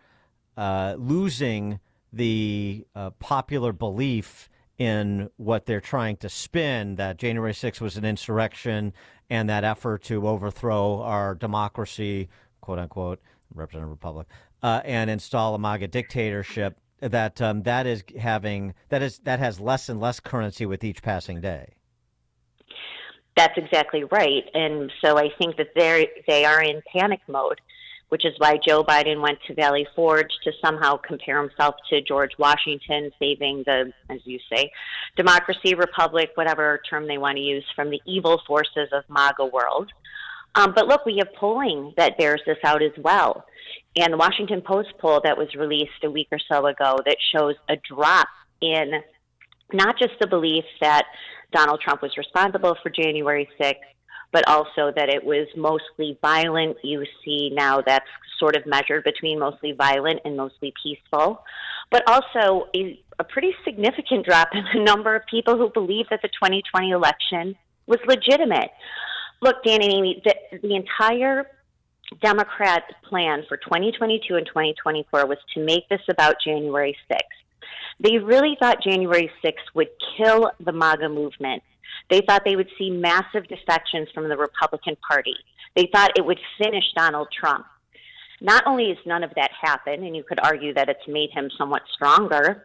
losing the popular belief in what they're trying to spin, that January 6th was an insurrection and that effort to overthrow our democracy, quote unquote, representative republic, and install a MAGA dictatorship, that has less and less currency with each passing day. That's exactly right. And so I think that they are in panic mode. which is why Joe Biden went to Valley Forge to somehow compare himself to George Washington, saving the, as you say, democracy, republic, whatever term they want to use, from the evil forces of MAGA world. But look, we have polling that bears this out as well. And the Washington Post poll that was released a week or so ago that shows a drop in not just the belief that Donald Trump was responsible for January 6th, but also that it was mostly violent. You see now that's sort of measured between mostly violent and mostly peaceful, but also a pretty significant drop in the number of people who believe that the 2020 election was legitimate. Look, Dan and Amy, the entire Democrat plan for 2022 and 2024 was to make this about January 6th. They really thought January 6th would kill the MAGA movement. They thought they would see massive defections from the Republican Party. They thought it would finish Donald Trump. Not only has none of that happened, and you could argue that it's made him somewhat stronger,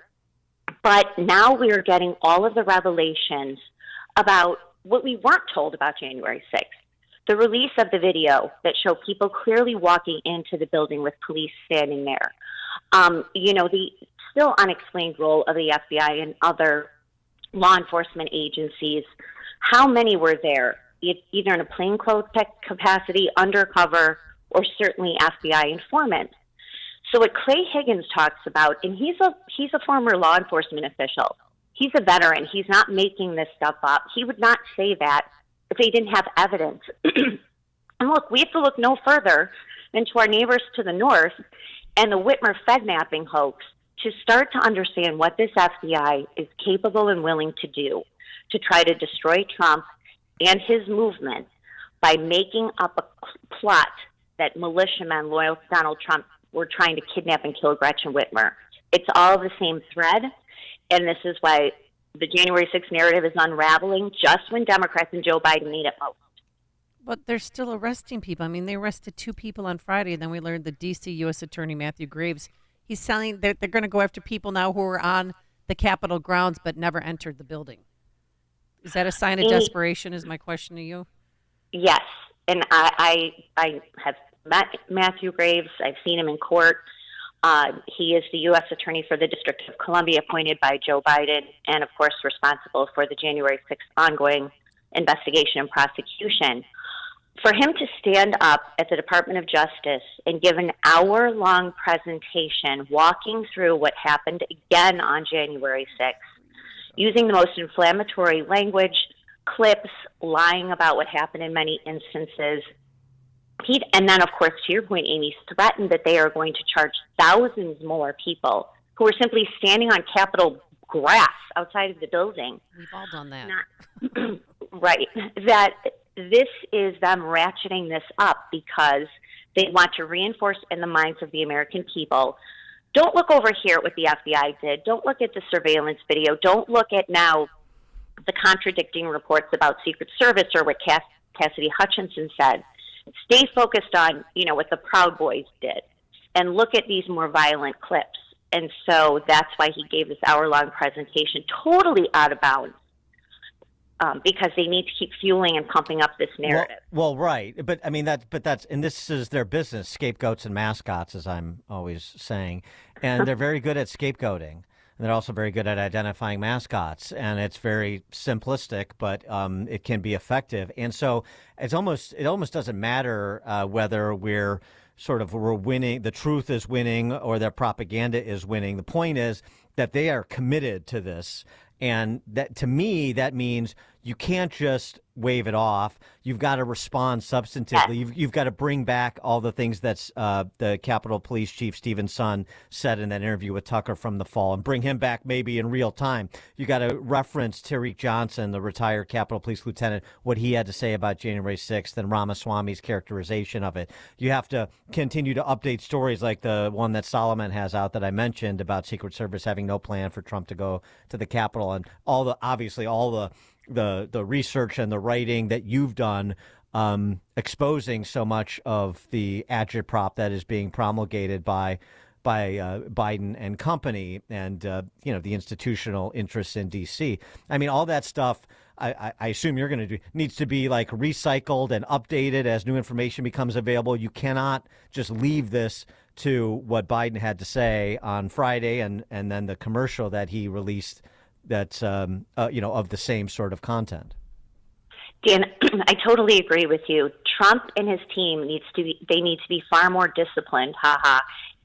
but now we are getting all of the revelations about what we weren't told about January 6th. The release of the video that showed people clearly walking into the building with police standing there. The still unexplained role of the FBI and other law enforcement agencies. How many were there, either in a plainclothes capacity, undercover, or certainly FBI informants? So what Clay Higgins talks about, and he's a former law enforcement official. He's a veteran. He's not making this stuff up. He would not say that if they didn't have evidence. And look, we have to look no further than to our neighbors to the north and the Whitmer Fed-napping hoax to start to understand what this FBI is capable and willing to do to try to destroy Trump and his movement by making up a plot that militiamen loyal to Donald Trump were trying to kidnap and kill Gretchen Whitmer. It's all the same thread, and this is why the January 6th narrative is unraveling just when Democrats and Joe Biden need it most. But they're still arresting people. I mean, they arrested 2 people on Friday, and then we learned the D.C. U.S. Attorney Matthew Graves, he's selling, they're going to go after people now who are on the Capitol grounds but never entered the building. Is that a sign of desperation, is my question to you? Yes, and I have met Matthew Graves. I've seen him in court. He is the U.S. Attorney for the District of Columbia, appointed by Joe Biden, and, of course, responsible for the January 6th ongoing investigation and prosecution. For him to stand up at the Department of Justice and give an hour-long presentation walking through what happened again on January 6th, using the most inflammatory language, clips, lying about what happened in many instances, and then, of course, to your point, Amy, threatened that they are going to charge thousands more people who are simply standing on Capitol grass outside of the building. We've all done that. Right. That this is them ratcheting this up because they want to reinforce in the minds of the American people. Don't look over here at what the FBI did. Don't look at the surveillance video. Don't look at now the contradicting reports about Secret Service or what Cassidy Hutchinson said. Stay focused on, what the Proud Boys did and look at these more violent clips. And so that's why he gave this hour-long presentation totally out of bounds. Because they need to keep fueling and pumping up this narrative. Well, right, but I mean that's and this is their business, scapegoats and mascots, as I'm always saying, and they're very good at scapegoating, and they're also very good at identifying mascots, and it's very simplistic, but it can be effective, and so it almost doesn't matter whether we're winning, the truth is winning, or their propaganda is winning. The point is that they are committed to this. And that, to me, that means you can't just wave it off. You've got to respond substantively. You've got to bring back all the things that the Capitol Police Chief Stephen Son said in that interview with Tucker from the fall, and bring him back maybe in real time. You got to reference Tariq Johnson, the retired Capitol Police Lieutenant, what he had to say about January 6th and Ramaswamy's characterization of it. You have to continue to update stories like the one that Solomon has out that I mentioned about Secret Service having no plan for Trump to go to the Capitol, and all the research and the writing that you've done, exposing so much of the agitprop that is being promulgated by Biden and company, and the institutional interests in D.C. I mean, all that stuff I assume you're going to do, needs to be like recycled and updated as new information becomes available. You cannot just leave this to what Biden had to say on Friday and then the commercial that he released that's, of the same sort of content. Dan, I totally agree with you. Trump and his team need to be far more disciplined,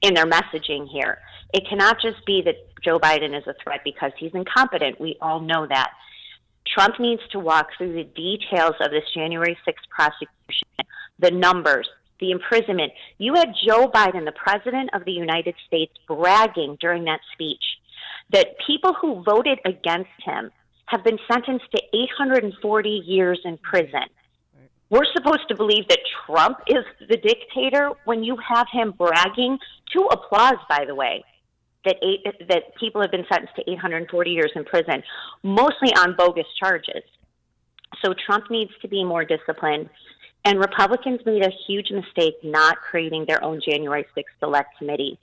in their messaging here. It cannot just be that Joe Biden is a threat because he's incompetent. We all know that. Trump needs to walk through the details of this January 6th prosecution, the numbers, the imprisonment. You had Joe Biden, the president of the United States, bragging during that speech that people who voted against him have been sentenced to 840 years in prison. We're supposed to believe that Trump is the dictator when you have him bragging, to applause, by the way, that people have been sentenced to 840 years in prison, mostly on bogus charges. So Trump needs to be more disciplined. And Republicans made a huge mistake not creating their own January 6th Select Committee.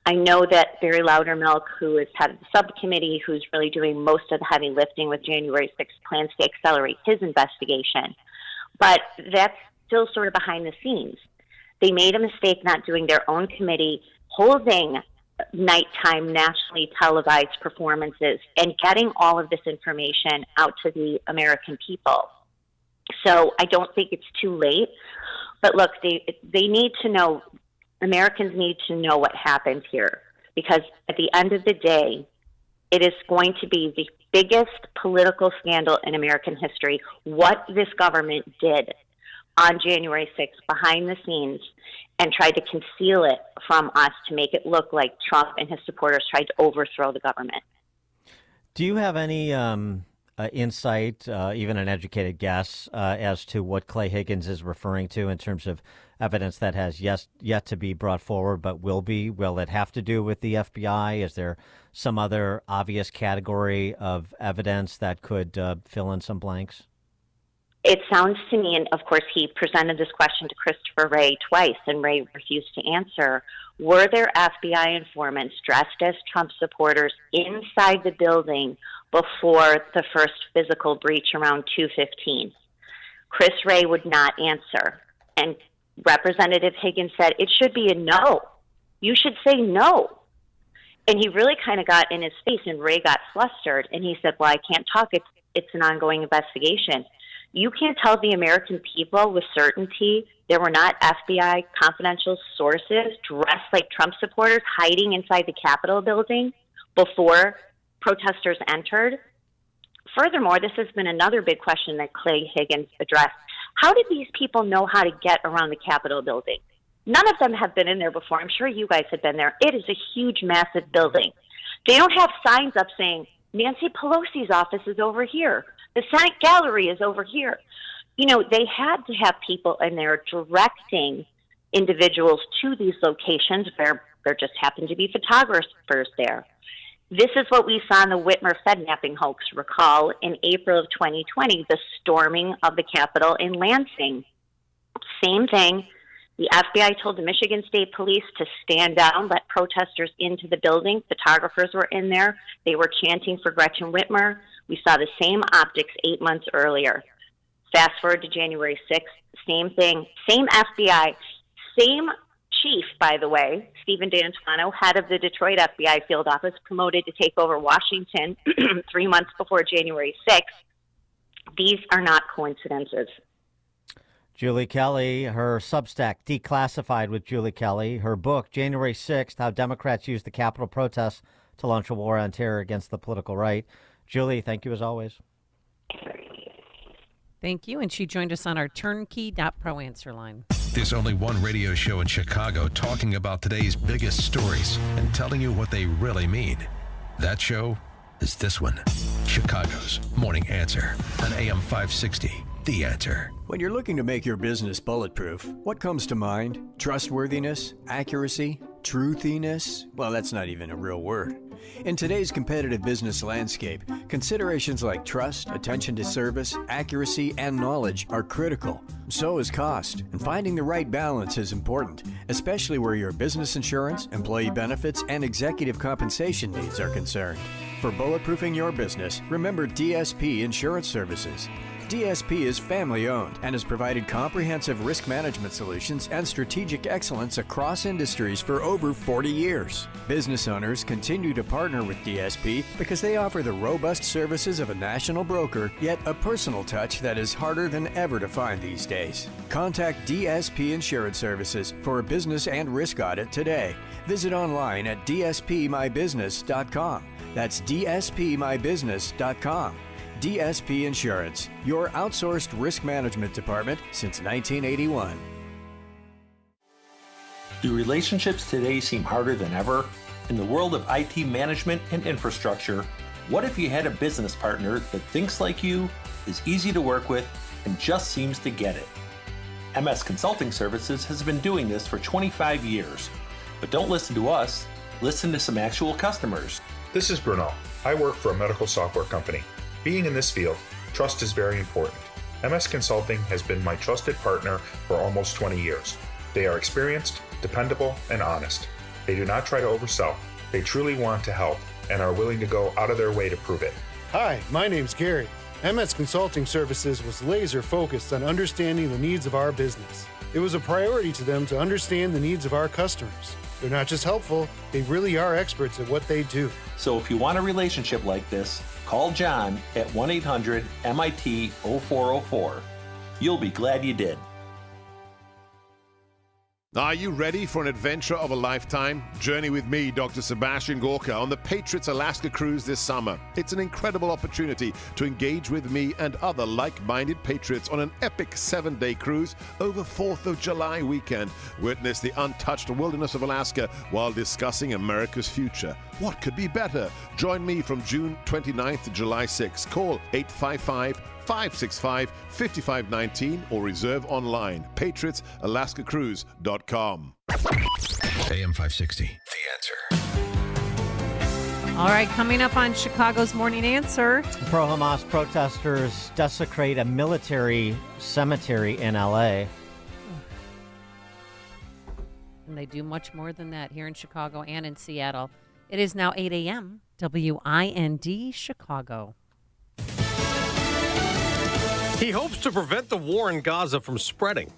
I know that Barry Loudermilk, who is head of the subcommittee, who's really doing most of the heavy lifting with January 6th, plans to accelerate his investigation. But that's still sort of behind the scenes. They made a mistake not doing their own committee, holding nighttime nationally televised performances and getting all of this information out to the American people. So I don't think it's too late. But look, they need to know, Americans need to know what happened here, because at the end of the day, it is going to be the biggest political scandal in American history, what this government did on January 6th behind the scenes and tried to conceal it from us to make it look like Trump and his supporters tried to overthrow the government. Do you have any insight, even an educated guess, as to what Clay Higgins is referring to in terms of evidence that has yet to be brought forward but will be? Will it have to do with the FBI? Is there some other obvious category of evidence that could fill in some blanks? It sounds to me, and of course he presented this question to Christopher Wray twice, and Wray refused to answer. Were there FBI informants dressed as Trump supporters inside the building before the first physical breach around 2:15? Chris Wray would not answer. And Representative Higgins said, it should be a no. You should say no. And he really kind of got in his face, and Wray got flustered, and he said, well, I can't talk. It's an ongoing investigation. You can't tell the American people with certainty there were not FBI confidential sources dressed like Trump supporters hiding inside the Capitol building before protesters entered. Furthermore, this has been another big question that Clay Higgins addressed. How did these people know how to get around the Capitol building? None of them have been in there before. I'm sure you guys have been there. It is a huge, massive building. They don't have signs up saying, Nancy Pelosi's office is over here. The Senate gallery is over here. You know, they had to have people in there directing individuals to these locations where there just happened to be photographers there. This is what we saw in the Whitmer Fednapping hoax. Recall in April of 2020, the storming of the Capitol in Lansing. Same thing. The FBI told the Michigan State Police to stand down, let protesters into the building. Photographers were in there. They were chanting for Gretchen Whitmer. We saw the same optics 8 months earlier. Fast forward to January 6th, same thing, same FBI, same chief, by the way, Stephen D'Antuono, head of the Detroit FBI field office, promoted to take over Washington 3 months before January 6th. These are not coincidences. Julie Kelly, her Substack, Declassified with Julie Kelly, her book, January 6th, How Democrats Used the Capitol Protests to Launch a War on Terror Against the Political Right. Julie, thank you as always. Thank you. And she joined us on our turnkey.pro answer line. There's only one radio show in Chicago talking about today's biggest stories and telling you what they really mean. That show is this one, Chicago's Morning Answer on AM 560. The Answer. When you're looking to make your business bulletproof, what comes to mind? Trustworthiness? Accuracy? Truthiness? Well, that's not even a real word. In today's competitive business landscape, considerations like trust, attention to service, accuracy, and knowledge are critical. So is cost, and finding the right balance is important, especially where your business insurance, employee benefits, and executive compensation needs are concerned. For bulletproofing your business, remember DSP Insurance Services. DSP is family-owned and has provided comprehensive risk management solutions and strategic excellence across industries for over 40 years. Business owners continue to partner with DSP because they offer the robust services of a national broker, yet a personal touch that is harder than ever to find these days. Contact DSP Insurance Services for a business and risk audit today. Visit online at dspmybusiness.com. That's dspmybusiness.com. DSP Insurance, your outsourced risk management department since 1981. Do relationships today seem harder than ever? In the world of IT management and infrastructure, what if you had a business partner that thinks like you, is easy to work with, and just seems to get it? MS Consulting Services has been doing this for 25 years. But don't listen to us, listen to some actual customers. This is Bruno. I work for a medical software company. Being in this field, trust is very important. MS Consulting has been my trusted partner for almost 20 years. They are experienced, dependable, and honest. They do not try to oversell. They truly want to help and are willing to go out of their way to prove it. Hi, my name's Gary. MS Consulting Services was laser focused on understanding the needs of our business. It was a priority to them to understand the needs of our customers. They're not just helpful, they really are experts at what they do. So if you want a relationship like this, call John at 1-800-MIT-0404. You'll be glad you did. Are you ready for an adventure of a lifetime? Journey with me, Dr. Sebastian Gorka, on the Patriots Alaska cruise this summer. It's an incredible opportunity to engage with me and other like-minded patriots on an epic 7-day cruise over 4th of July weekend. Witness the untouched wilderness of Alaska while discussing America's future. What could be better? Join me from June 29th to July 6th. Call 855-565-5519 or reserve online. PatriotsAlaskaCruise.com. AM 560, The Answer. All right, coming up on Chicago's Morning Answer. Pro-Hamas protesters desecrate a military cemetery in L.A. And they do much more than that here in Chicago and in Seattle. It is now 8 a.m. WIND Chicago. He hopes to prevent the war in Gaza from spreading.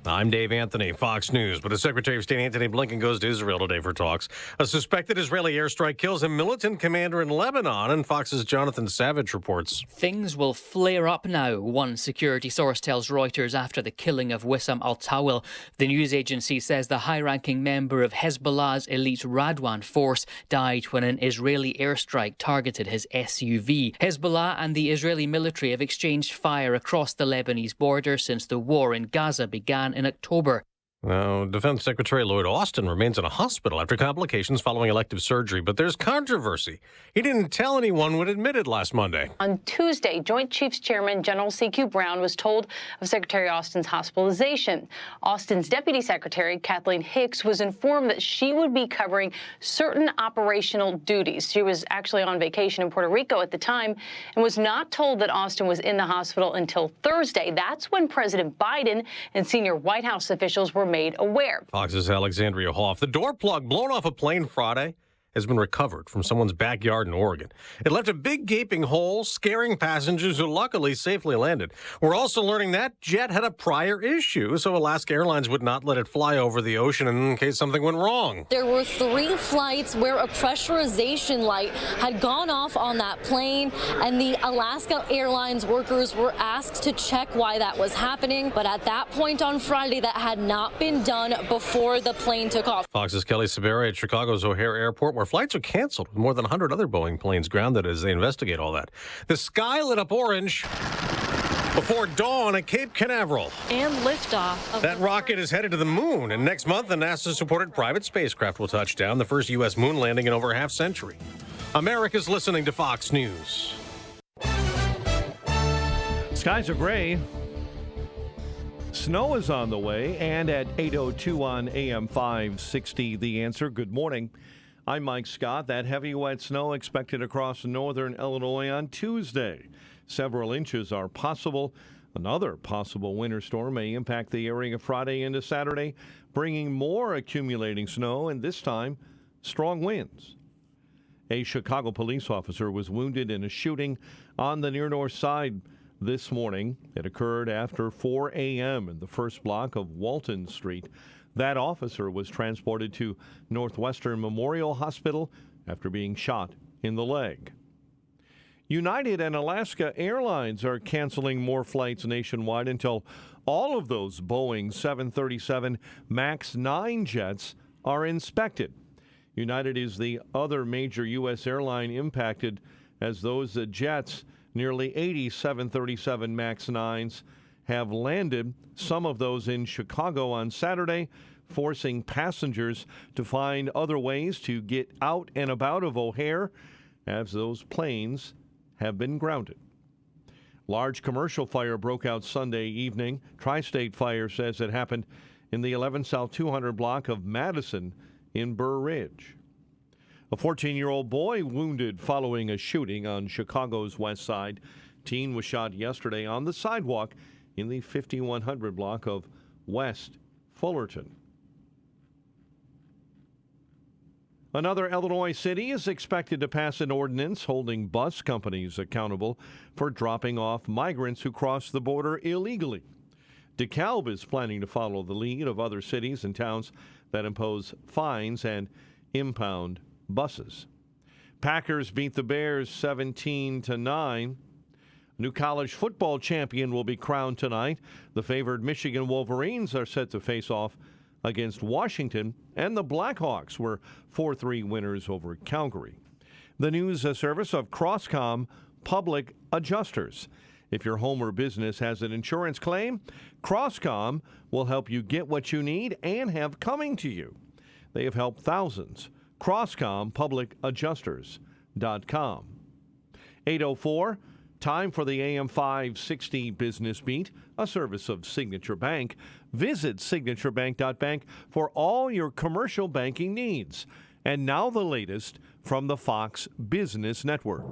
I'm Dave Anthony, Fox News. But as Secretary of State Antony Blinken goes to Israel today for talks, a suspected Israeli airstrike kills a militant commander in Lebanon, and Fox's Jonathan Savage reports. Things will flare up now, one security source tells Reuters after the killing of Wissam al-Tawil. The news agency says the high-ranking member of Hezbollah's elite Radwan force died when an Israeli airstrike targeted his SUV. Hezbollah and the Israeli military have exchanged fire across the Lebanese border since the war in Gaza began in October. Now, Defense Secretary Lloyd Austin remains in a hospital after complications following elective surgery, but there's controversy. He didn't tell anyone when admitted last Monday. On Tuesday, Joint Chiefs Chairman General C.Q. Brown was told of Secretary Austin's hospitalization. Austin's Deputy Secretary, Kathleen Hicks, was informed that she would be covering certain operational duties. She was actually on vacation in Puerto Rico at the time and was not told that Austin was in the hospital until Thursday. That's when President Biden and senior White House officials were made aware. Fox's Alexandria Hoff. The door plug blown off a plane Friday has been recovered from someone's backyard in Oregon. It left a big gaping hole, scaring passengers who luckily safely landed. We're also learning that jet had a prior issue, so Alaska Airlines would not let it fly over the ocean in case something went wrong. There were 3 flights where a pressurization light had gone off on that plane, and the Alaska Airlines workers were asked to check why that was happening. But at that point on Friday, that had not been done before the plane took off. Fox's Kelly Saberi at Chicago's O'Hare Airport, where flights are canceled with more than 100 other Boeing planes grounded as they investigate all that. The sky lit up orange before dawn at Cape Canaveral. And liftoff of that rocket is headed to the moon, and next month, the NASA-supported private spacecraft will touch down, the first U.S. moon landing in over a half-century. America's listening to Fox News. Skies are gray. Snow is on the way, and at 8:02 on AM 560, The Answer. Good morning. I'm Mike Scott. That heavy, wet snow expected across northern Illinois on Tuesday. Several inches are possible. Another possible winter storm may impact the area Friday into Saturday, bringing more accumulating snow and this time strong winds. A Chicago police officer was wounded in a shooting on the near north side this morning. It occurred after 4 a.m. in the first block of Walton Street. That officer was transported to Northwestern Memorial Hospital after being shot in the leg. United and Alaska Airlines are canceling more flights nationwide until all of those Boeing 737 MAX 9 jets are inspected. United is the other major U.S. airline impacted, as those jets, nearly 80 737 MAX 9s, have landed, some of those in Chicago on Saturday, forcing passengers to find other ways to get out and about of O'Hare, as those planes have been grounded. Large commercial fire broke out Sunday evening. Tri-State Fire says it happened in the 11 South 200 block of Madison in Burr Ridge. A 14-year-old boy wounded following a shooting on Chicago's west side. Teen was shot yesterday on the sidewalk in the 5100 block of West Fullerton. Another Illinois city is expected to pass an ordinance holding bus companies accountable for dropping off migrants who cross the border illegally. DeKalb is planning to follow the lead of other cities and towns that impose fines and impound buses. Packers beat the Bears 17-9. New college football champion will be crowned tonight. The favored Michigan Wolverines are set to face off against Washington, and the Blackhawks were 4-3 winners over Calgary. The news service of Crosscom Public Adjusters. If your home or business has an insurance claim, Crosscom will help you get what you need and have coming to you. They have helped thousands. CrosscomPublicAdjusters.com. 8:04, time for the AM 560 Business Beat, a service of Signature Bank. Visit signaturebank.bank for all your commercial banking needs. And now the latest from the Fox Business Network.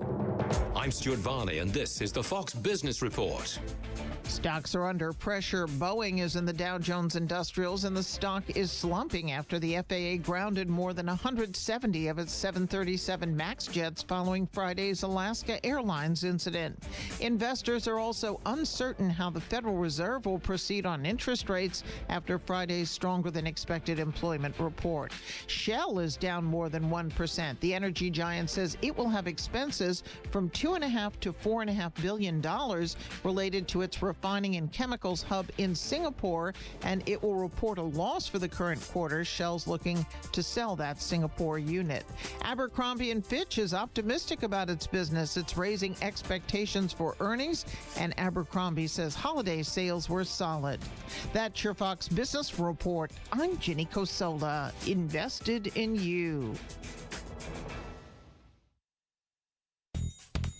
I'm Stuart Varney, and this is the Fox Business Report. Stocks are under pressure. Boeing is in the Dow Jones Industrials, and the stock is slumping after the FAA grounded more than 170 of its 737 MAX jets following Friday's Alaska Airlines incident. Investors are also uncertain how the Federal Reserve will proceed on interest rates after Friday's stronger-than-expected employment report. Shell is down more than 1%. The energy giant says it will have expenses from $2.5 to $4.5 billion related to its refining and chemicals hub in Singapore, and it will report a loss for the current quarter. Shell's looking to sell that Singapore unit. Abercrombie & Fitch is optimistic about its business. It's raising expectations for earnings, and Abercrombie says holiday sales were solid. That's your Fox Business Report. I'm Ginny Cosola, invested in you.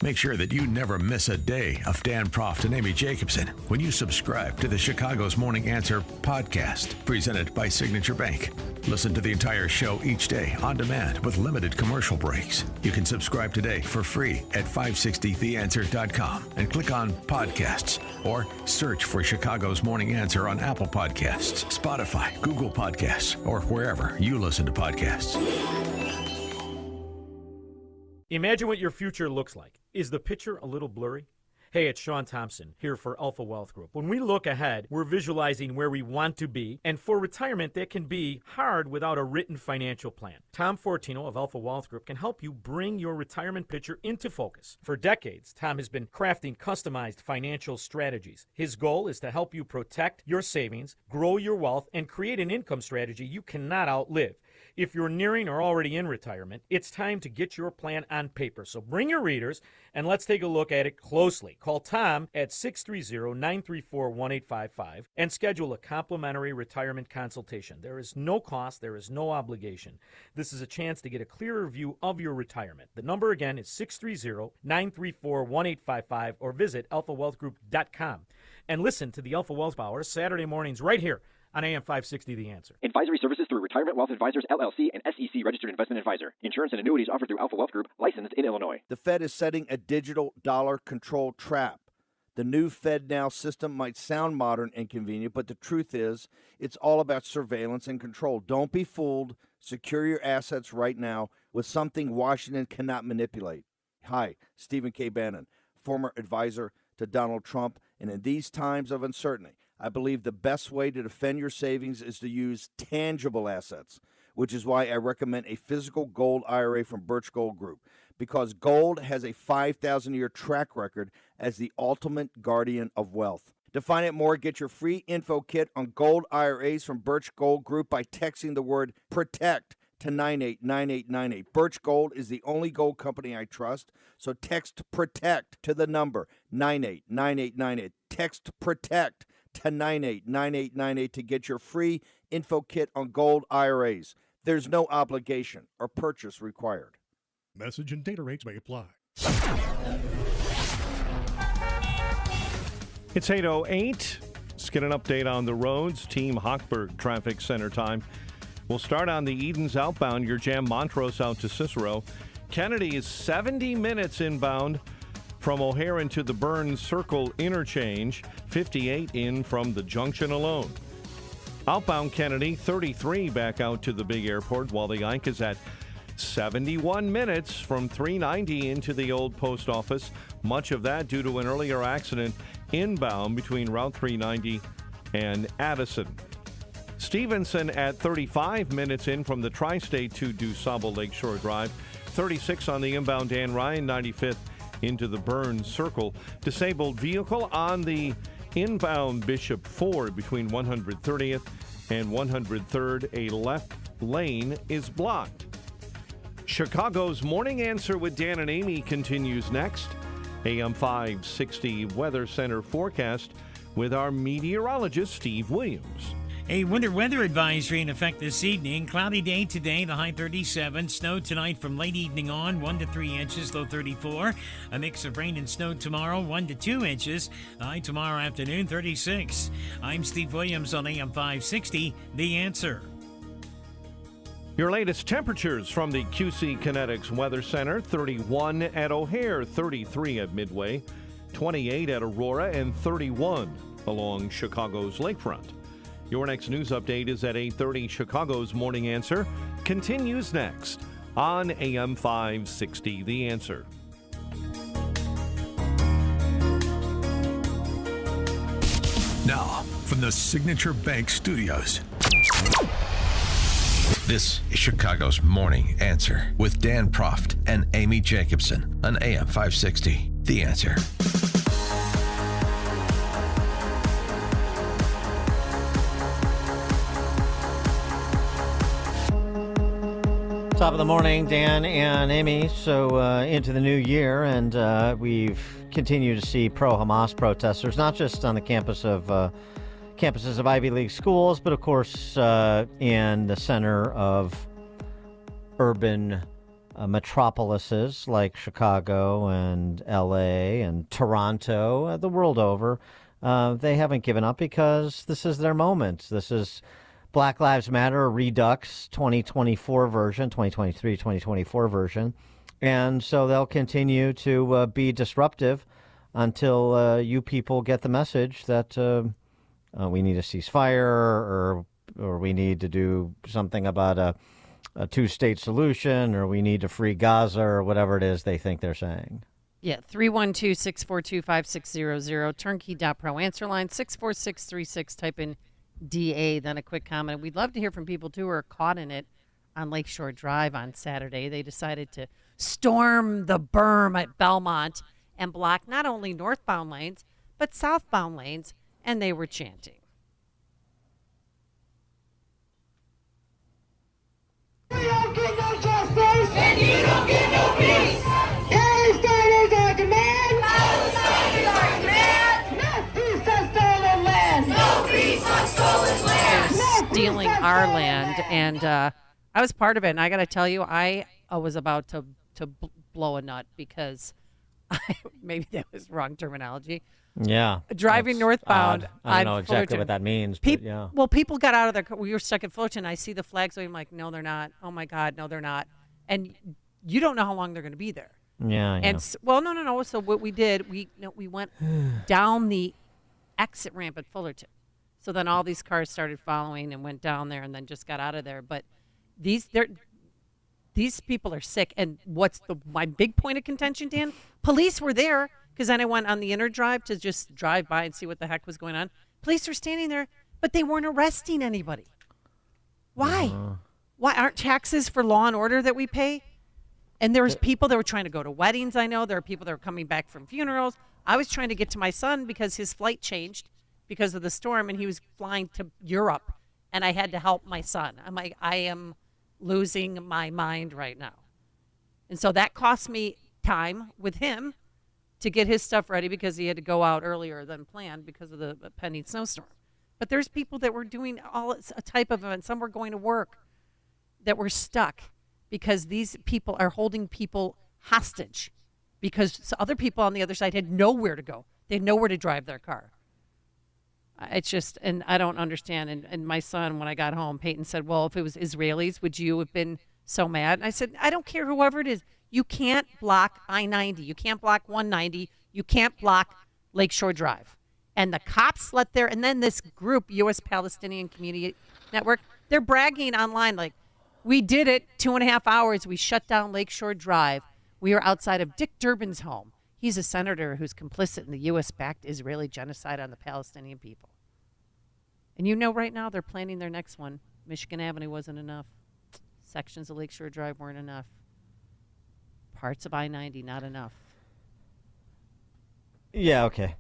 Make sure that you never miss a day of Dan Proft and Amy Jacobson when you subscribe to the Chicago's Morning Answer podcast, presented by Signature Bank. Listen to the entire show each day on demand with limited commercial breaks. You can subscribe today for free at 560theanswer.com and click on podcasts or search for Chicago's Morning Answer on Apple Podcasts, Spotify, Google Podcasts, or wherever you listen to podcasts. Imagine what your future looks like. Is the picture a little blurry? Hey, it's Sean Thompson here for Alpha Wealth Group. When we look ahead, we're visualizing where we want to be, and for retirement, that can be hard without a written financial plan. Tom Fortino of Alpha Wealth Group can help you bring your retirement picture into focus. For decades, Tom has been crafting customized financial strategies. His goal is to help you protect your savings, grow your wealth, and create an income strategy you cannot outlive. If you're nearing or already in retirement, it's time to get your plan on paper. So bring your readers and let's take a look at it closely. Call Tom at 630-934-1855 and schedule a complimentary retirement consultation. There is no cost, there is no obligation. This is a chance to get a clearer view of your retirement. The number again is 630-934-1855 or visit alphawealthgroup.com. And listen to the Alpha Wealth Hour Saturday mornings right here on AM 560 The Answer. Advisory services through Retirement Wealth Advisors, LLC, and SEC Registered Investment Advisor. Insurance and annuities offered through Alpha Wealth Group, licensed in Illinois. The Fed is setting a digital dollar control trap. The new FedNow system might sound modern and convenient, but the truth is it's all about surveillance and control. Don't be fooled. Secure your assets right now with something Washington cannot manipulate. Hi, Stephen K. Bannon, former advisor to Donald Trump. And in these times of uncertainty, I believe the best way to defend your savings is to use tangible assets, which is why I recommend a physical gold IRA from Birch Gold Group, because gold has a 5,000-year track record as the ultimate guardian of wealth. To find out more, get your free info kit on gold IRAs from Birch Gold Group by texting the word PROTECT to 989898. Birch Gold is the only gold company I trust, so text PROTECT to the number 989898. Text PROTECT to 989898 to get your free info kit on gold IRAs. There's no obligation or purchase required. Message and data rates may apply. It's 8:08. Let's get an update on the roads. Team Hochberg Traffic Center time. We'll start on the Edens outbound. Your jam Montrose out to Cicero. Kennedy is 70 minutes inbound from O'Hare into the Burns Circle interchange. 58 in from the junction alone. Outbound Kennedy, 33 back out to the big airport, while the Ike is at 71 minutes from 390 into the old post office. Much of that due to an earlier accident inbound between Route 390 and Addison. Stevenson at 35 minutes in from the Tri-State to DuSable Lakeshore Drive. 36 on the inbound Dan Ryan, 95th into the Burns Circle. Disabled vehicle on the inbound Bishop Ford between 130th and 103rd. A left lane is blocked. Chicago's Morning Answer with Dan and Amy continues next. AM 560 Weather Center forecast with our meteorologist, Steve Williams. A winter weather advisory in effect this evening. Cloudy day today, the high 37. Snow tonight from late evening on, 1 to 3 inches, low 34. A mix of rain and snow tomorrow, 1 to 2 inches. The high tomorrow afternoon, 36. I'm Steve Williams on AM 560, The Answer. Your latest temperatures from the QC Kinetics Weather Center. 31 at O'Hare, 33 at Midway, 28 at Aurora, and 31 along Chicago's lakefront. Your next news update is at 8:30. Chicago's Morning Answer continues next on AM 560, The Answer. Now, from the Signature Bank Studios, this is Chicago's Morning Answer with Dan Proft and Amy Jacobson on AM 560, The Answer. Top of the morning, Dan and Amy. So into the new year, and we've continued to see pro-Hamas protesters, not just on the campuses of Ivy League schools, but of course in the center of urban metropolises like Chicago and LA and Toronto, the world over. They haven't given up because this is their moment. This is Black Lives Matter Redux 2024 version, 2023-2024 version. And so they'll continue to be disruptive until you people get the message that we need a ceasefire, or we need to do something about a two-state solution, or we need to free Gaza, or whatever it is they think they're saying. Yeah, 312-642-5600, turnkey.pro answer line, 64636, type in DA, then a quick comment. We'd love to hear from people, too, who are caught in it on Lakeshore Drive on Saturday. They decided to storm the berm at Belmont and block not only northbound lanes, but southbound lanes, and they were chanting. You don't get no justice, and you don't get no peace. Palestine is our demand. Palestine is our demand. No peace on stolen land. No peace on stolen land. They're stealing our land, and I was part of it. And I got to tell you, I was about to blow a nut because maybe that was wrong terminology. Yeah. Driving northbound. I don't know exactly what that means, but yeah. Well, people got out of their car. We were stuck at Fulton. I see the flags. I'm like, no, they're not. Oh, my God, no, they're not. And you don't know how long they're going to be there. Yeah. And no. So what we did, we went down the exit ramp at Fullerton. So then all these cars started following and went down there and then just got out of there. But these people are sick. And what's my big point of contention, Dan? Police were there because then I went on the inner drive to just drive by and see what the heck was going on. Police were standing there, but they weren't arresting anybody. Why? Why aren't taxes for law and order that we pay? And there was people that were trying to go to weddings, I know. There were people that were coming back from funerals. I was trying to get to my son because his flight changed because of the storm, and he was flying to Europe, and I had to help my son. I'm like, I am losing my mind right now. And so that cost me time with him to get his stuff ready because he had to go out earlier than planned because of the pending snowstorm. But there's people that were doing a type of event. Some were going to work that were stuck because these people are holding people hostage because other people on the other side had nowhere to go. They had nowhere to drive their car. It's just, and I don't understand. And my son, when I got home, Peyton said, well, if it was Israelis, would you have been so mad? And I said, I don't care whoever it is. You can't block I-90. You can't block 190. You can't block Lakeshore Drive. And the cops and then this group, U.S. Palestinian Community Network, they're bragging online like, we did it 2.5 hours. We shut down Lakeshore Drive. We were outside of Dick Durbin's home. He's a senator who's complicit in the U.S.-backed Israeli genocide on the Palestinian people. And right now they're planning their next one. Michigan Avenue wasn't enough. Sections of Lakeshore Drive weren't enough. Parts of I-90 not enough. Yeah. Okay.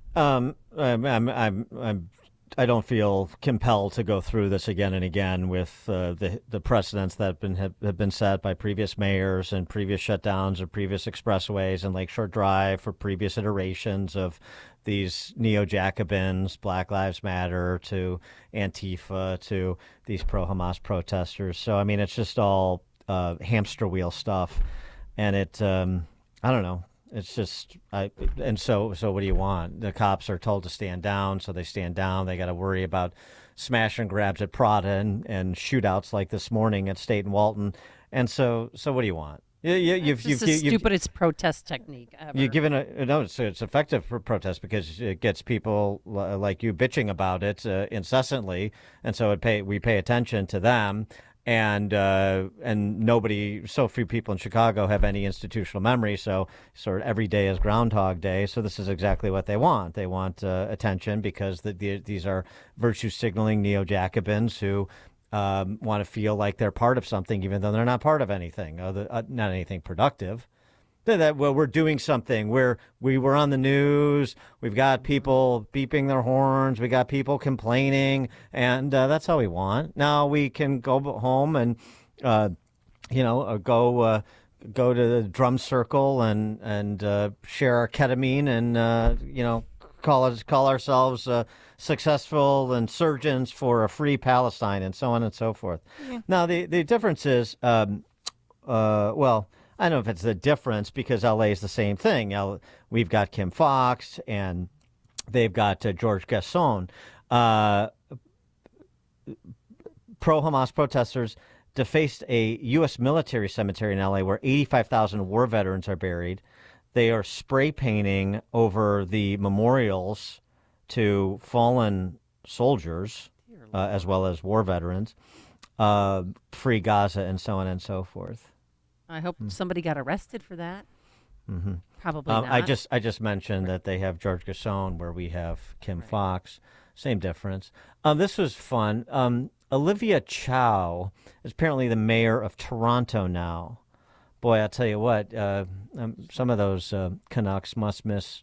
I don't feel compelled to go through this again and again with the precedents that have been set by previous mayors and previous shutdowns of previous expressways and Lakeshore Drive for previous iterations of these neo-Jacobins, Black Lives Matter, to Antifa, to these pro-Hamas protesters. So, I mean, it's just all hamster wheel stuff. And I don't know. It's just, so what do you want? The cops are told to stand down, so they stand down. They got to worry about smash and grabs at Prada and shootouts like this morning at State and Walton. And so what do you want? It's the stupidest protest technique ever. You've given it's effective for protest because it gets people like you bitching about it incessantly, and so we pay attention to them. And so few people in Chicago have any institutional memory, so sort of every day is Groundhog Day. So this is exactly what they want. They want attention because these are virtue signaling neo-Jacobins who want to feel like they're part of something, even though they're not part of anything, not anything productive. We're doing something. We were on the news. We've got people beeping their horns. We got people complaining, and that's all we want. Now we can go home and, go to the drum circle and share our ketamine and call ourselves successful insurgents for a free Palestine and so on and so forth. Yeah. Now the difference is, I don't know if it's the difference because LA is the same thing. We've got Kim Foxx and they've got George Gascon. Pro-Hamas protesters defaced a U.S. military cemetery in LA where 85,000 war veterans are buried. They are spray painting over the memorials to fallen soldiers as well as war veterans, free Gaza, and so on and so forth. I hope somebody got arrested for that. Mm-hmm. Probably not. I just mentioned that they have George Gascon where we have Kim Foxx. Same difference. This was fun. Olivia Chow is apparently the mayor of Toronto now. Boy, I'll tell you what, some of those Canucks must miss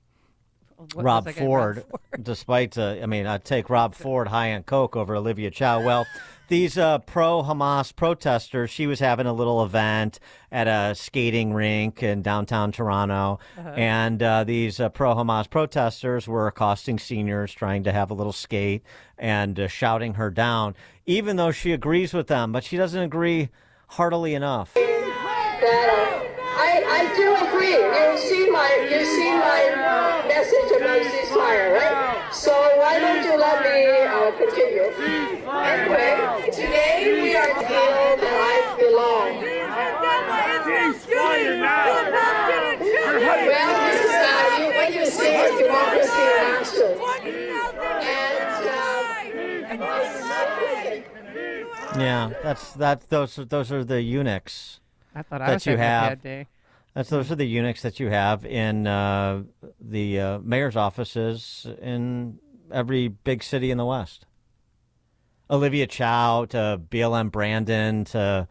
Rob Ford, despite, I'd take Rob Ford high on coke over Olivia Chow. Well, these pro-Hamas protesters, she was having a little event at a skating rink in downtown Toronto, and these pro-Hamas protesters were accosting seniors, trying to have a little skate, and shouting her down, even though she agrees with them, but she doesn't agree heartily enough. I do agree. You see my message about ceasefire, right? So why don't you let me continue? Anyway, today we are to feel that I belong. Yeah, those are the eunuchs I thought I that was you having a have. bad day. Those are the eunuchs that you have in the mayor's offices in every big city in the West. Olivia Chow to BLM Brandon to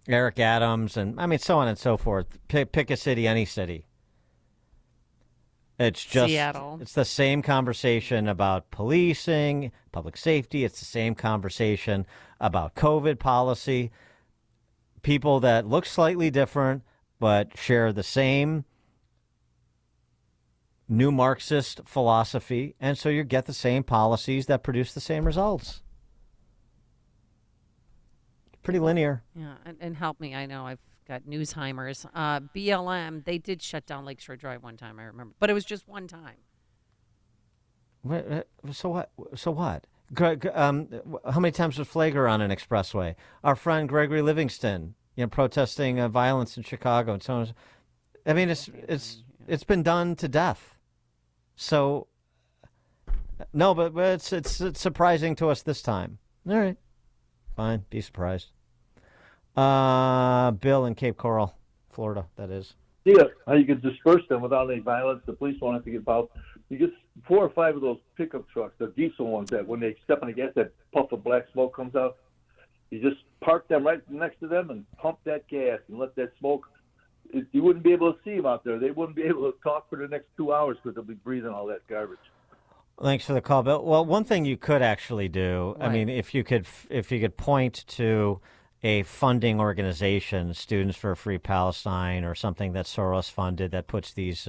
Eric Adams, and I mean so on and so forth. Pick a city, any city. It's just Seattle. It's the same conversation about policing, public safety. It's the same conversation about COVID policy. People that look slightly different but share the same new Marxist philosophy, and so you get the same policies that produce the same results. Pretty linear. Yeah, and help me. I know I've got Newsheimers. BLM, they did shut down Lakeshore Drive one time, I remember. But it was just one time. So what? So what? How many times was Flagler on an expressway? Our friend Gregory Livingston, protesting violence in Chicago and so on. I mean, it's been done to death. So no, but it's surprising to us this time. All right, fine, be surprised. Bill in Cape Coral, Florida, that is. Yeah, how you could disperse them without any violence. The police won't have to get involved. You get 4 or 5 of those pickup trucks, the diesel ones, that when they step on the gas, that puff of black smoke comes out. You just park them right next to them and pump that gas and let that smoke. You wouldn't be able to see them out there. They wouldn't be able to talk for the next 2 hours because they'll be breathing all that garbage. Thanks for the call, Bill. Well, one thing you could actually do, Right. I mean, if you could point to a funding organization, Students for a Free Palestine, or something that Soros funded that puts these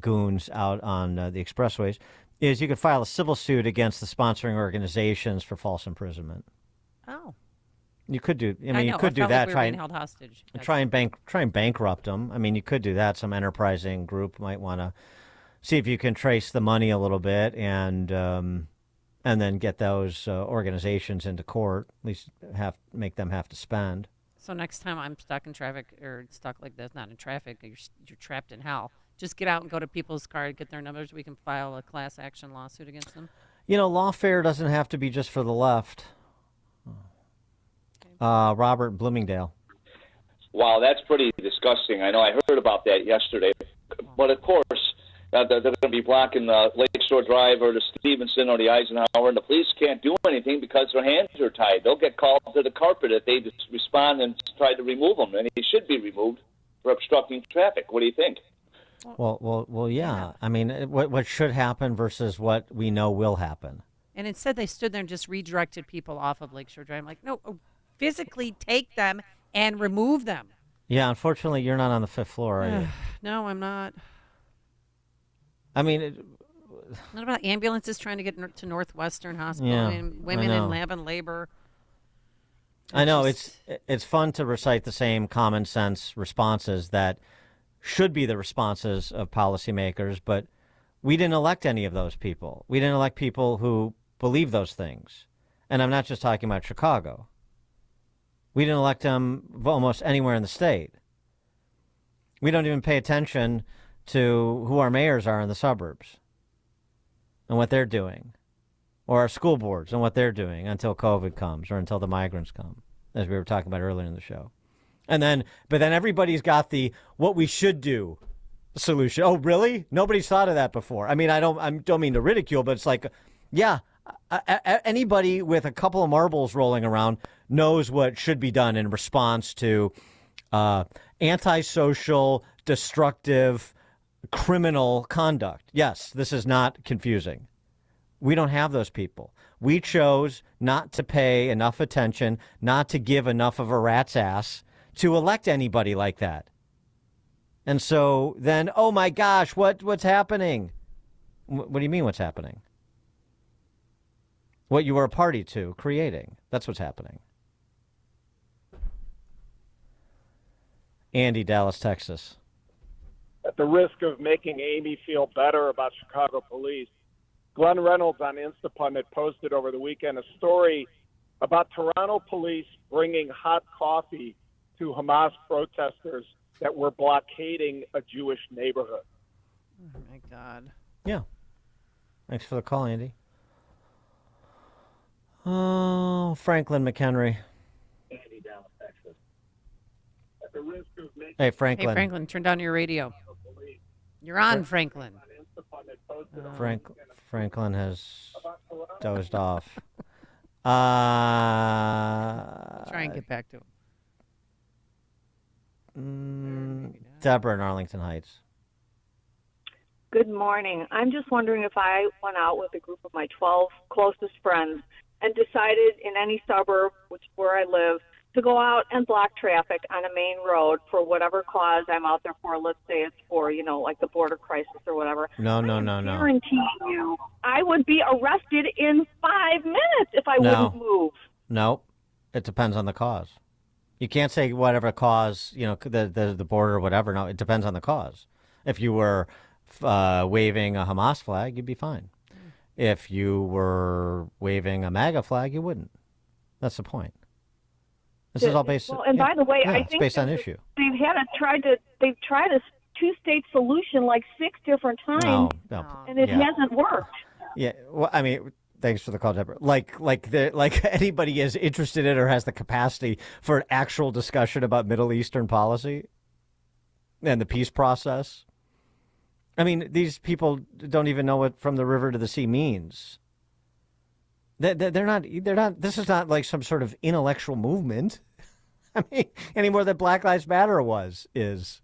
goons out on the expressways, is you could file a civil suit against the sponsoring organizations for false imprisonment. Oh. You could do. I mean, I you know, could I do felt that. like we were being held hostage. Try and bankrupt them. I mean, you could do that. Some enterprising group might want to see if you can trace the money a little bit and then get those organizations into court. At least make them have to spend. So next time I'm stuck in traffic or stuck like this, not in traffic, you're trapped in hell. Just get out and go to people's car, get their numbers. We can file a class action lawsuit against them. Lawfare doesn't have to be just for the left. Robert Bloomingdale. Wow, that's pretty disgusting. I know I heard about that yesterday. But of course, they're going to be blocking the Lakeshore Drive or the Stevenson or the Eisenhower, and the police can't do anything because their hands are tied. They'll get called to the carpet if they just respond and try to remove them, and he should be removed for obstructing traffic. What do you think? Well, yeah. I mean, what should happen versus what we know will happen. And instead, they stood there and just redirected people off of Lakeshore Drive. I'm like, no, physically take them and remove them. Yeah, unfortunately, you're not on the 5th floor, are you? No, I'm not. I mean, What about ambulances trying to get to Northwestern Hospital? Yeah, and women in lab and labor. I know it's fun to recite the same common sense responses that should be the responses of policymakers, but we didn't elect any of those people. We didn't elect people who believe those things. And I'm not just talking about Chicago. We didn't elect them almost anywhere in the state. We don't even pay attention to who our mayors are in the suburbs and what they're doing, or our school boards and what they're doing until COVID comes or until the migrants come, as we were talking about earlier in the show. But then everybody's got the what we should do solution. Oh, really? Nobody's thought of that before. I mean, I don't mean to ridicule, but it's like, yeah, anybody with a couple of marbles rolling around knows what should be done in response to antisocial, destructive, criminal conduct. Yes, this is not confusing. We don't have those people. We chose not to pay enough attention, not to give enough of a rat's ass to elect anybody like that. And so then, oh my gosh, what's happening? What do you mean what's happening? What you were a party to creating. That's what's happening. Andy, Dallas, Texas. At the risk of making Amy feel better about Chicago police, Glenn Reynolds on Instapundit posted over the weekend a story about Toronto police bringing hot coffee to Hamas protesters that were blockading a Jewish neighborhood. Oh, my God. Yeah. Thanks for the call, Andy. Oh, Franklin McHenry. Andy down in Texas. At the risk of making Hey, Franklin. Hey, Franklin, turn down your radio. You're on, Franklin. Franklin has dozed off. Try and get back to him. Deborah in Arlington Heights. Good morning. I'm just wondering if I went out with a group of my 12 closest friends and decided in any suburb, which is where I live, to go out and block traffic on a main road for whatever cause I'm out there for. Let's say it's for, like the border crisis or whatever. No. Guaranteeing you, I would be arrested in 5 minutes if I wouldn't move. No, it depends on the cause. You can't say whatever cause, the border or whatever. No, it depends on the cause. If you were waving a Hamas flag, you'd be fine. If you were waving a MAGA flag, you wouldn't. That's the point. This is all based. Well, and by the way, I it's think based on issue. They've tried a two-state solution like 6 different times, and it hasn't worked. Yeah, well, I mean, thanks for the call, Deborah. Like anybody is interested in or has the capacity for an actual discussion about Middle Eastern policy and the peace process. I mean, these people don't even know what from the river to the sea means. They're not. This is not like some sort of intellectual movement. I mean, any more than Black Lives Matter is.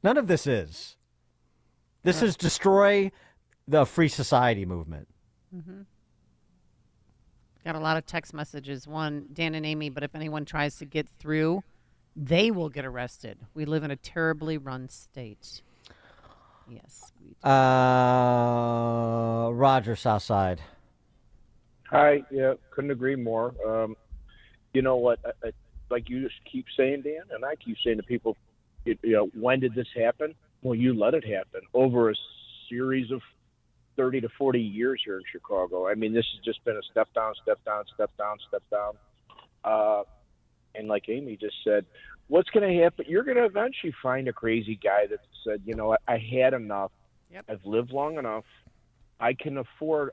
None of this is. This is destroy the free society movement. Mm-hmm. Got a lot of text messages. One, Dan and Amy, but if anyone tries to get through, they will get arrested. We live in a terribly run state. Yes, we do. Roger, Southside. Hi, yeah, couldn't agree more. You know what? Like you just keep saying, Dan, and I keep saying to people, when did this happen? Well, you let it happen over a series of 30 to 40 years here in Chicago. I mean, this has just been a step down, step down, step down, step down. And like Amy just said, what's going to happen? You're going to eventually find a crazy guy that said, I had enough. Yep. I've lived long enough. I can afford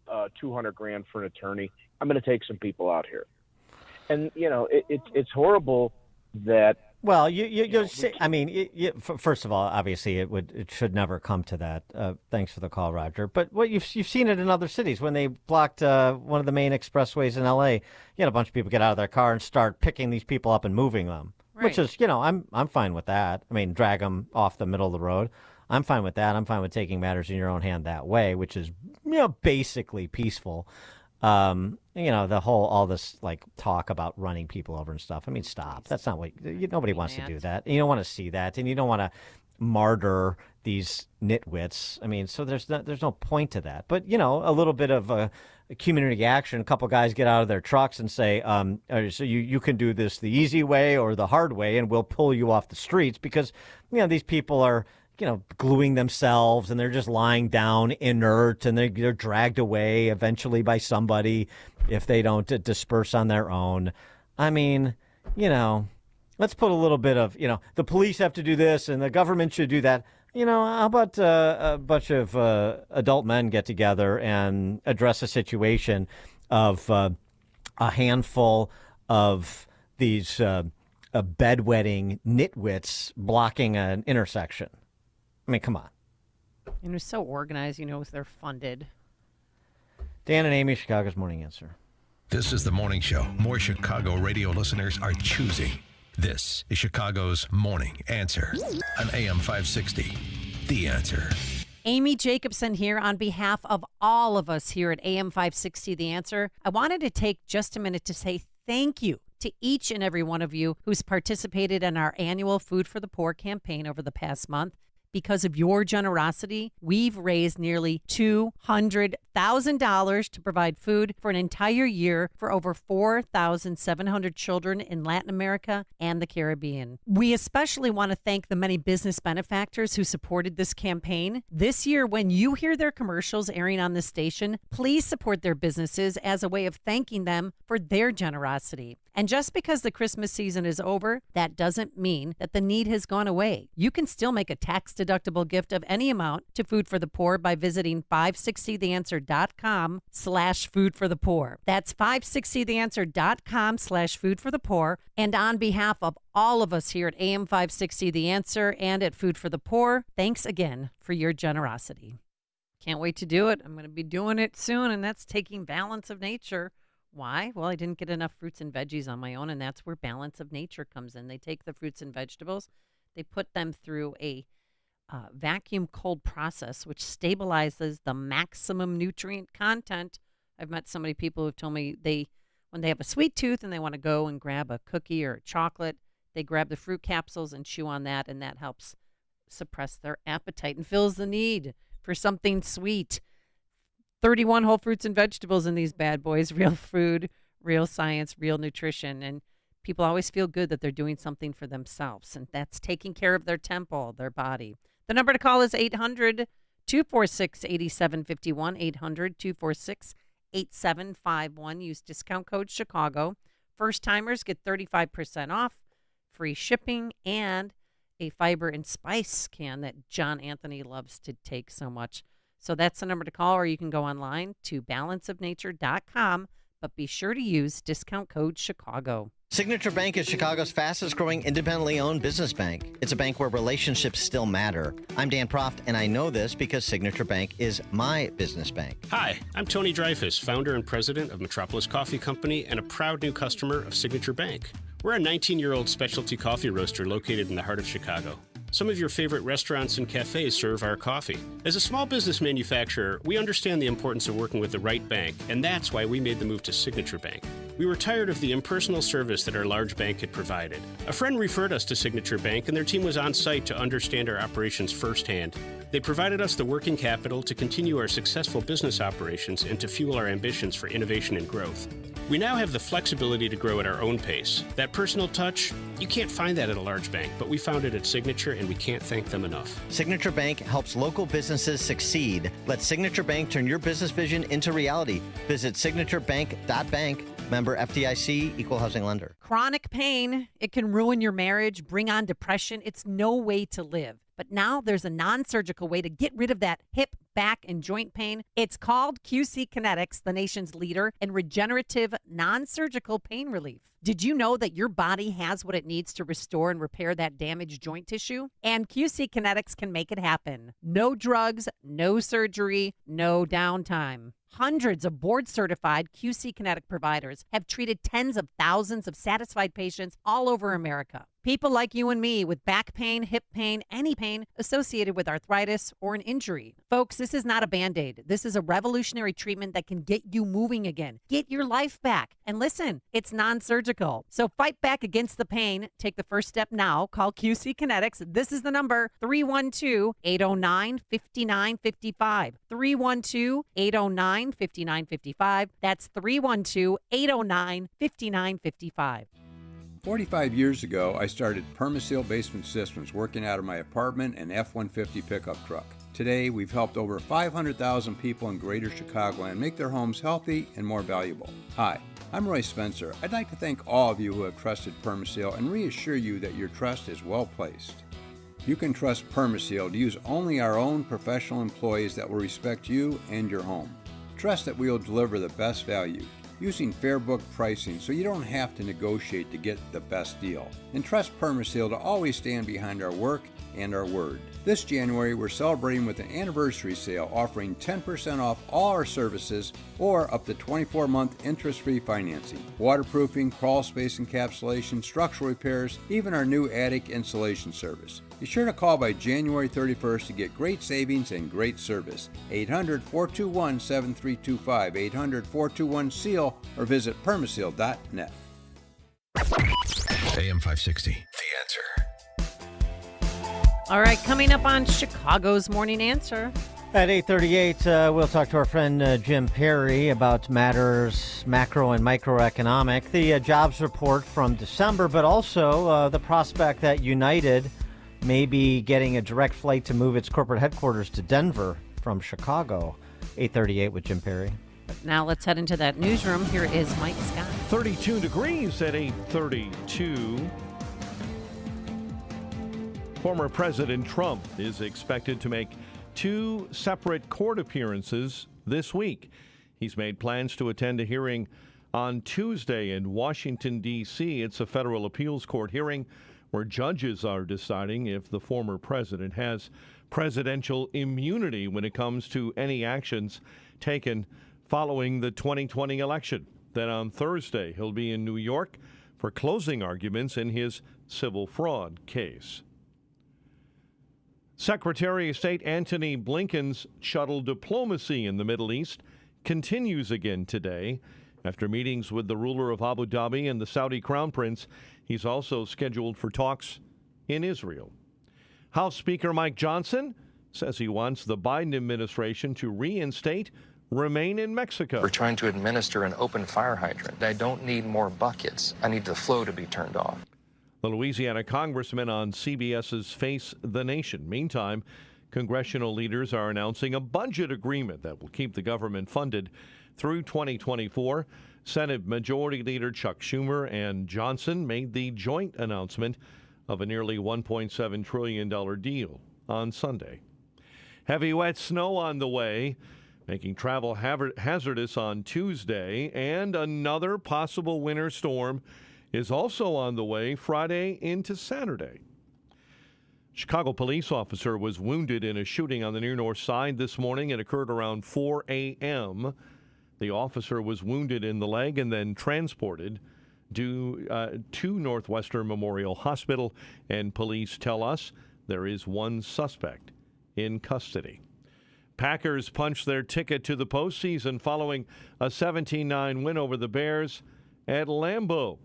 $200,000 for an attorney. I'm going to take some people out here. And, it's horrible that. Well, you say, I mean, first of all, obviously it should never come to that. Thanks for the call, Roger. But what you've seen it in other cities when they blocked one of the main expressways in L.A. You had a bunch of people get out of their car and start picking these people up and moving them, which is, I'm fine with that. I mean, drag them off the middle of the road. I'm fine with that. I'm fine with taking matters in your own hand that way, which is, basically peaceful. All this like talk about running people over and stuff. I mean, stop. That's not what nobody wants to do that. And you don't want to see that, and you don't want to martyr these nitwits. I mean, so there's no point to that. But a little bit of a community action. A couple guys get out of their trucks and say, so you can do this the easy way or the hard way, and we'll pull you off the streets because these people are gluing themselves and they're just lying down inert and they're dragged away eventually by somebody if they don't disperse on their own. I mean, let's put a little bit of, the police have to do this and the government should do that. How about a bunch of adult men get together and address a situation of a handful of these bedwetting nitwits blocking an intersection? I mean, come on. And it's so organized, they're funded. Dan and Amy, Chicago's Morning Answer. This is the morning show more Chicago radio listeners are choosing. This is Chicago's Morning Answer on AM 560. The Answer. Amy Jacobson here on behalf of all of us here at AM 560 The Answer. I wanted to take just a minute to say thank you to each and every one of you who's participated in our annual Food for the Poor campaign over the past month. Because of your generosity, we've raised nearly $200,000 to provide food for an entire year for over 4,700 children in Latin America and the Caribbean. We especially want to thank the many business benefactors who supported this campaign. This year, when you hear their commercials airing on this station, please support their businesses as a way of thanking them for their generosity. And just because the Christmas season is over, that doesn't mean that the need has gone away. You can still make a tax-deductible gift of any amount to Food for the Poor by visiting 560theanswer.com/foodforthepoor. That's 560theanswer.com/foodforthepoor. And on behalf of all of us here at AM 560 The Answer and at Food for the Poor, thanks again for your generosity. Can't wait to do it. I'm going to be doing it soon, and that's taking Balance of Nature. Why? Well, I didn't get enough fruits and veggies on my own, and that's where Balance of Nature comes in. They take the fruits and vegetables, they put them through a vacuum cold process, which stabilizes the maximum nutrient content. I've met so many people who've told me when they have a sweet tooth and they want to go and grab a cookie or a chocolate, they grab the fruit capsules and chew on that, and that helps suppress their appetite and fills the need for something sweet. 31 whole fruits and vegetables in these bad boys. Real food, real science, real nutrition. And people always feel good that they're doing something for themselves. And that's taking care of their temple, their body. The number to call is 800-246-8751. 800-246-8751. Use discount code Chicago. First timers get 35% off, free shipping, and a fiber and spice can that John Anthony loves to take so much. So that's the number to call, or you can go online to balanceofnature.com, but be sure to use discount code Chicago. Signature Bank is Chicago's fastest growing independently owned business bank. It's a bank where relationships still matter. I'm Dan Proft, and I know this because Signature Bank is my business bank. Hi, I'm Tony Dreyfus, founder and president of Metropolis Coffee Company and a proud new customer of Signature Bank. We're a 19-year-old specialty coffee roaster located in the heart of Chicago. Some of your favorite restaurants and cafes serve our coffee. As a small business manufacturer, we understand the importance of working with the right bank, and that's why we made the move to Signature Bank. We were tired of the impersonal service that our large bank had provided. A friend referred us to Signature Bank, and their team was on site to understand our operations firsthand. They provided us the working capital to continue our successful business operations and to fuel our ambitions for innovation and growth. We now have the flexibility to grow at our own pace. That personal touch, you can't find that at a large bank, but we found it at Signature, and we can't thank them enough. Signature Bank helps local businesses succeed. Let Signature Bank turn your business vision into reality. Visit signaturebank.bank. Member FDIC, equal housing lender. Chronic pain, it can ruin your marriage, bring on depression. It's no way to live. But now there's a non-surgical way to get rid of that hip, back, and joint pain. It's called QC Kinetics, the nation's leader in regenerative non-surgical pain relief. Did you know that your body has what it needs to restore and repair that damaged joint tissue? And QC Kinetics can make it happen. No drugs, no surgery, no downtime. Hundreds of board-certified QC Kinetic providers have treated tens of thousands of satisfied patients all over America. People like you and me with back pain, hip pain, any pain associated with arthritis or an injury. Folks, this is not a Band-Aid. This is a revolutionary treatment that can get you moving again. Get your life back. And listen, it's non-surgical. So fight back against the pain. Take the first step now. Call QC Kinetics. This is the number, 312-809-5955. 312-809-5955. That's 312-809-5955. 45 years ago, I started Permaseal Basement Systems working out of my apartment and F-150 pickup truck. Today, we've helped over 500,000 people in greater Chicagoland make their homes healthy and more valuable. Hi, I'm Roy Spencer. I'd like to thank all of you who have trusted Permaseal and reassure you that your trust is well placed. You can trust Permaseal to use only our own professional employees that will respect you and your home. Trust that we will deliver the best value, using fair book pricing so you don't have to negotiate to get the best deal. And trust Permaseal to always stand behind our work and our word. This January, we're celebrating with an anniversary sale offering 10% off all our services or up to 24-month interest-free financing, waterproofing, crawl space encapsulation, structural repairs, even our new attic insulation service. Be sure to call by January 31st to get great savings and great service. 800-421-7325, 800-421-SEAL, or visit permaseal.net. AM 560, The Answer. All right, coming up on Chicago's Morning Answer. At 8:38, we'll talk to our friend Jim Perry about matters macro and microeconomic, the jobs report from December, but also the prospect that United may be getting a direct flight to move its corporate headquarters to Denver from Chicago. 8:38 with Jim Perry. But now let's head into that newsroom. Here is Mike Scott. 32 degrees at 8:32. Former President Trump is expected to make 2 separate court appearances this week. He's made plans to attend a hearing on Tuesday in Washington, D.C. It's a federal appeals court hearing where judges are deciding if the former president has presidential immunity when it comes to any actions taken following the 2020 election. Then on Thursday, he'll be in New York for closing arguments in his civil fraud case. Secretary of State Antony Blinken's shuttle diplomacy in the Middle East continues again today. After meetings with the ruler of Abu Dhabi and the Saudi Crown Prince, he's also scheduled for talks in Israel. House Speaker Mike Johnson says he wants the Biden administration to reinstate Remain in Mexico. We're trying to administer an open fire hydrant. I don't need more buckets. I need the flow to be turned off. The Louisiana congressman on CBS's Face the Nation. Meantime, congressional leaders are announcing a budget agreement that will keep the government funded through 2024. Senate Majority Leader Chuck Schumer and Johnson made the joint announcement of a nearly $1.7 trillion deal on Sunday. Heavy wet snow on the way, making travel hazardous on Tuesday, and another possible winter storm is also on the way Friday into Saturday. Chicago police officer was wounded in a shooting on the near north side this morning. It occurred around 4 a.m. The officer was wounded in the leg and then transported to Northwestern Memorial Hospital, and police tell us there is one suspect in custody. Packers punched their ticket to the postseason following a 17-9 win over the Bears at Lambeau.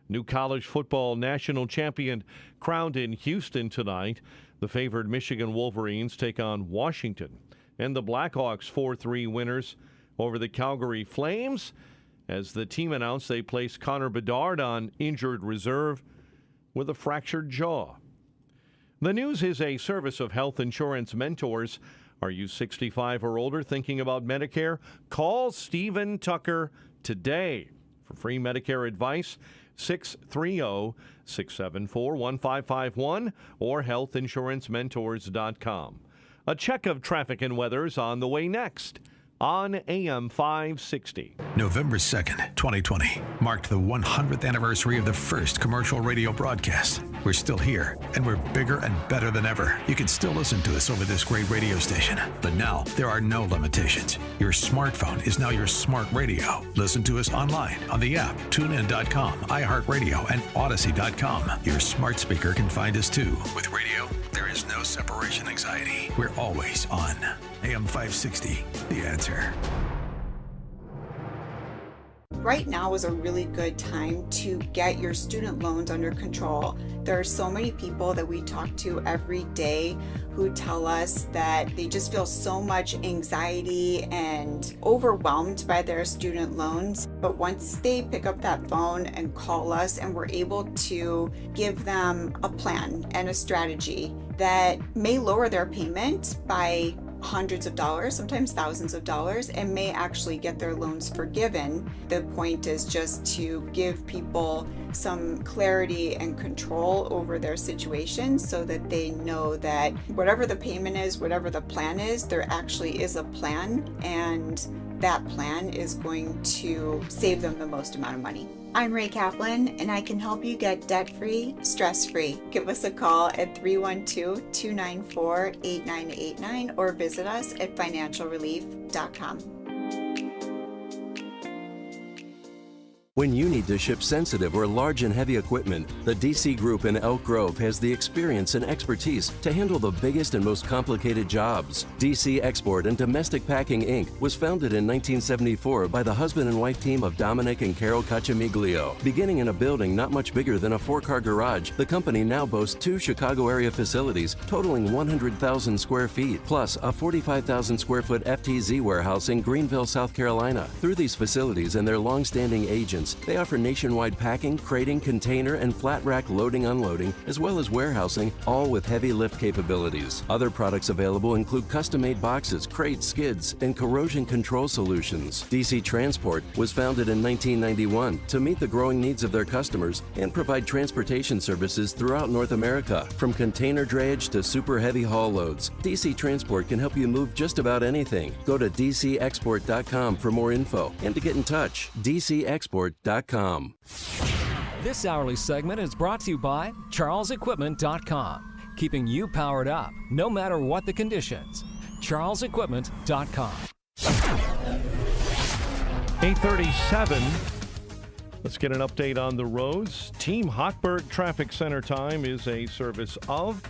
New college football national champion crowned in Houston tonight. The favored Michigan Wolverines take on Washington. And the Blackhawks 4-3 winners over the Calgary Flames as the team announced they placed Connor Bedard on injured reserve with a fractured jaw. The News is a service of Health Insurance Mentors. Are you 65 or older thinking about Medicare? Call Stephen Tucker today for free Medicare advice. 630-674-1551 or healthinsurancementors.com. A check of traffic and weather is on the way next on AM 560. November 2nd, 2020, marked the 100th anniversary of the first commercial radio broadcast. We're still here, and we're bigger and better than ever. You can still listen to us over this great radio station, but now there are no limitations. Your smartphone is now your smart radio. Listen to us online on the app, TuneIn.com, iHeartRadio, and Odyssey.com. Your smart speaker can find us too. With radio, there is no separation anxiety. We're always on. AM 560, The Answer. Right now is a really good time to get your student loans under control. There are so many people that we talk to every day who tell us that they just feel so much anxiety and overwhelmed by their student loans. But once they pick up that phone and call us and we're able to give them a plan and a strategy that may lower their payment by hundreds of dollars, sometimes thousands of dollars, and may actually get their loans forgiven. The point is just to give people some clarity and control over their situation so that they know that whatever the payment is, whatever the plan is, there actually is a plan, and that plan is going to save them the most amount of money. I'm Ray Kaplan, and I can help you get debt-free, stress-free. Give us a call at 312-294-8989 or visit us at financialrelief.com. When you need to ship sensitive or large and heavy equipment, the DC Group in Elk Grove has the experience and expertise to handle the biggest and most complicated jobs. DC Export and Domestic Packing Inc. was founded in 1974 by the husband and wife team of Dominic and Carol Cacciamiglio. Beginning in a building not much bigger than a 4-car garage, the company now boasts 2 Chicago area facilities totaling 100,000 square feet, plus a 45,000 square foot FTZ warehouse in Greenville, South Carolina. Through these facilities and their long-standing agents, Insurance, they offer nationwide packing, crating, container, and flat rack loading unloading, as well as warehousing, all with heavy lift capabilities. Other products available include custom-made boxes, crates, skids, and corrosion control solutions. DC Transport was founded in 1991 to meet the growing needs of their customers and provide transportation services throughout North America. From container drayage to super heavy haul loads, DC Transport can help you move just about anything. Go to dcexport.com for more info and to get in touch. dcexport.com. This hourly segment is brought to you by charlesequipment.com, keeping you powered up no matter what the conditions. charlesequipment.com. 8:37. Let's get an update on the roads. Team Hochberg Traffic Center time is a service of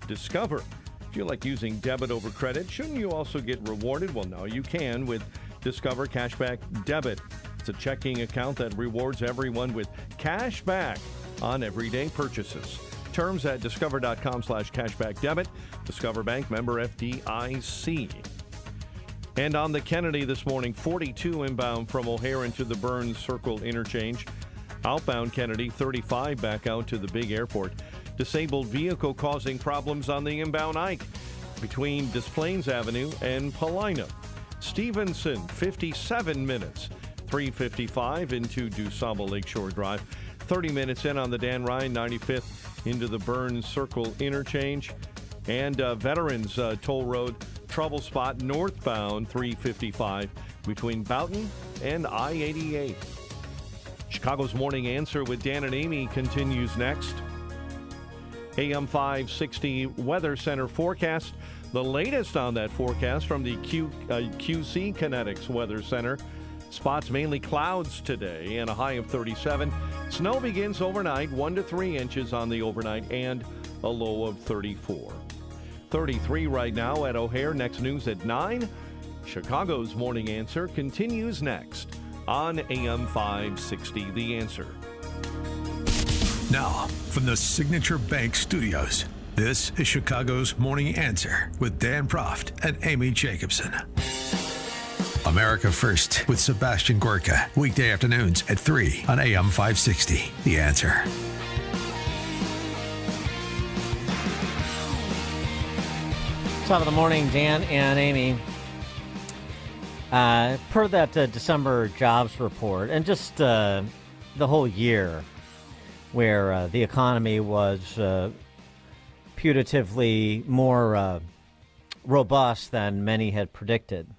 Discover. If you like using debit over credit, shouldn't you also get rewarded? Well, now you can with Discover Cashback Debit. It's a checking account that rewards everyone with cash back on everyday purchases. Terms at discover.com/cashbackdebit. Discover Bank, member FDIC. And on the Kennedy this morning, 42 inbound from O'Hare into the Burns Circle interchange. Outbound Kennedy, 35 back out to the big airport. Disabled vehicle causing problems on the inbound Ike between Des Plaines Avenue and Paulina. Stevenson, 57 minutes. 355 into DuSable Lakeshore Drive. 30 minutes in on the Dan Ryan 95th into the Burns Circle interchange. And Veterans Toll Road trouble spot northbound 355 between Boughton and I-88. Chicago's Morning Answer with Dan and Amy continues next. AM 560 Weather Center forecast. The latest on that forecast from the QC Kinetics Weather Center. Spots mainly clouds today and a high of 37. Snow begins overnight, 1 to 3 inches on the overnight and a low of 34. 33 right now at O'Hare. Next news at 9. Chicago's Morning Answer continues next on AM 560 The Answer. Now, from the Signature Bank Studios, this is Chicago's Morning Answer with Dan Proft and Amy Jacobson. America First with Sebastian Gorka, weekday afternoons at 3 on AM 560. The Answer. Top of the morning, Dan and Amy. Per that December jobs report, and just the whole year, where the economy was putatively more robust than many had predicted.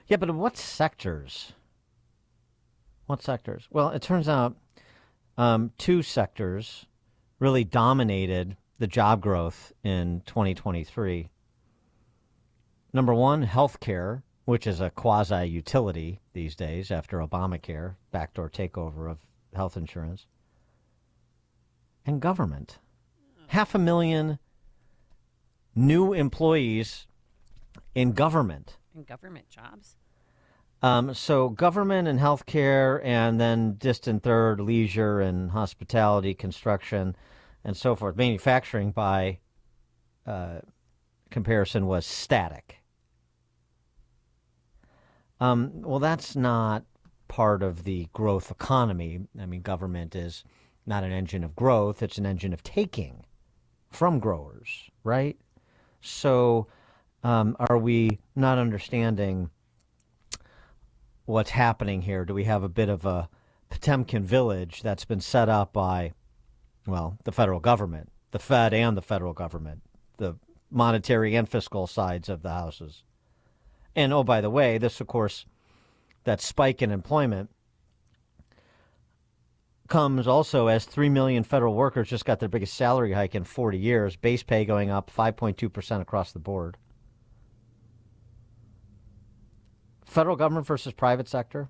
Yeah, but what sectors? What sectors? Well, it turns out two sectors really dominated the job growth in 2023. Number one, healthcare, which is a quasi-utility these days after Obamacare, backdoor takeover of health insurance, and government. 500,000 new employees in government. In government jobs? So government and healthcare, and then distant third, leisure and hospitality, construction, and so forth. Manufacturing, by comparison, was static. Well, that's not part of the growth economy. I mean, government is not an engine of growth. It's an engine of taking from growers, right? So are we not understanding what's happening here? Do we have a bit of a Potemkin village that's been set up by, well, the federal government, the Fed and the federal government, the monetary and fiscal sides of the houses? And, oh, by the way, this, of course, that spike in employment comes also as 3 million federal workers just got their biggest salary hike in 40 years, base pay going up 5.2% across the board. Federal government versus private sector.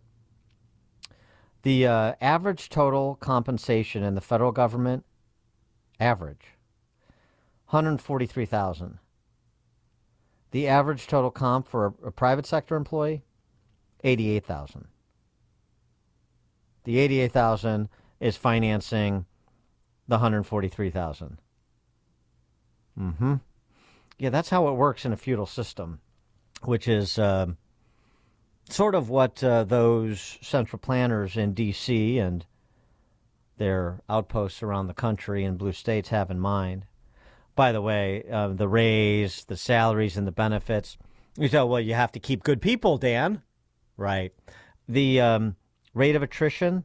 The average total compensation in the federal government, average, $143,000. The average total comp for a private sector employee, $88,000. The $88,000 is financing the $143,000. Yeah, that's how it works in a feudal system, which is sort of what those central planners in D.C. and their outposts around the country and blue states have in mind. By the way, the raise, the salaries, and the benefits. You say, well, you have to keep good people, Dan. Right. The rate of attrition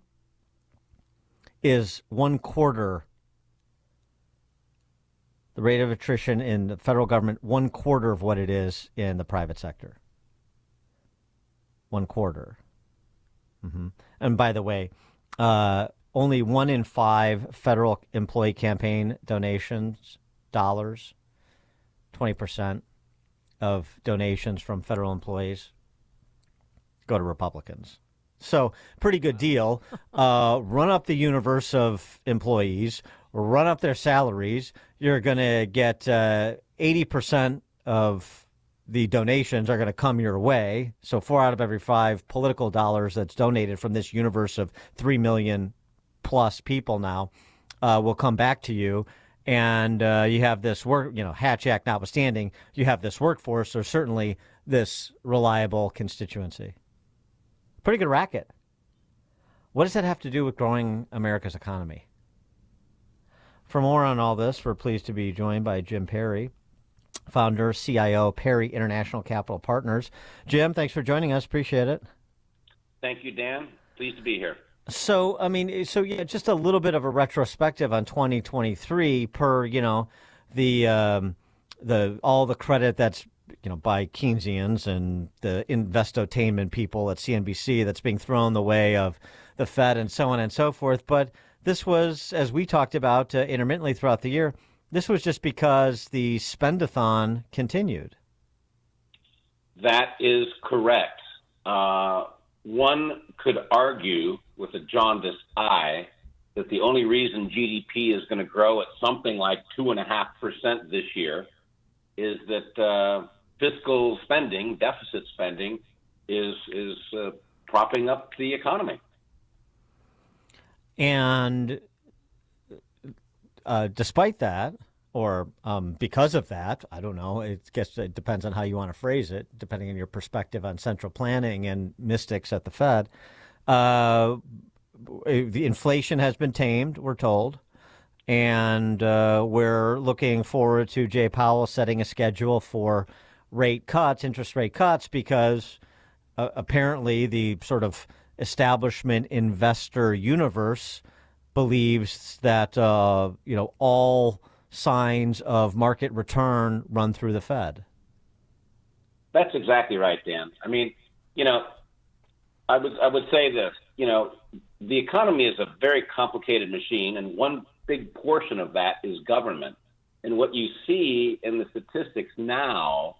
is 1/4. The rate of attrition in the federal government, 1/4 of what it is in the private sector. 1/4. Mm-hmm. And by the way, only 1 in 5 federal employee campaign donations, dollars, 20% of donations from federal employees go to Republicans. So pretty good deal. Run up the universe of employees, run up their salaries. You're going to get 80% of the donations are going to come your way. So 4 out of every 5 political dollars that's donated from this universe of 3 million plus people now will come back to you. And you have this work, Hatch Act notwithstanding, you have this workforce, or certainly this reliable constituency. Pretty good racket. What does that have to do with growing America's economy? For more on all this, we're pleased to be joined by Jim Perry, founder, CIO, Perry International Capital Partners. Jim, thanks for joining us. Appreciate it. Thank you, Dan. Pleased to be here. So, just a little bit of a retrospective on 2023 per, the all the credit that's, by Keynesians and the investotainment people at CNBC that's being thrown the way of the Fed and so on and so forth. But this was, as we talked about intermittently throughout the year, this was just because the spendathon continued. That is correct. One could argue with a jaundiced eye that the only reason GDP is going to grow at something like 2.5% this year is that fiscal spending, deficit spending, is propping up the economy. And despite that, or because of that, I don't know, I guess it depends on how you want to phrase it, depending on your perspective on central planning and mystics at the Fed. The inflation has been tamed, we're told, and we're looking forward to Jay Powell setting a schedule for interest rate cuts, because apparently the sort of establishment investor universe believes that all signs of market return run through the Fed. That's exactly right, Dan. I mean, I would say this, the economy is a very complicated machine, and one big portion of that is government. And what you see in the statistics now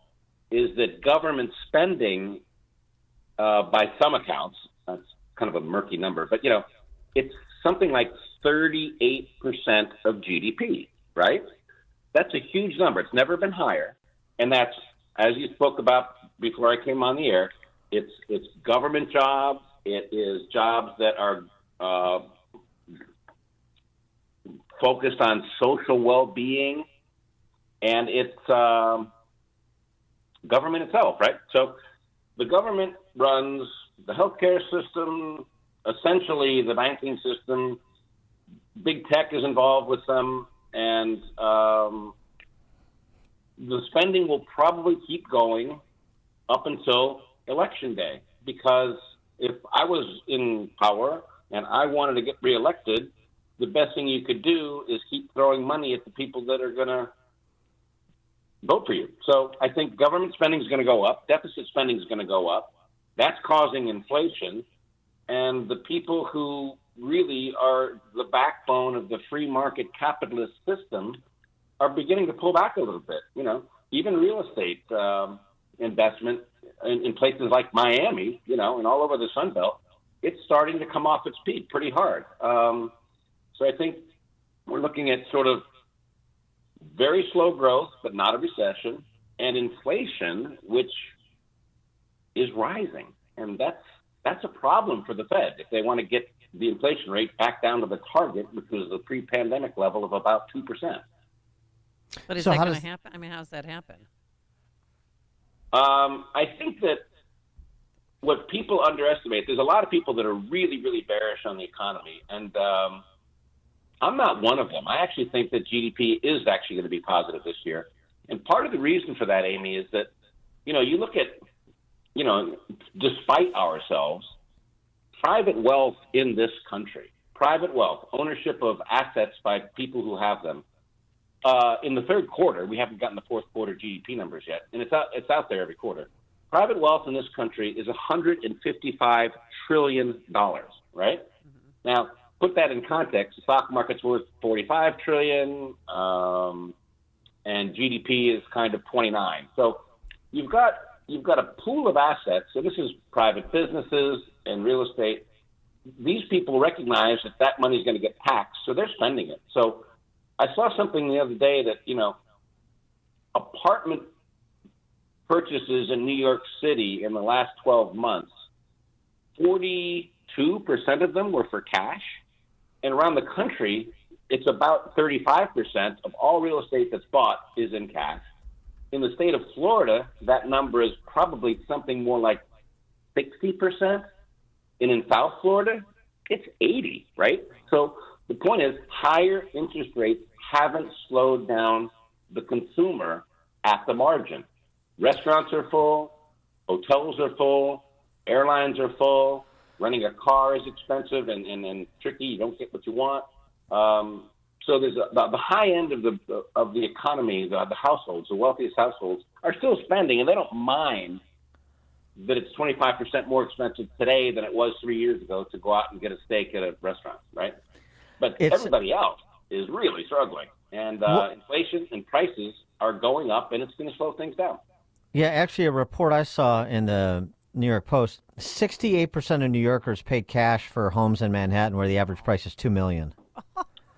is that government spending, by some accounts, that's kind of a murky number, but, it's something like 38% of GDP, right? That's a huge number. It's never been higher. And that's, as you spoke about before I came on the air, it's government jobs. It is jobs that are focused on social well-being, and it's government itself, right? So the government runs the healthcare system, essentially the banking system. Big tech is involved with them, and the spending will probably keep going up until Election Day, because if I was in power and I wanted to get reelected, the best thing you could do is keep throwing money at the people that are going to vote for you. So I think government spending is going to go up. Deficit spending is going to go up. That's causing inflation. And the people who really are the backbone of the free market capitalist system are beginning to pull back a little bit. Even real estate investment in places like Miami, and all over the Sun Belt, it's starting to come off its peak pretty hard. So I think we're looking at sort of very slow growth, but not a recession, and inflation, which is rising. And that's a problem for the Fed if they want to get the inflation rate back down to the target, which was the pre-pandemic level of about 2%. But is that going to happen? I mean, how does that happen? I think that what people underestimate, there's a lot of people that are really, really bearish on the economy, and I'm not one of them. I actually think that GDP is actually going to be positive this year. And part of the reason for that, Amy, is that, you look at, despite ourselves, private wealth in this country, private wealth, ownership of assets by people who have them. In the third quarter, we haven't gotten the fourth quarter GDP numbers yet, and it's out there every quarter. Private wealth in this country is $155 trillion, right? Mm-hmm. Now, put that in context. The stock market's worth $45 trillion, and GDP is kind of 29. So you've got a pool of assets. So this is private businesses and real estate. These people recognize that money is going to get taxed, so they're spending it. So I saw something the other day that, apartment purchases in New York City in the last 12 months, 42% of them were for cash. And around the country, it's about 35% of all real estate that's bought is in cash. In the state of Florida, that number is probably something more like 60%. And in South Florida, it's 80, right? So the point is, higher interest rates haven't slowed down the consumer at the margin. Restaurants are full, hotels are full, airlines are full, renting a car is expensive and tricky. You don't get what you want. So there's the high end of the economy, the households, the wealthiest households, are still spending, and they don't mind that it's 25% more expensive today than it was 3 years ago to go out and get a steak at a restaurant, right? But everybody else is really struggling, and inflation and prices are going up, and it's going to slow things down. Yeah, actually, a report I saw in the New York Post, 68% of New Yorkers paid cash for homes in Manhattan, where the average price is $2 million.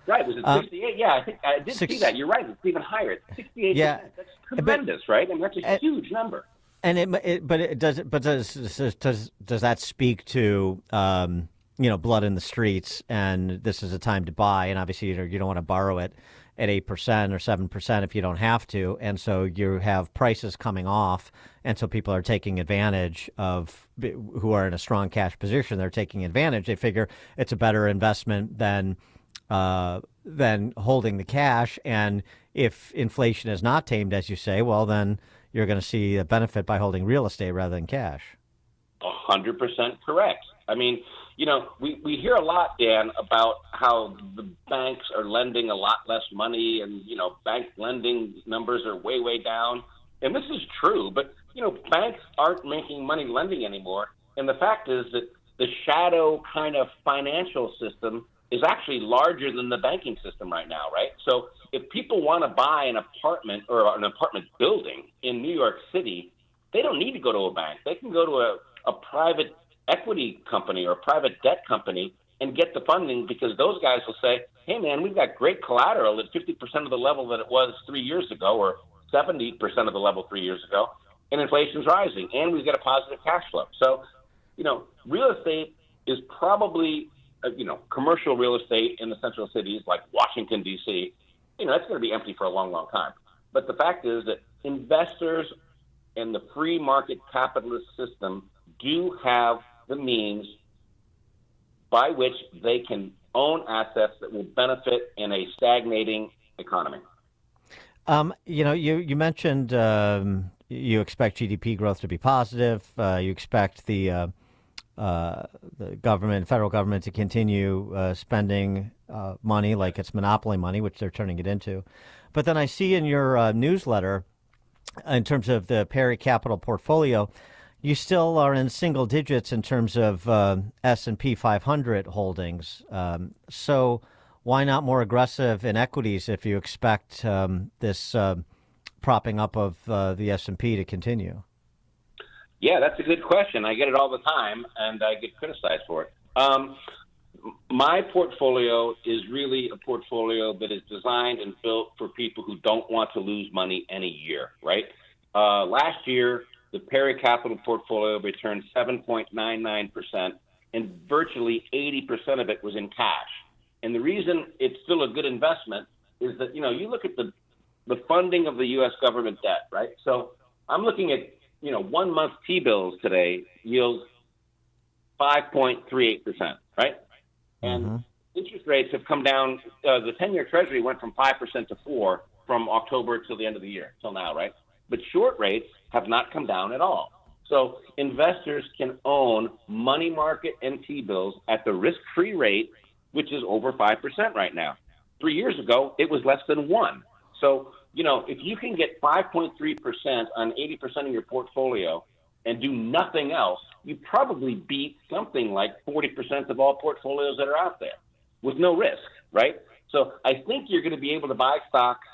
Right, was it 68? Yeah, I think I did see that. You're right. It's even higher. 68%. Yeah, that's tremendous, right? I mean, that's a huge number. And does that speak to blood in the streets, and this is a time to buy, and obviously you don't want to borrow it at 8% or 7% if you don't have to, and so you have prices coming off, and so people are taking advantage of, who are in a strong cash position, they're taking advantage. They figure it's a better investment than holding the cash, and if inflation is not tamed, as you say, well, then you're going to see a benefit by holding real estate rather than cash. 100% correct. I mean, we hear a lot, Dan, about how the banks are lending a lot less money, and, bank lending numbers are way, way down. And this is true, but, banks aren't making money lending anymore. And the fact is that the shadow kind of financial system is actually larger than the banking system right now, right? So if people want to buy an apartment or an apartment building in New York City, they don't need to go to a bank. They can go to a private equity company or a private debt company and get the funding, because those guys will say, hey, man, we've got great collateral at 50% of the level that it was 3 years ago, or 70% of the level 3 years ago, and inflation's rising, and we've got a positive cash flow. So, real estate is probably, commercial real estate in the central cities like Washington, D.C., that's going to be empty for a long, long time. But the fact is that investors in the free market capitalist system do have the means by which they can own assets that will benefit in a stagnating economy. You mentioned you expect GDP growth to be positive. You expect the federal government to continue spending money like it's monopoly money, which they're turning it into. But then I see in your newsletter, in terms of the Perry Capital portfolio, you still are in single digits in terms of S&P 500 holdings. So why not more aggressive in equities if you expect this propping up of the S&P to continue? Yeah, that's a good question. I get it all the time, and I get criticized for it. My portfolio is really a portfolio that is designed and built for people who don't want to lose money any year, right? Last year, the Perry Capital portfolio returned 7.99%, and virtually 80% of it was in cash. And the reason it's still a good investment is that, you look at the funding of the U.S. government debt, right? So I'm looking at, 1 month T-bills today yield 5.38%, right? And interest rates have come down. The 10-year Treasury went from 5% to 4% from October till the end of the year, till now, right? But short rates have not come down at all. So investors can own money market and T-bills at the risk-free rate, which is over 5% right now. 3 years ago, it was less than 1%. So, if you can get 5.3% on 80% of your portfolio and do nothing else, you probably beat something like 40% of all portfolios that are out there with no risk, right? So I think you're going to be able to buy stocks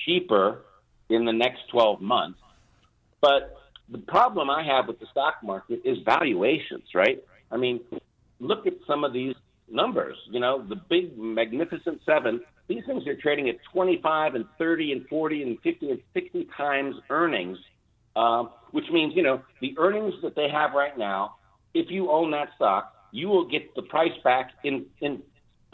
cheaper in the next 12 months. But the problem I have with the stock market is valuations, right? I mean, look at some of these numbers, the big Magnificent Seven. These things are trading at 25 and 30 and 40 and 50 and 60 times earnings, which means, the earnings that they have right now, if you own that stock, you will get the price back in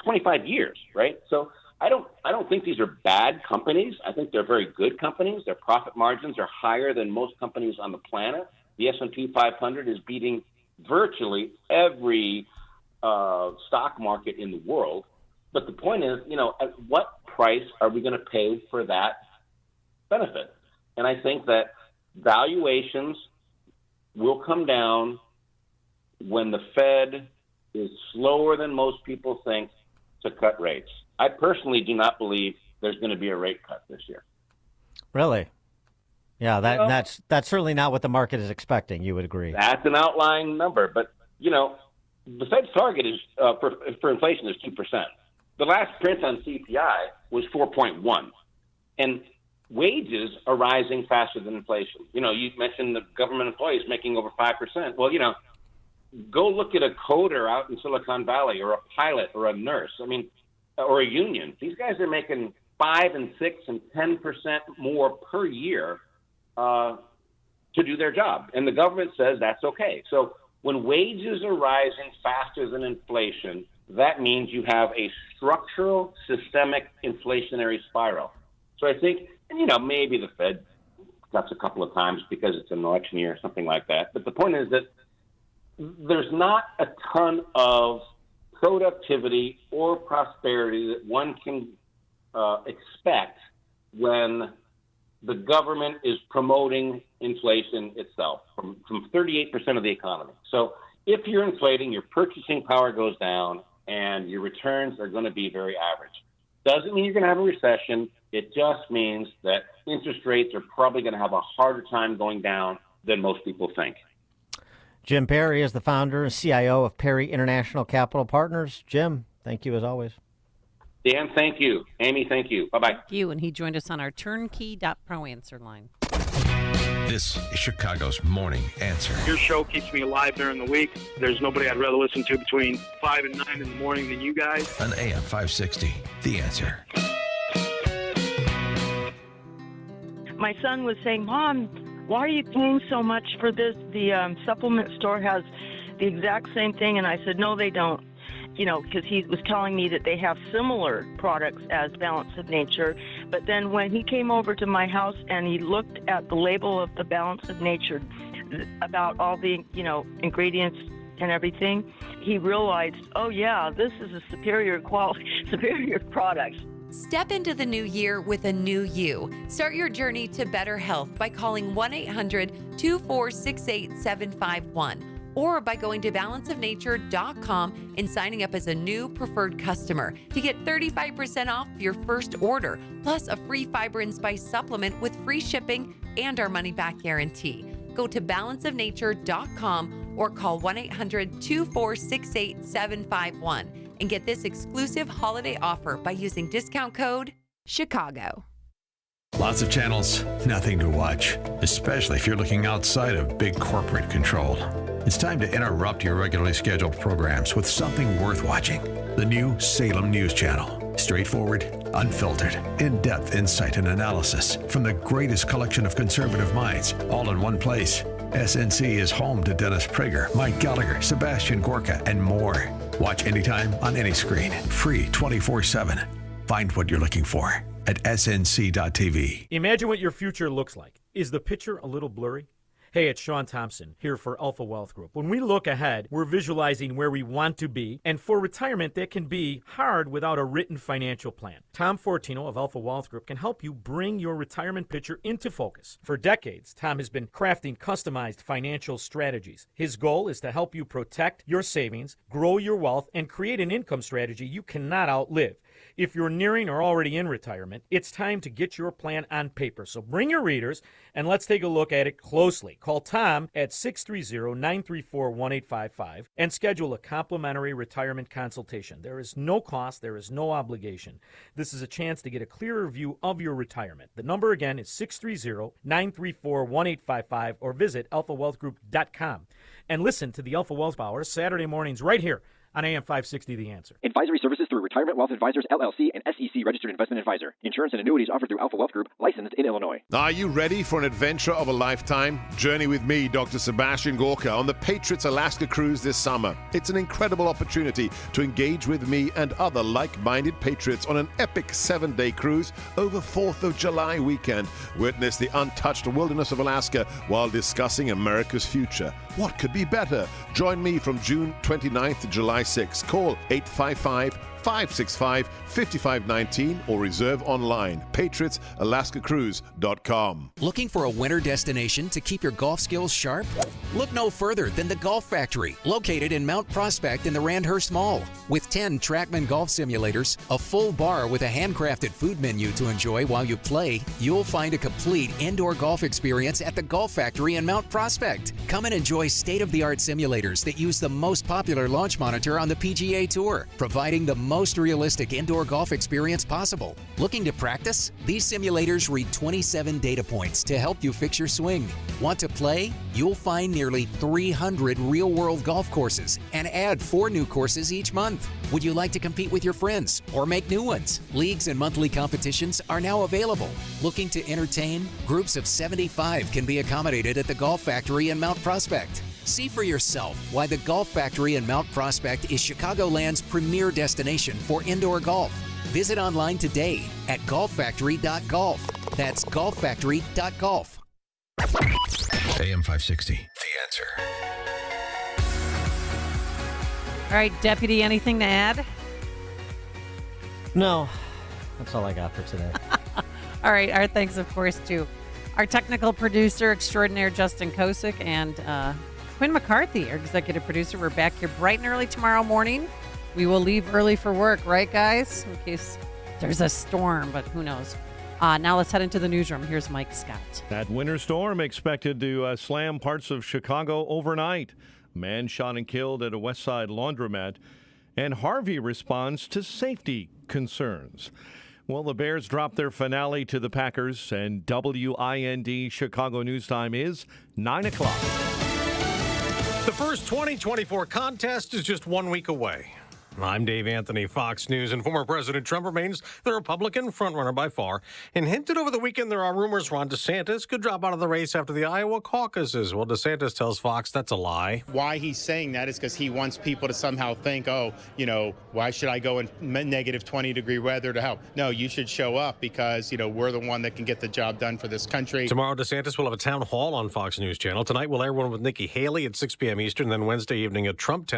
25 years, right? So I don't think these are bad companies. I think they're very good companies. Their profit margins are higher than most companies on the planet. The S&P 500 is beating virtually every stock market in the world. But the point is, at what price are we going to pay for that benefit? And I think that valuations will come down when the Fed is slower than most people think to cut rates. I personally do not believe there's going to be a rate cut this year. Really? Yeah, that's certainly not what the market is expecting. You would agree? That's an outlying number, but the Fed's target is for inflation is 2%. The last print on CPI was 4.1, and wages are rising faster than inflation. You mentioned the government employees making over 5%. Well, go look at a coder out in Silicon Valley, or a pilot, or a nurse. Or a union. These guys are making 5% and 6% and 10% more per year to do their job, and the government says that's okay. So when wages are rising faster than inflation, that means you have a structural, systemic inflationary spiral. So I think, maybe the Fed cuts a couple of times because it's an election year or something like that. But the point is that there's not a ton of productivity or prosperity that one can expect when the government is promoting inflation itself from 38% of the economy. So if you're inflating, your purchasing power goes down and your returns are going to be very average. Doesn't mean you're going to have a recession. It just means that interest rates are probably going to have a harder time going down than most people think. Jim Perry is the founder and CIO of Perry International Capital Partners. Jim, thank you as always. Dan, thank you. Amy, thank you. Bye-bye. Thank you. And he joined us on our turnkey.pro answer line. This is Chicago's Morning Answer. Your show keeps me alive during the week. There's nobody I'd rather listen to between 5 and 9 in the morning than you guys. On AM 560, The Answer. My son was saying, Mom, why are you paying so much for this? The supplement store has the exact same thing. And I said, no, they don't. Because he was telling me that they have similar products as Balance of Nature. But then when he came over to my house and he looked at the label of the Balance of Nature about all the, ingredients and everything, he realized, oh, yeah, this is a superior product. Step into the new year with a new you. Start your journey to better health by calling 1-800-246-8751 or by going to balanceofnature.com and signing up as a new preferred customer to get 35% off your first order, plus a free fiber and spice supplement with free shipping and our money-back guarantee. Go to balanceofnature.com or call 1-800-246-8751 and get this exclusive holiday offer by using discount code CHICAGO. Lots of channels, nothing to watch, especially if you're looking outside of big corporate control. It's time to interrupt your regularly scheduled programs with something worth watching. The new Salem News Channel. Straightforward, unfiltered, in-depth insight and analysis from the greatest collection of conservative minds, all in one place. SNC is home to Dennis Prager, Mike Gallagher, Sebastian Gorka, and more. Watch anytime on any screen. Free 24/7. Find what you're looking for at snc.tv. Imagine what your future looks like. Is the picture a little blurry? Hey, it's Sean Thompson here for Alpha Wealth Group. When we look ahead, we're visualizing where we want to be, and for retirement, that can be hard without a written financial plan. Tom Fortino of Alpha Wealth Group can help you bring your retirement picture into focus. For decades, Tom has been crafting customized financial strategies. His goal is to help you protect your savings, grow your wealth, and create an income strategy you cannot outlive. If you're nearing or already in retirement, it's time to get your plan on paper. So bring your readers and let's take a look at it closely. Call Tom at 630-934-1855 and schedule a complimentary retirement consultation. There is no cost, there is no obligation. This is a chance to get a clearer view of your retirement. The number again is 630-934-1855 or visit alphawealthgroup.com. And listen to the Alpha Wealth Hour Saturday mornings right here on AM 560 The Answer. Advisory services through Retirement Wealth Advisors, LLC, and SEC Registered Investment Advisor. Insurance and annuities offered through Alpha Wealth Group, licensed in Illinois. Are you ready for an adventure of a lifetime? Journey with me, Dr. Sebastian Gorka, on the Patriots Alaska cruise this summer. It's an incredible opportunity to engage with me and other like-minded patriots on an epic 7-day cruise over 4th of July weekend. Witness the untouched wilderness of Alaska while discussing America's future. What could be better? Join me from June 29th to July 6th. Call 855-565-5519 or reserve online. PatriotsAlaskaCruise.com. Looking for a winter destination to keep your golf skills sharp? Look no further than the Golf Factory, located in Mount Prospect in the Randhurst Mall. With 10 TrackMan golf simulators, a full bar with a handcrafted food menu to enjoy while you play, you'll find a complete indoor golf experience at the Golf Factory in Mount Prospect. Come and enjoy state-of-the-art simulators that use the most popular launch monitor on the PGA Tour, providing the most realistic indoor golf experience possible. Looking to practice? These simulators read 27 data points to help you fix your swing. Want to play? You'll find nearly 300 real-world golf courses and add 4 new courses each month. Would you like to compete with your friends or make new ones? Leagues and monthly competitions are now available. Looking to entertain? Groups of 75 can be accommodated at the Golf Factory in Mount Prospect. See for yourself why the Golf Factory in Mount Prospect is Chicagoland's premier destination for indoor golf. Visit online today at golffactory.golf. That's golffactory.golf. AM 560, The Answer. All right, Deputy, anything to add? No, that's all I got for today. All right, our thanks, of course, to our technical producer extraordinaire, Justin Kosick, and Quinn McCarthy, our executive producer. We're back here bright and early tomorrow morning. We will leave early for work, right, guys? In case there's a storm, but who knows. Now let's head into the newsroom. Here's Mike Scott. That winter storm expected to slam parts of Chicago overnight. Man shot and killed at a West Side laundromat. And Harvey responds to safety concerns. Well, the Bears dropped their finale to the Packers, and WIND Chicago News Time is 9 o'clock. The first 2024 contest is just 1 week away. I'm Dave Anthony, Fox News, and former President Trump remains the Republican frontrunner by far, and hinted over the weekend there are rumors Ron DeSantis could drop out of the race after the Iowa caucuses. Well, DeSantis tells Fox that's a lie. Why he's saying that is because he wants people to somehow think, oh, you know, why should I go in negative 20-degree weather to help? No, you should show up because, you know, we're the one that can get the job done for this country. Tomorrow, DeSantis will have a town hall on Fox News Channel. Tonight, we'll air one with Nikki Haley at 6 p.m. Eastern, then Wednesday evening at Trump Town.